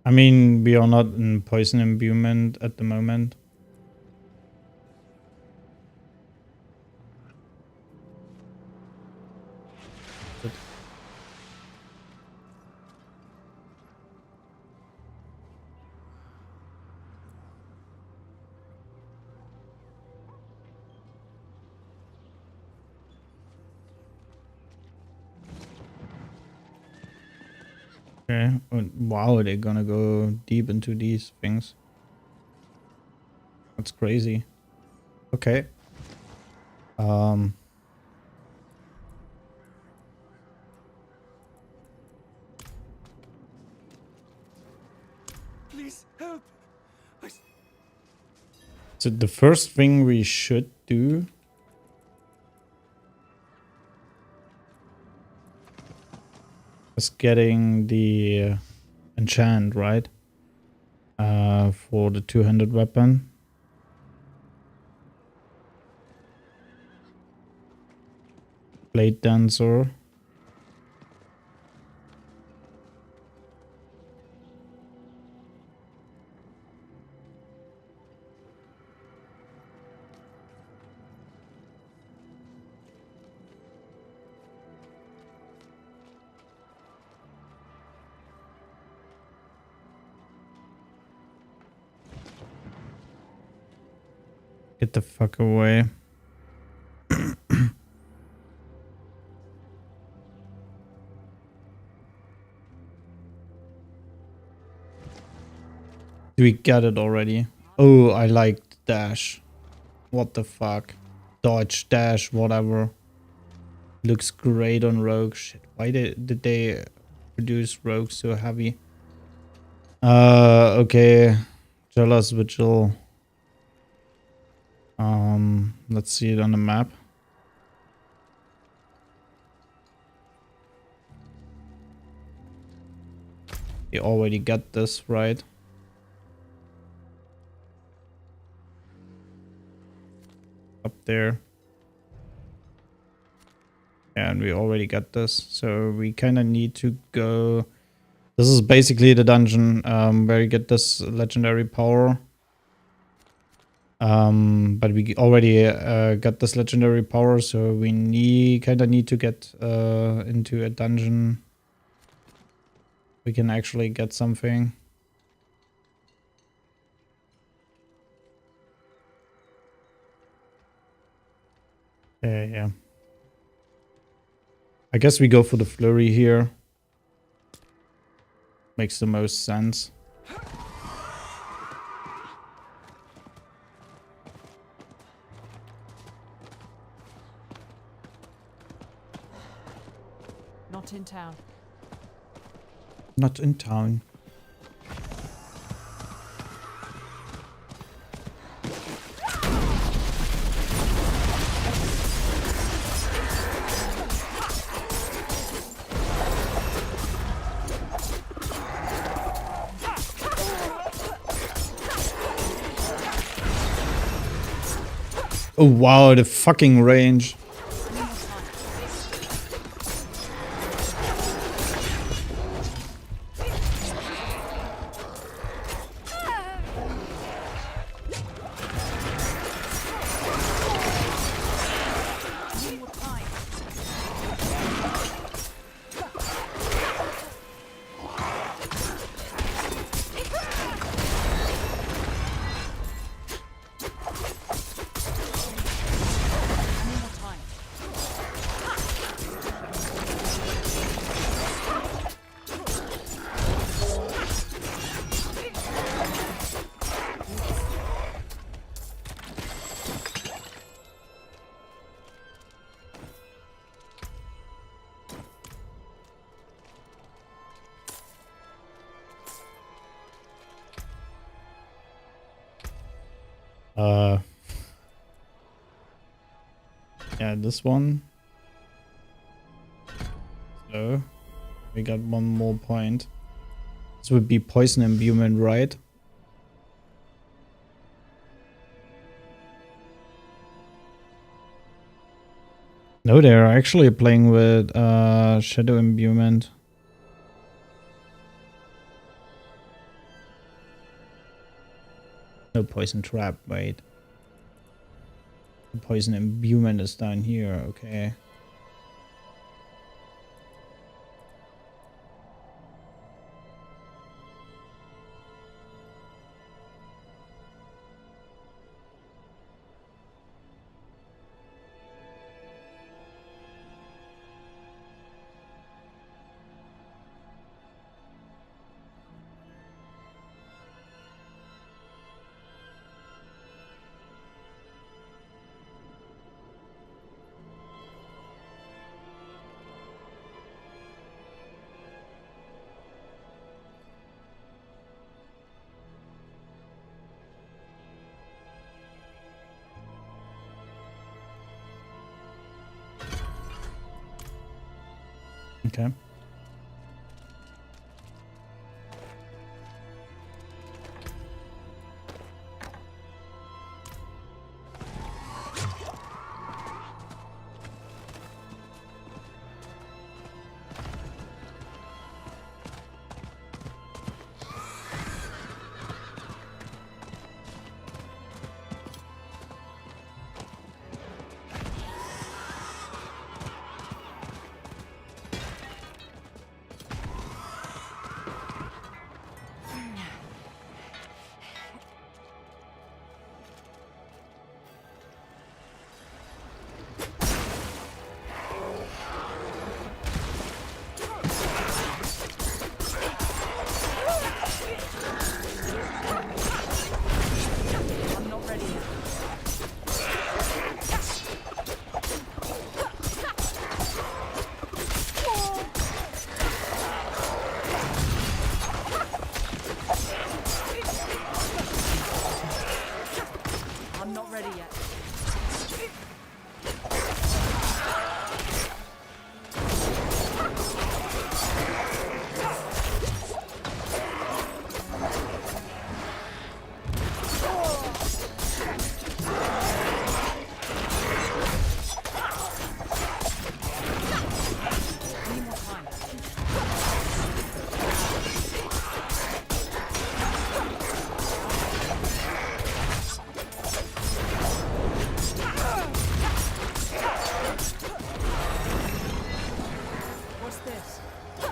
I mean, we are not in poison imbuement at the moment. But okay. Wow, they're gonna go deep into these things. That's crazy. Okay. Please help. So the first thing we should do is getting the enchant, right? For the 200 weapon. Blade Dancer. Get the fuck away. Do we get it already? Oh, I like dash. What the fuck? Dodge, dash, whatever. Looks great on rogue. Shit, why did they produce rogue so heavy? Okay. Jealous Vigil. Let's see it on the map. You already got this, right? Up there. And we already got this, so we kind of need to go. This is basically the dungeon where you get this legendary power. But we already got this legendary power, so we kind of need to get into a dungeon. We can actually get something. Yeah. I guess we go for the flurry here. Makes the most sense. Not in town. Not in town. Oh wow, the fucking range. Yeah, this one. So, we got one more point. This would be poison imbuement, right? No, they're actually playing with shadow imbuement. No poison trap, wait. The poison imbuement is down here, okay. Okay. I'm not ready yet. I'm not ready yet. Need more time. What's this? Need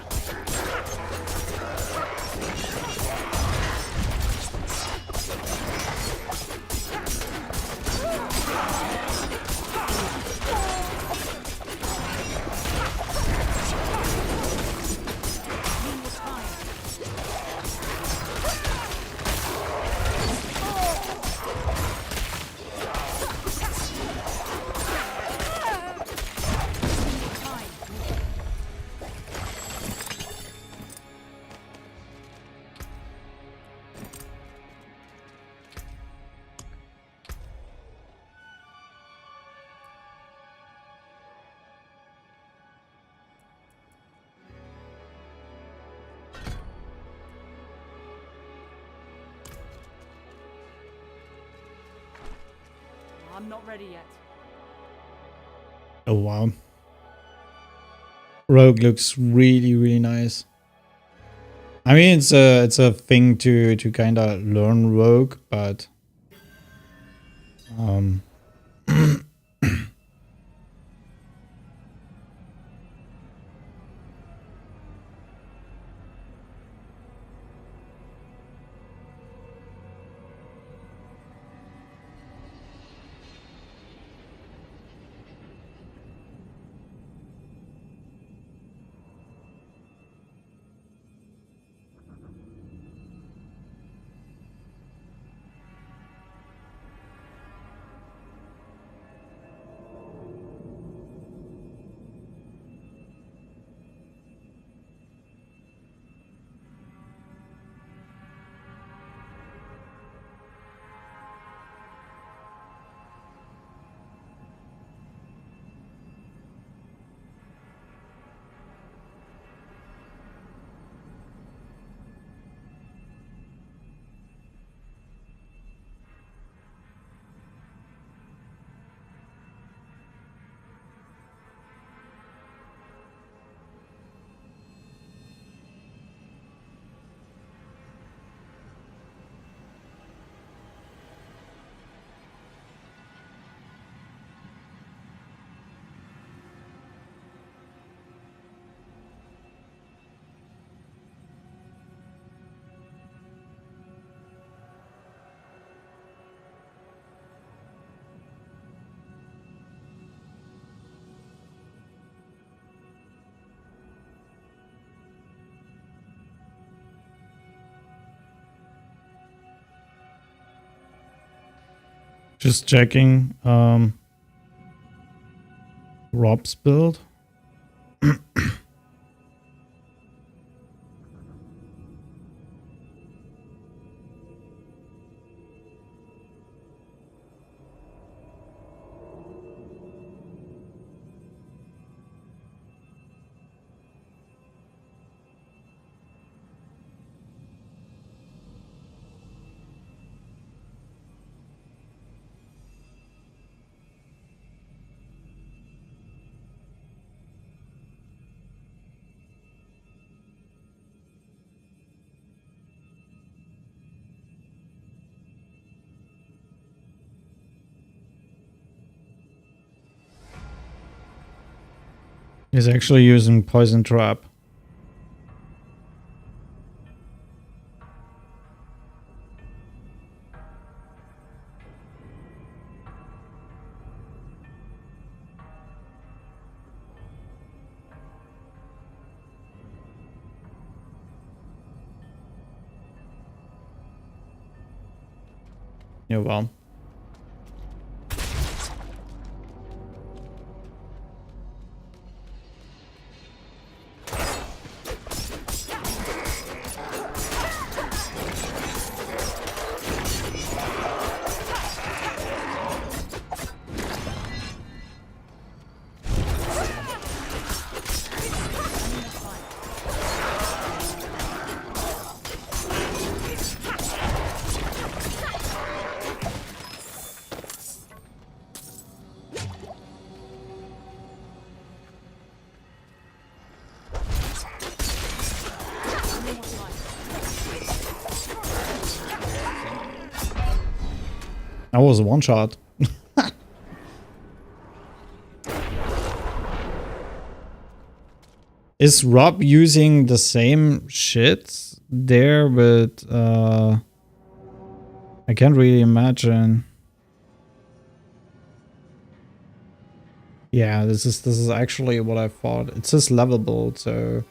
more time. Need more time. I'm not ready yet. Oh wow. Rogue looks really, really nice. I mean, it's a thing to kind of learn Rogue, but just checking Rob's build. He's actually using poison trap. Yeah, well. That was a one shot. Is Rob using the same shit there, but I can't really imagine. Yeah, this is actually what I thought. It says lovable, so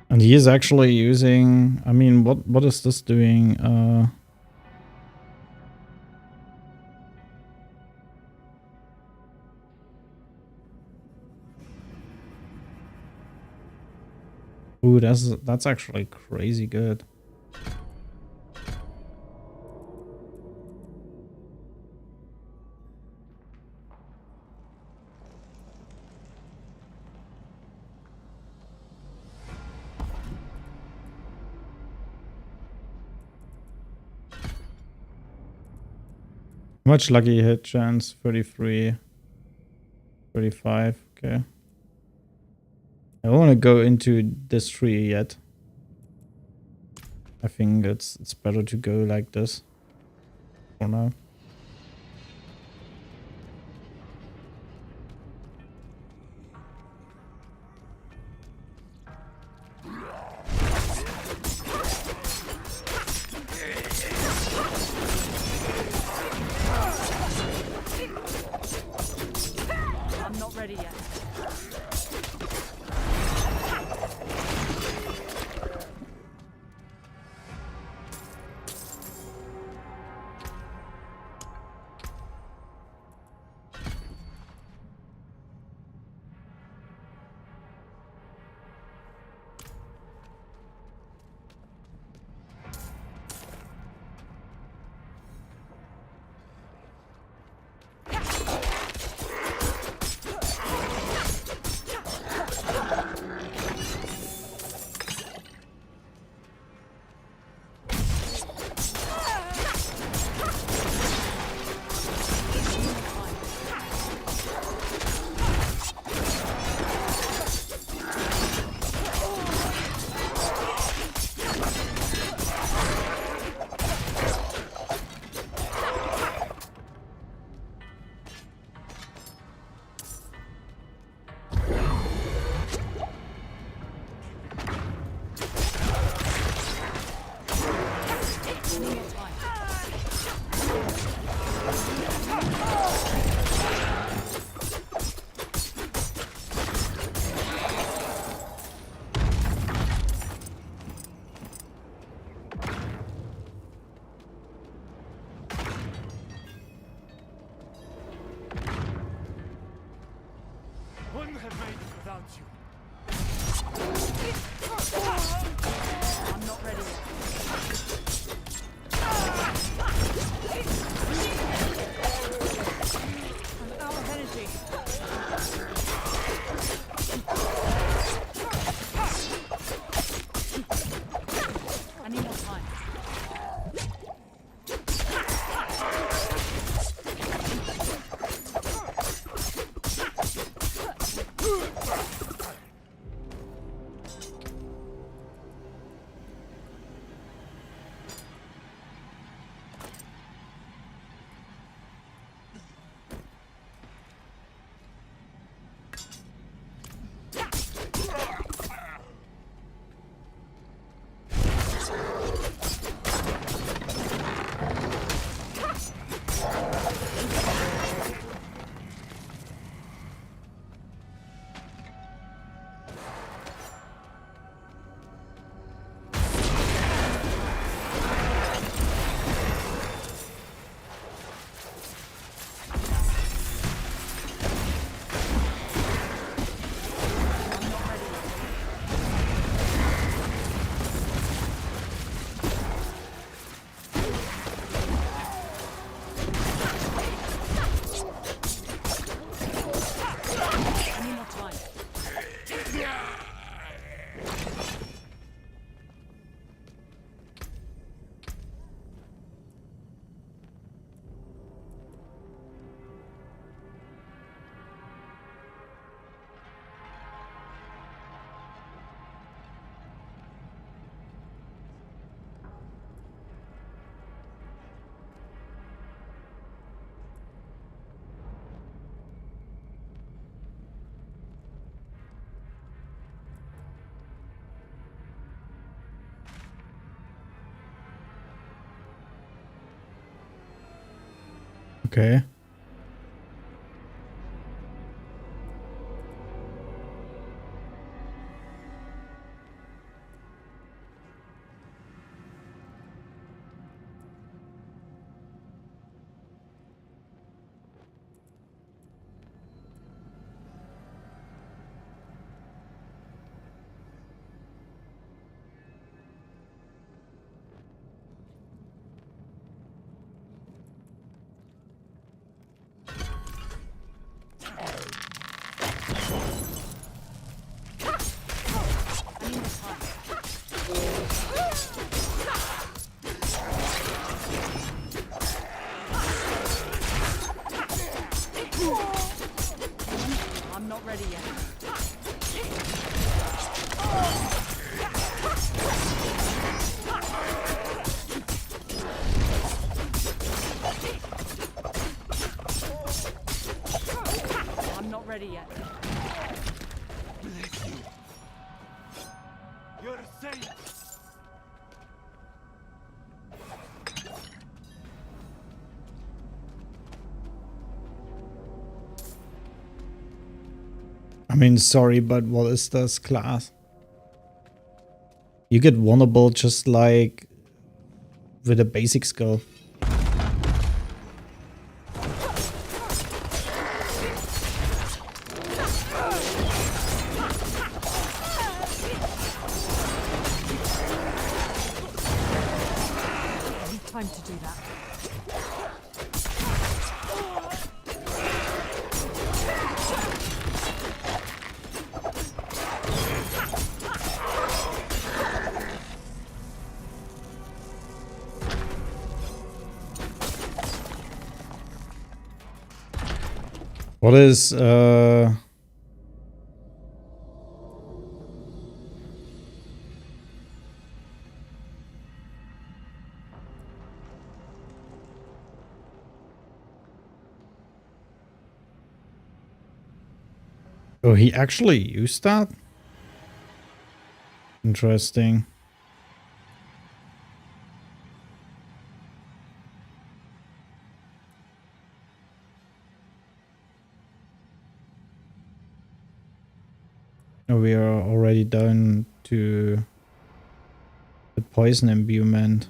and he is actually using, I mean, what is this doing? Ooh, that's actually crazy good. Much lucky hit chance, 33, 35, okay. I don't want to go into this tree yet. I think it's better to go like this for now. I'm not ready yet. Wouldn't have made it without you. I'm not ready yet. I'm out of energy. I need more time. Okay. I'm not ready yet. I'm not ready yet. Bless you. You're safe. I mean, sorry, but what is this class? You get vulnerable just like with a basic skill. I need time to do that. What is Oh, he actually used that? Interesting. We are already down to the poison imbuement.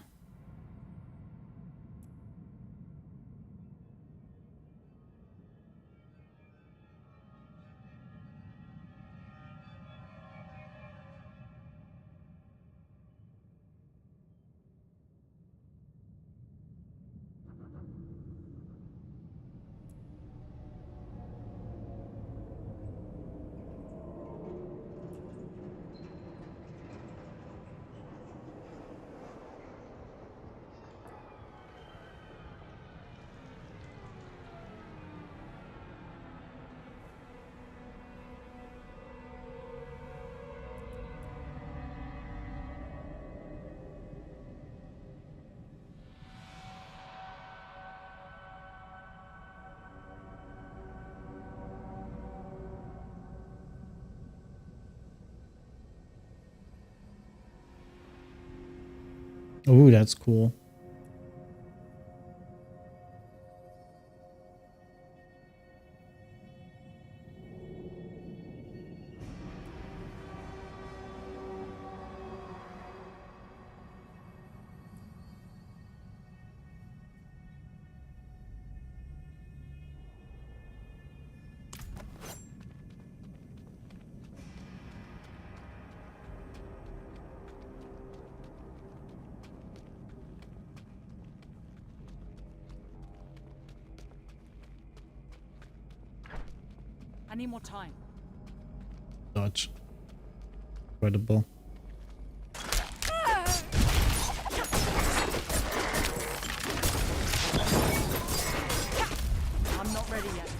Oh, that's cool. I need more time. Dodge. Incredible. I'm not ready yet.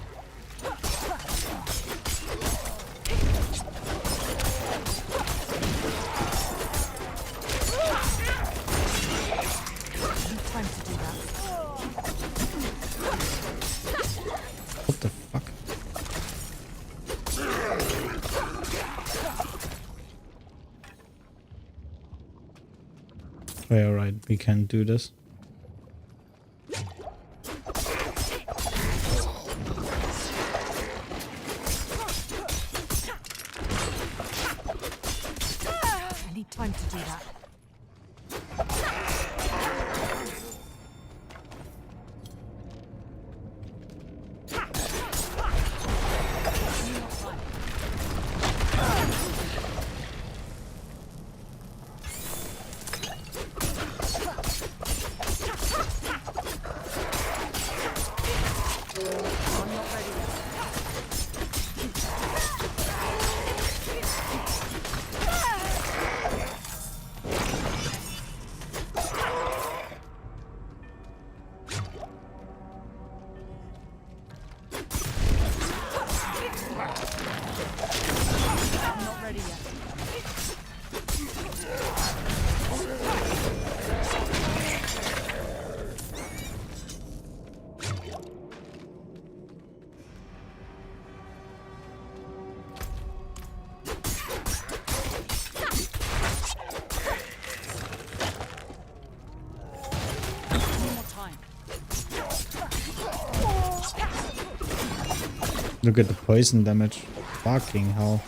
I need time to do that. What the fuck? Okay, alright, we can do this. Time to do that. Look at the poison damage. Fucking hell.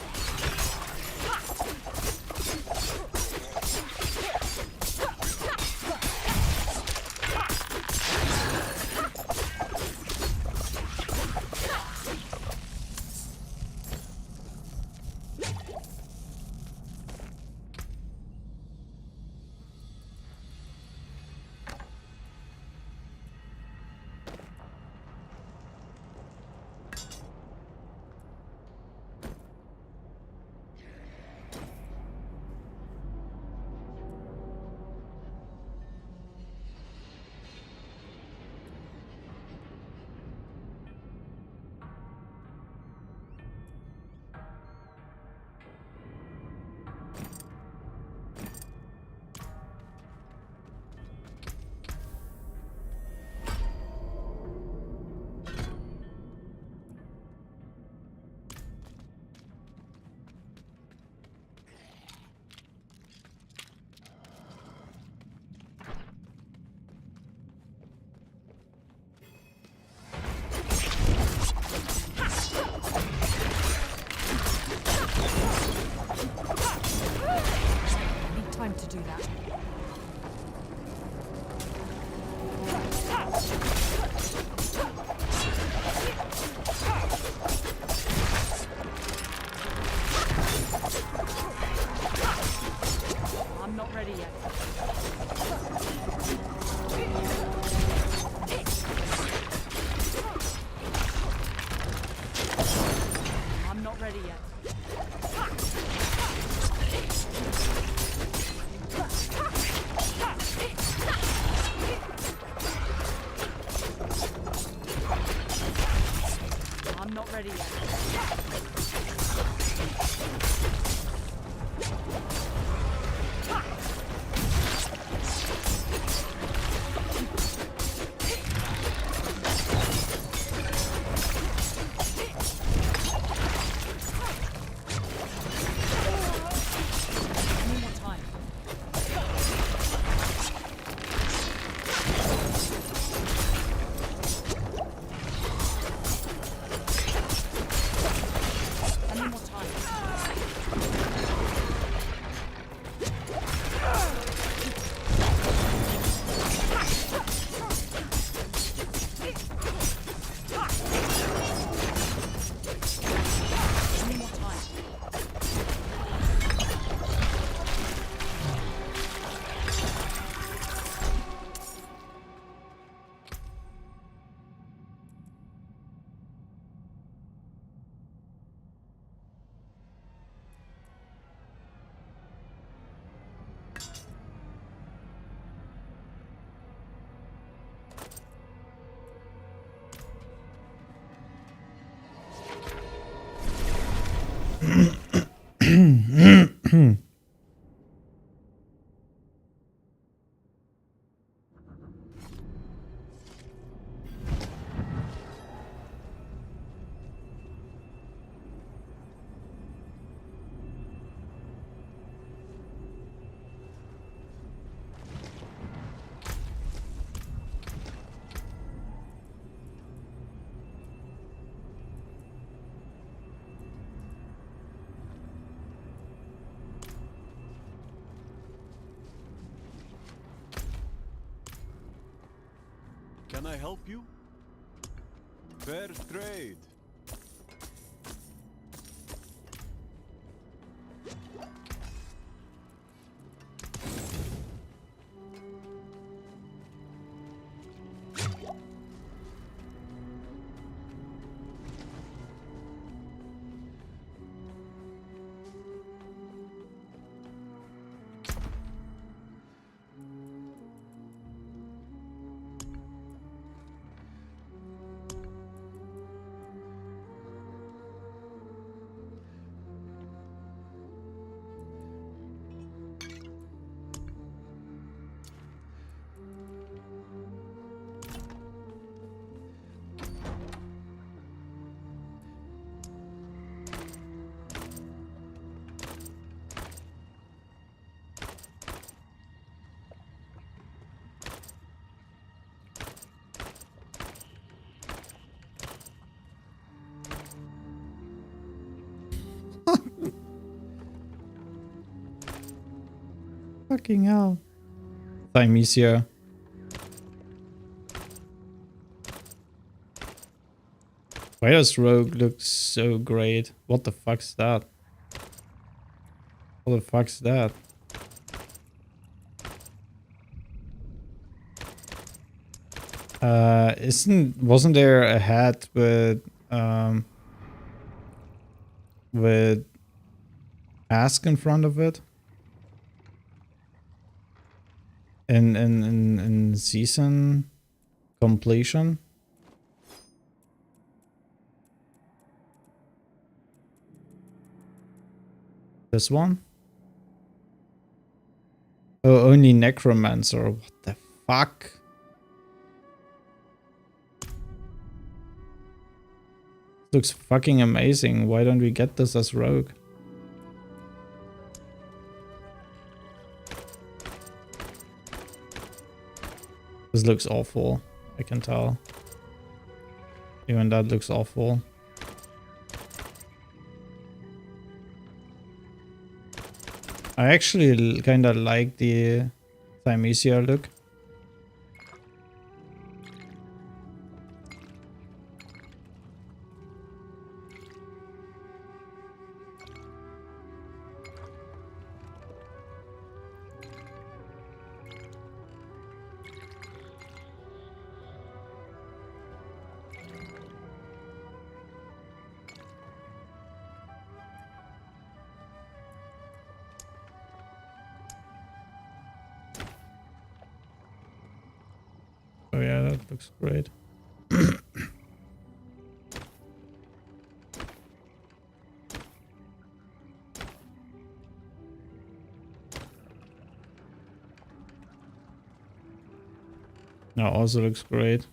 Time to do that. I'm not ready yet. I'm not ready yet. I'm not ready yet. Need more time. I need more time. I need more time. Can I help you? Fair trade. Fucking hell. Thymesia. Why does Rogue look so great? What the fuck's that? What the fuck's that? Wasn't there a hat with ask in front of it? In season completion? This one? Oh, only Necromancer. What the fuck? Looks fucking amazing. Why don't we get this as Rogue? This looks awful. I can tell. Even that looks awful. I actually kind of like the Thymesia look. Oh yeah, that looks great. Now also looks great.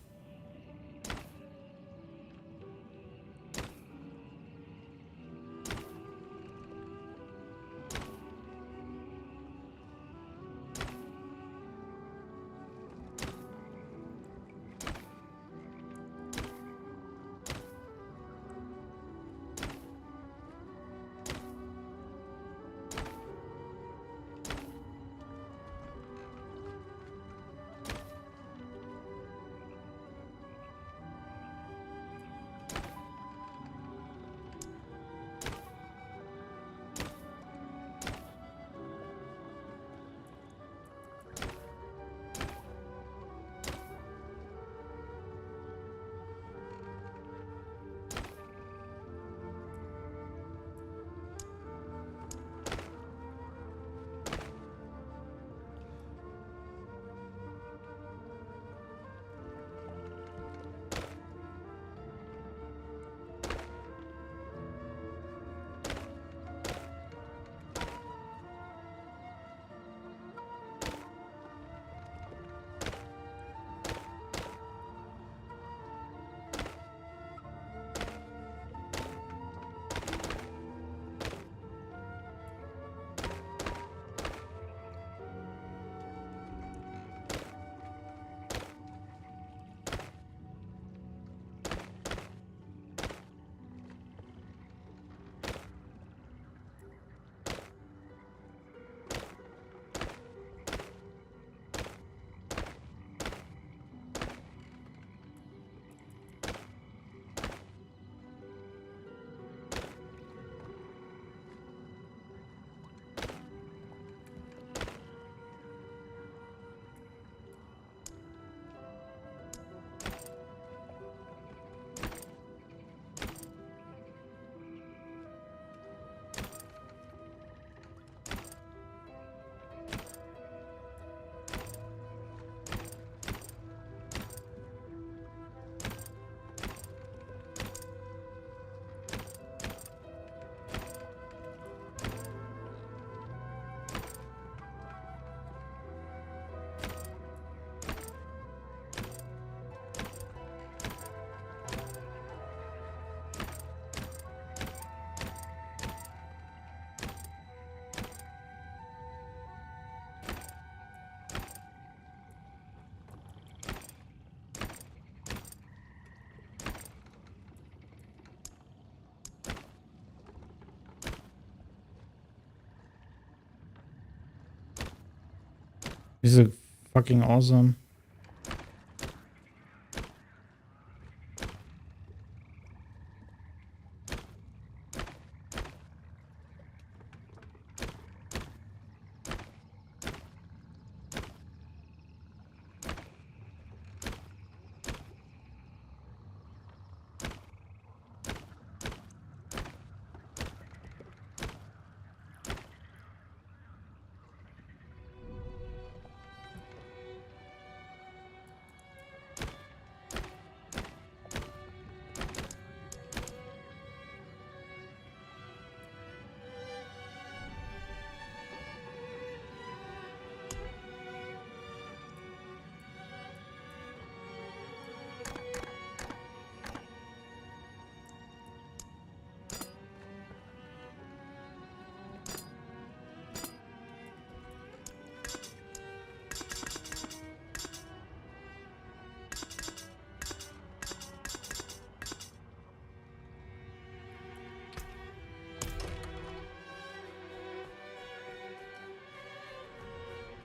These are fucking awesome.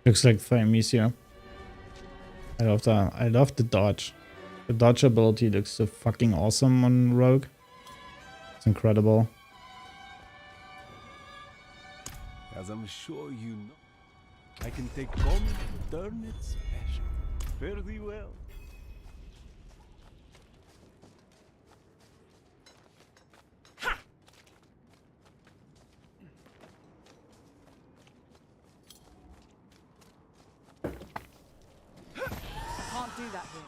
Looks like Thymesia. I love that. I love the dodge. The dodge ability looks so fucking awesome on Rogue. It's incredible. As I'm sure you know, I can take common, turn it special. Fairly well. Can't do that here.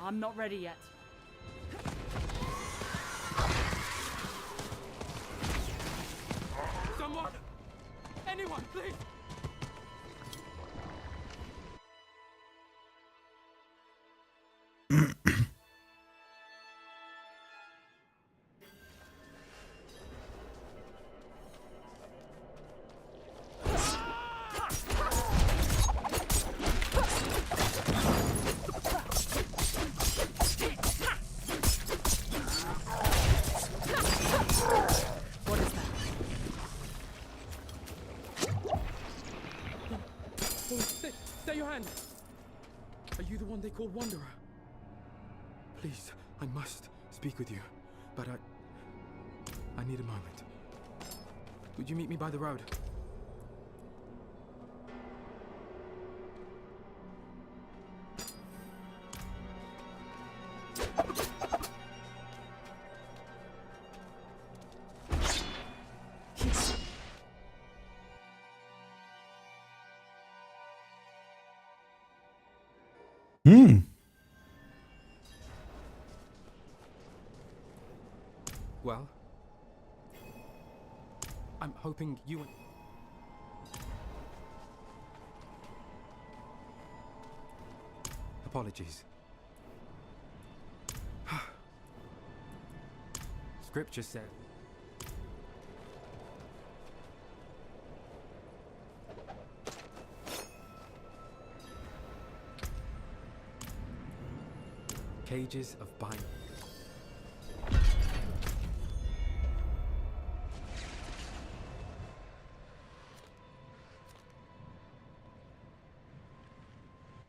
I'm not ready yet. Someone! Anyone, please! What is that? Oh, stay your hand! Are you the one they call Wanderer? Please, I must speak with you, but I need a moment. Would you meet me by the road? Well, I'm hoping you and... Apologies. Scripture said... cages of bind.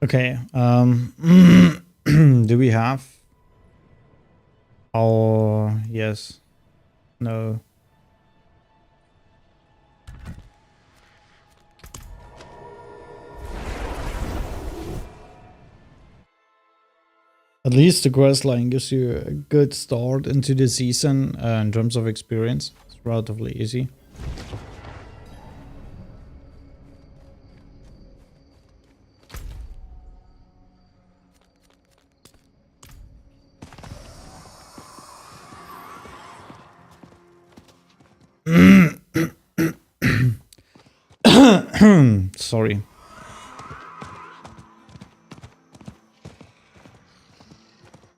Okay, do we have our... yes, no. At least the quest line gives you a good start into the season in terms of experience. It's relatively easy. Sorry.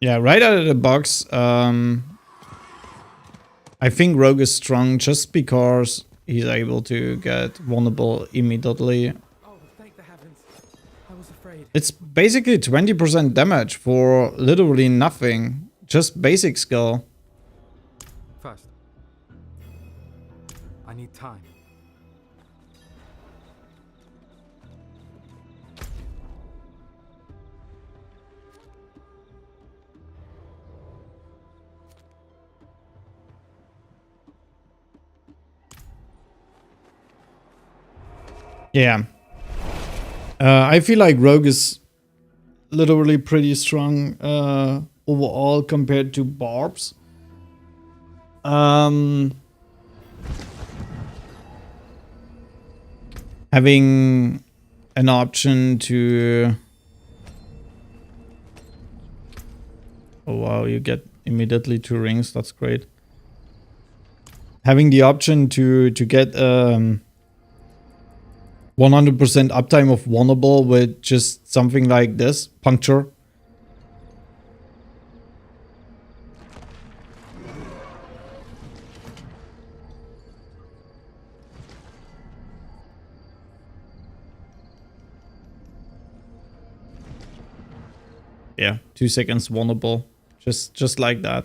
Yeah, right out of the box, I think Rogue is strong just because he's able to get vulnerable immediately. Oh, thank the heavens. I was afraid. It's basically 20% damage for literally nothing. Just basic skill. First, I need time. Yeah. I feel like Rogue is literally pretty strong overall compared to Barbs. Having an option to... Oh wow, you get immediately 2 rings, that's great. Having the option to get 100% uptime of vulnerable with just something like this, puncture. Yeah, 2 seconds vulnerable, just like that.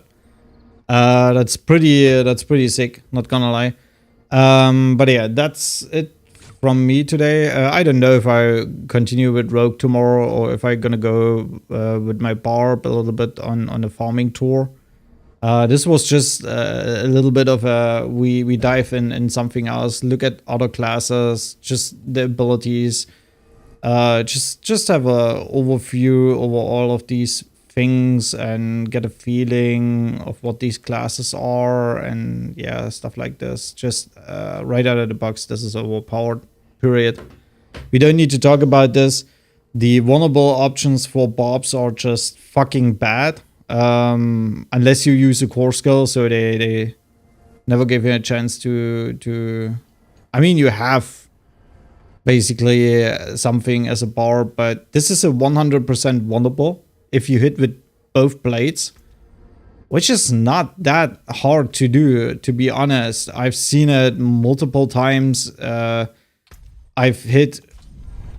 That's pretty sick, not gonna lie. But yeah, that's it from me today. I don't know if I continue with Rogue tomorrow or if I'm gonna go with my Barb a little bit on a farming tour. This was just a little bit of a we dive in something else, look at other classes, just the abilities, just have a overview over all of these things and get a feeling of what these classes are, and yeah, stuff like this. Just right out of the box, this is overpowered, period. We don't need to talk about this. The vulnerable options for Barbs are just fucking bad, unless you use a core skill, so they never give you a chance to I mean, you have basically something as a Barb, but this is a 100% vulnerable if you hit with both blades, which is not that hard to do, to be honest. I've seen it multiple times. I've hit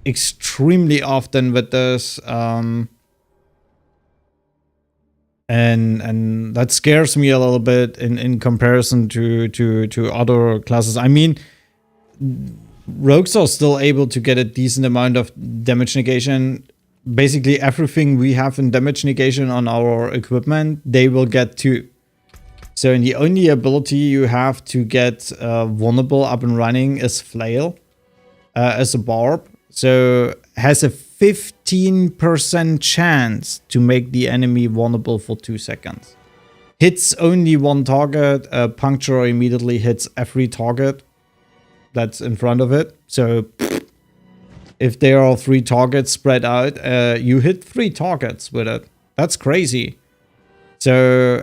extremely often with this, and that scares me a little bit in comparison to other classes. I mean, rogues are still able to get a decent amount of damage negation. Basically everything we have in damage negation on our equipment, they will get too. So the only ability you have to get vulnerable up and running is Flail as a Barb. So has a 15% chance to make the enemy vulnerable for 2 seconds. Hits only one target, puncture immediately hits every target that's in front of it. So if there are 3 targets spread out, you hit 3 targets with it. That's crazy. So,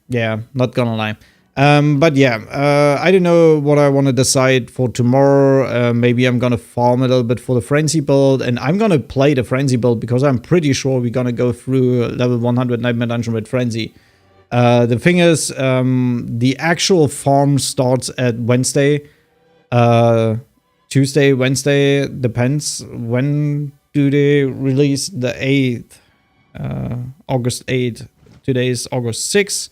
yeah, not gonna lie. But yeah, I don't know what I want to decide for tomorrow. Maybe I'm gonna farm a little bit for the Frenzy build, and I'm gonna play the Frenzy build because I'm pretty sure we're gonna go through level 100 Nightmare Dungeon with Frenzy. The thing is, the actual farm starts at Wednesday. Tuesday, Wednesday, depends. When do they release the 8th? August 8th. Today is August 6th.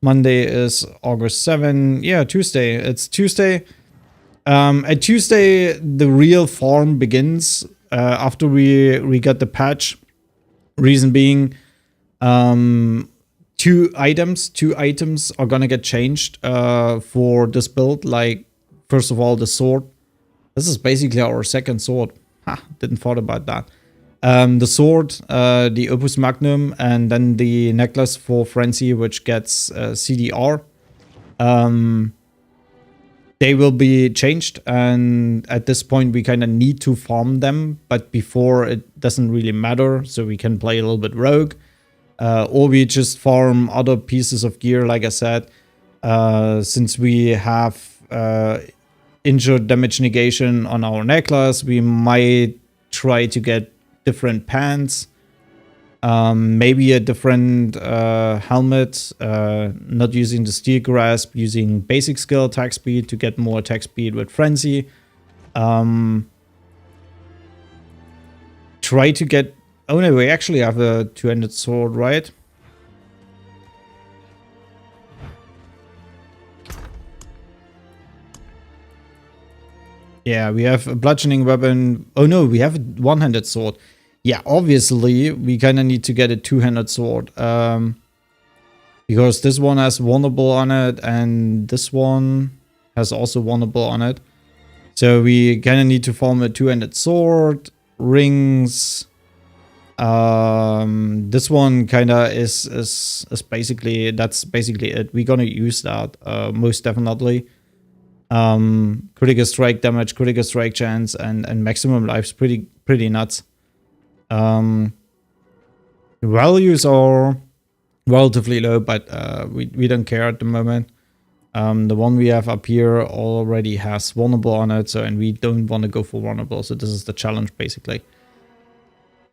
Monday is August 7th. Yeah, Tuesday. It's Tuesday. At Tuesday, the real farm begins after we get the patch. Reason being, 2 items are gonna get changed for this build. Like, first of all, the sword. This is basically our second sword. Ha, didn't thought about that. The sword, the Opus Magnum, and then the necklace for Frenzy, which gets CDR. They will be changed, and at this point we kind of need to farm them, but before it doesn't really matter, so we can play a little bit rogue. Or we just farm other pieces of gear, like I said, since we have injured damage negation on our necklace. We might try to get different pants. Maybe a different helmet, not using the steel grasp, using basic skill attack speed to get more attack speed with frenzy. Try to get... Oh no, we actually have a two-handed sword, right? Yeah, we have a bludgeoning weapon. Oh no, we have a one-handed sword. Yeah, obviously, we kind of need to get a two-handed sword. Because this one has vulnerable on it, and this one has also vulnerable on it. So we kind of need to form a two-handed sword. Rings. This one kind of is basically... That's basically it. We're gonna use that, most definitely. Critical strike damage, critical strike chance, and maximum life's pretty nuts. Values are relatively low, but we don't care at the moment. The one we have up here already has vulnerable on it, so, and we don't want to go for vulnerable, so this is the challenge basically.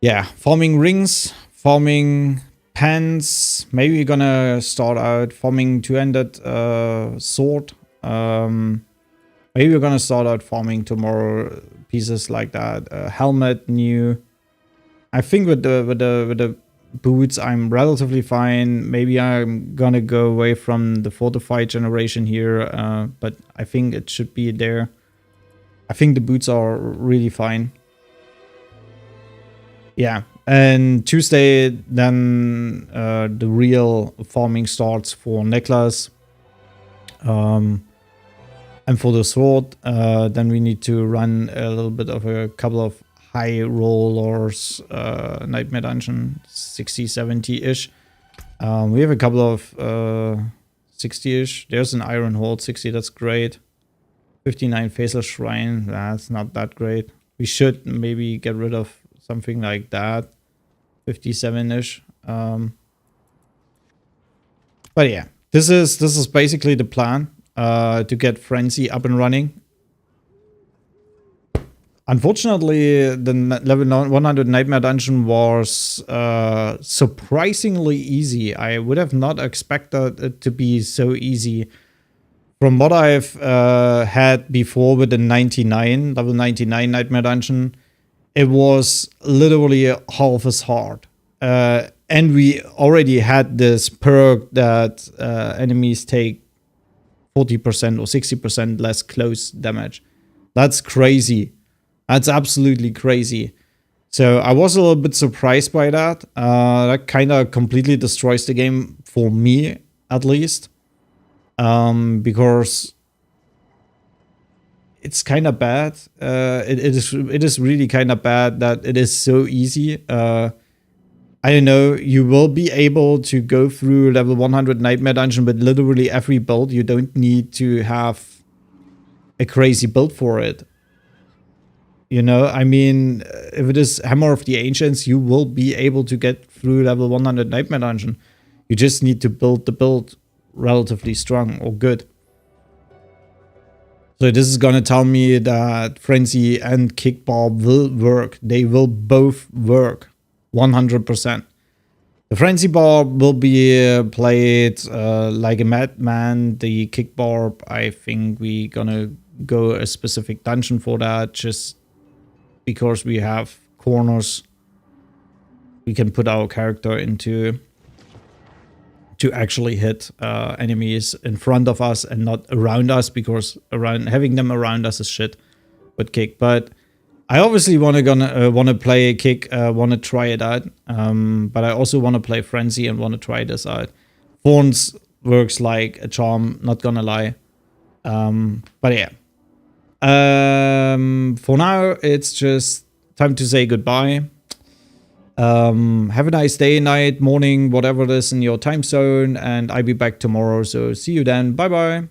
Yeah, farming rings, farming pants. Maybe we're gonna start out farming two-handed sword. Maybe we're gonna start out farming tomorrow pieces like that. Helmet new. I think with the boots I'm relatively fine. Maybe I'm gonna go away from the fortified generation here, but I think it should be there. I think the boots are really fine. Yeah, and Tuesday then the real farming starts for necklace. And for the sword, then we need to run a little bit of a couple of high rollers, Nightmare Dungeon, 60, 70-ish. We have a couple of 60-ish. There's an Iron Hold, 60, that's great. 59 Faceless Shrine, that's not that great. We should maybe get rid of something like that. 57-ish. But yeah, this is basically the plan. To get Frenzy up and running. Unfortunately, the level 100 Nightmare Dungeon was surprisingly easy. I would have not expected it to be so easy. From what I've had before with the level 99 Nightmare Dungeon, it was literally half as hard. And we already had this perk that enemies take 40% or 60% less close damage. That's crazy. That's absolutely crazy. So I was a little bit surprised by that. That kind of completely destroys the game for me, at least. Because it's kind of bad. It is really kind of bad that it is so easy. I don't know, you will be able to go through level 100 Nightmare Dungeon with literally every build. You don't need to have a crazy build for it. You know, I mean, if it is Hammer of the Ancients, you will be able to get through level 100 Nightmare Dungeon. You just need to build the build relatively strong or good. So this is gonna tell me that Frenzy and Kick Barb will work. They will both work. 100%. The Frenzy Barb will be played like a madman. The Kick Barb, I think we gonna go a specific dungeon for that, just because we have corners we can put our character into to actually hit enemies in front of us and not around us, because having them around us is shit with Kick. But I obviously want to play Kick, want to try it out, but I also want to play Frenzy and want to try this out. Thorns works like a charm, not gonna lie. But yeah. For now, it's just time to say goodbye. Have a nice day, night, morning, whatever it is in your time zone, and I'll be back tomorrow. So see you then. Bye bye.